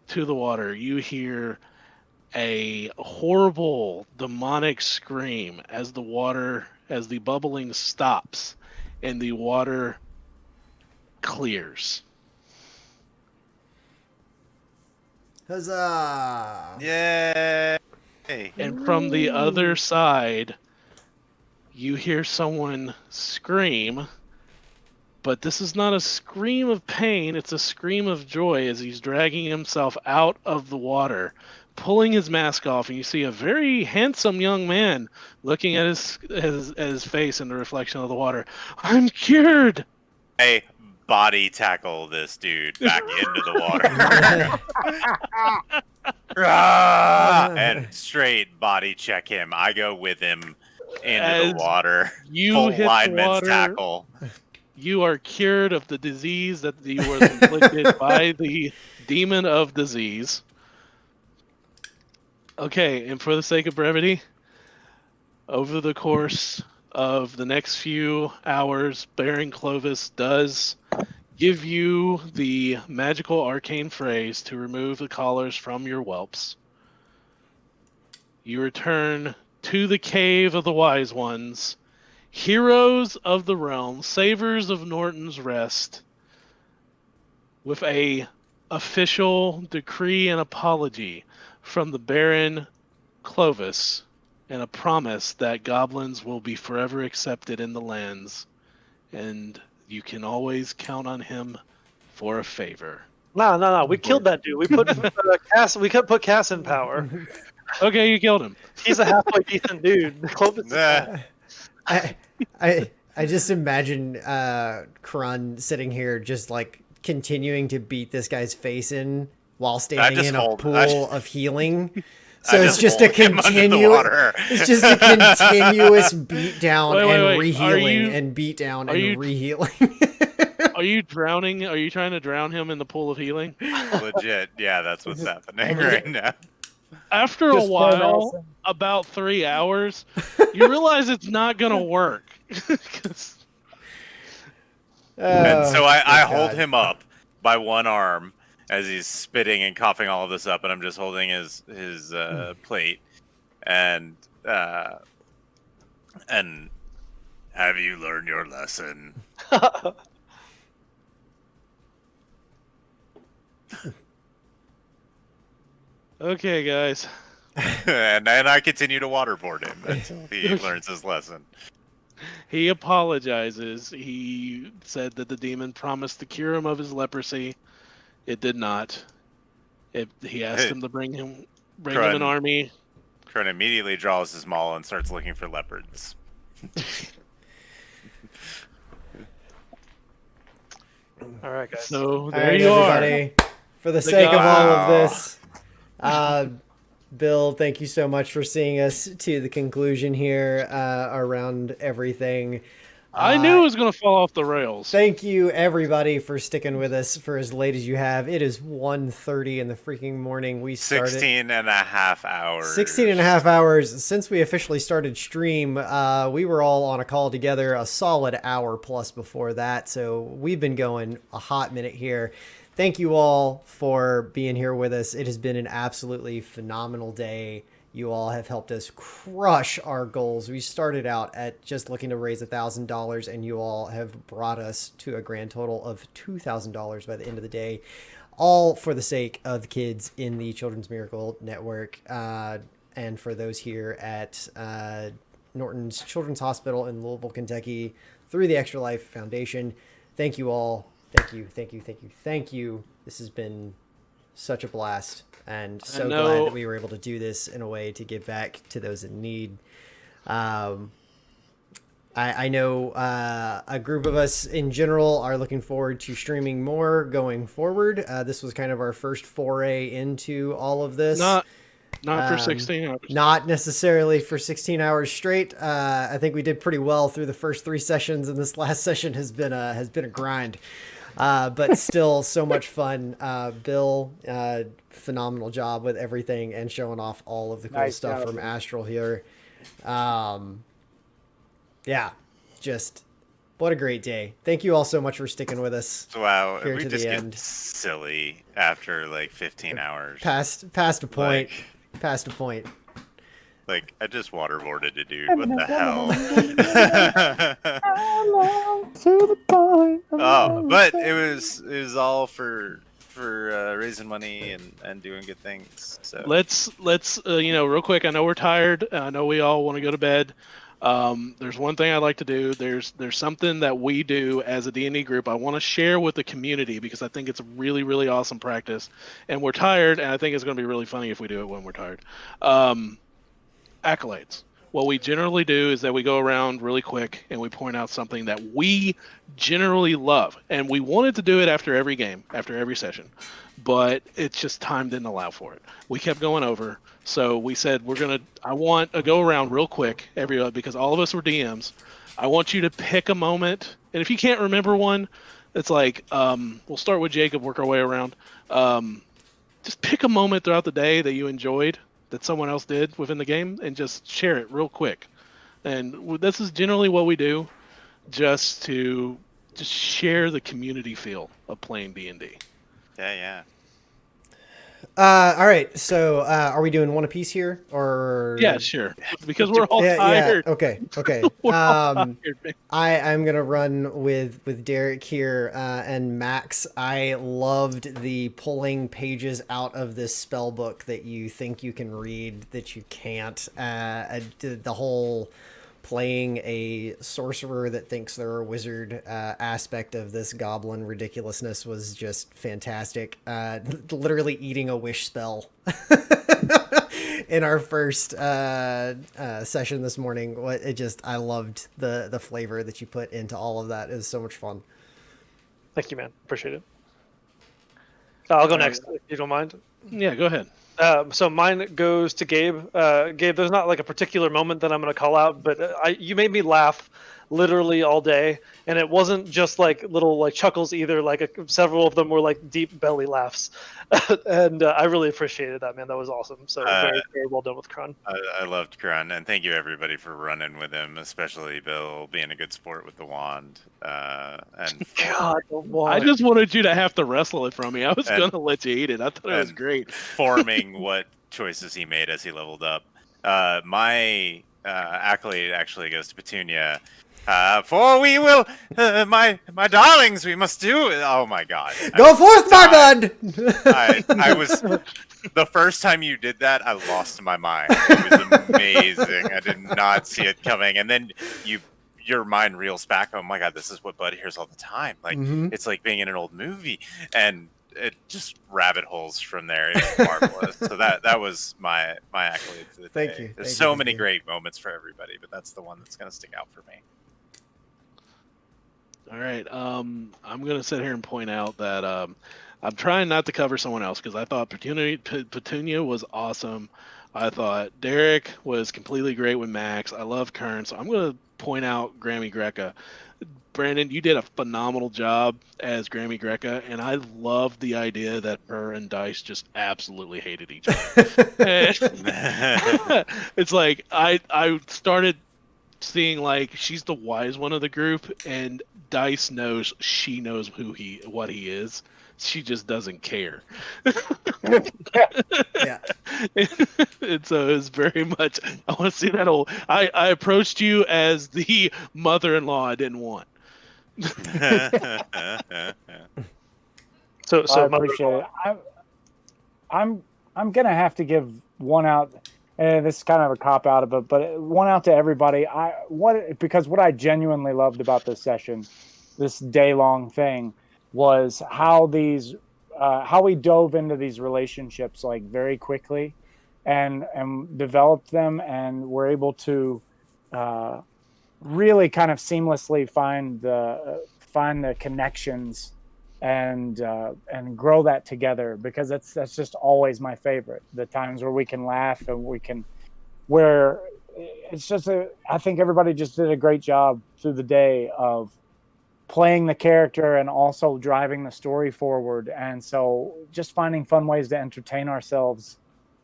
to the water, you hear a horrible demonic scream as the bubbling stops and the water clears. Huzzah! Yay! And from the other side, you hear someone scream, but this is not a scream of pain, it's a scream of joy as he's dragging himself out of the water, pulling his mask off, and you see a very handsome young man looking at his face in the reflection of the water. I'm cured! I body tackle this dude back into the water. And straight body check him. I go with him into As the water. you Full hit the lineman's water, tackle. you are cured of the disease that you were inflicted by the demon of disease. Okay, and for the sake of brevity, over the course of the next few hours, Baron Clovis does give you the magical arcane phrase to remove the collars from your whelps. You return to the cave of the wise ones, heroes of the realm, savers of Norton's rest, with a official decree and apology from the Baron Clovis, and a promise that goblins will be forever accepted in the lands, and you can always count on him for a favor. No. We killed that dude. We put Cass. We could put Cass in power. Okay, you killed him. He's a halfway decent dude. Clovis is Nah. I just imagine Krun sitting here just like continuing to beat this guy's face in while standing in a pool of healing. So it's just a continuous beat down and rehealing and beat down and rehealing. Are you drowning? Are you trying to drown him in the pool of healing? Legit. Yeah, that's what's happening right now. After a while, about 3 hours, you realize it's not going to work. And so I hold him up by one arm as he's spitting and coughing all of this up, and I'm just holding his plate. And have you learned your lesson? Okay, guys. and I continue to waterboard him until he learns his lesson. He apologizes. He said that the demon promised to cure him of his leprosy. It did not. He asked him to bring him an army. Krun immediately draws his maul and starts looking for leopards. All right, guys. So there you are. Everybody. For the sake of all of this, Bill, thank you so much for seeing us to the conclusion here around everything. I knew it was going to fall off the rails. Thank you, everybody, for sticking with us for as late as you have. It is 1:30 in the freaking morning. We started 16 and a half hours. 16 and a half hours. Since we officially started stream, we were all on a call together a solid hour plus before that. So we've been going a hot minute here. Thank you all for being here with us. It has been an absolutely phenomenal day. You all have helped us crush our goals. We started out at just looking to raise $1,000, and you all have brought us to a grand total of $2,000 by the end of the day, all for the sake of the kids in the Children's Miracle Network and for those here at Norton's Children's Hospital in Louisville, Kentucky, through the Extra Life Foundation. Thank you all. Thank you. This has been such a blast, and so glad that we were able to do this in a way to give back to those in need. I know a group of us in general are looking forward to streaming more going forward. This was kind of our first foray into all of this. Not for 16 hours. Not necessarily for 16 hours straight. I think we did pretty well through the first 3 sessions, and this last session has been a grind. But still so much fun. Bill, phenomenal job with everything and showing off all of the cool stuff from Astral here. Yeah, just What a great day. Thank you all so much for sticking with us. Wow, Here we to just the get end. silly after like 15 hours. Past a point. Past a point. Like, I just waterboarded a dude. What the hell? But it was all for raising money and doing good things. So Let's real quick. I know we're tired. I know we all want to go to bed. There's one thing I like to do. There's something that we do as a D&D group. I want to share with the community because I think it's a really, really awesome practice. And we're tired, and I think it's going to be really funny if we do it when we're tired. Accolades. What we generally do is that we go around really quick and we point out something that we generally love. And we wanted to do it after every game, after every session, but it's just time didn't allow for it. We kept going over. So we said, I want a go around real quick, everybody, because all of us were DMs. I want you to pick a moment. And if you can't remember one, it's like, we'll start with Jacob, work our way around. Just pick a moment throughout the day that you enjoyed that someone else did within the game and just share it real quick. And this is generally what we do just to share the community feel of playing D&D. yeah. All right. So, are we doing one apiece here, or? Yeah, sure. Because we're all Yeah. tired. Okay. We're all tired, man. I'm gonna run with Derek here and Max. I loved the pulling pages out of this spell book that you think you can read that you can't. The whole playing a sorcerer that thinks they're a wizard aspect of this goblin ridiculousness was just fantastic. Literally eating a wish spell in our first session this morning. I loved the flavor that you put into all of that. It was so much fun. Thank you, man. Appreciate it. I'll go next, if you don't mind. Yeah, go ahead. So mine goes to Gabe. Gabe, there's not like a particular moment that I'm going to call out, but you made me laugh literally all day, and it wasn't just like little like chuckles either. Like several of them were like deep belly laughs, and I really appreciated that, man. That was awesome. So very, very well done with Kron. I loved Kron, and thank you everybody for running with him, especially Bill being a good sport with the wand. And God, the wand. I just wanted you to have to wrestle it from me. I was going to let you eat it. I thought it was great. Forming what choices he made as he leveled up. My accolade actually goes to Petunia. For we will, my darlings, we must do. Oh my God! Go forth, my bud. I was the first time you did that. I lost my mind. It was amazing. I did not see it coming, and then your mind reels back. Oh my God, this is what Bud hears all the time. Like it's like being in an old movie, and it just rabbit holes from there. It's marvelous. So that was my accolade for the day. Thank you. There's so many great moments for everybody, but that's the one that's going to stick out for me. All right. I'm going to sit here and point out that I'm trying not to cover someone else because I thought Petunia was awesome. I thought Derek was completely great with Max. I love Kern. So I'm going to point out Grammy Greca. Brandon, you did a phenomenal job as Grammy Greca, and I love the idea that her and Dice just absolutely hated each other. It's like I started seeing like she's the wise one of the group, and Dice knows she knows what he is. She just doesn't care. Yeah. And so it's very much I want to see that whole I approached you as the mother-in-law I didn't want. So I appreciate it. I'm gonna have to give one out. And this is kind of a cop out of it, but one out to everybody. Because what I genuinely loved about this session, this day long thing, was how we dove into these relationships like very quickly, and developed them, and were able to really kind of seamlessly find the connections and grow that together, because that's just always my favorite. The times where we can laugh and where it's just I think everybody just did a great job through the day of playing the character and also driving the story forward. And so just finding fun ways to entertain ourselves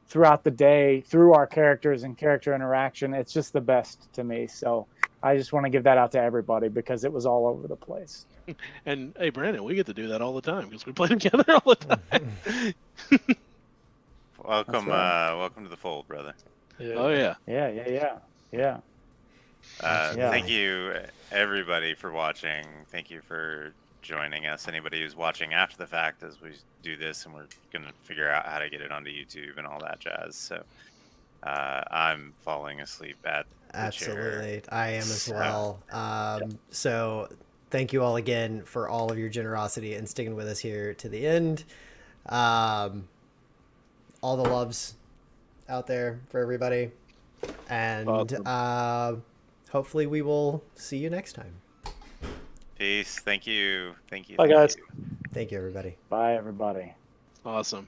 throughout the day through our characters and character interaction, it's just the best to me. So I just want to give that out to everybody because it was all over the place. And hey, Brandon, we get to do that all the time because we play together all the time. Welcome, right. welcome to the fold, brother. Oh yeah. Yeah. Thank you, everybody, for watching. Thank you for joining us. Anybody who's watching after the fact as we do this, and we're gonna figure out how to get it onto YouTube and all that jazz. So I'm falling asleep at the Absolutely. chair. I am as So- well. So thank you all again for all of your generosity and sticking with us here to the end. All the loves out there for everybody. And Awesome. hopefully we will see you next time. Peace. Thank you. Thank you. Bye, thank guys. you. Thank you, everybody. Bye, everybody. Awesome.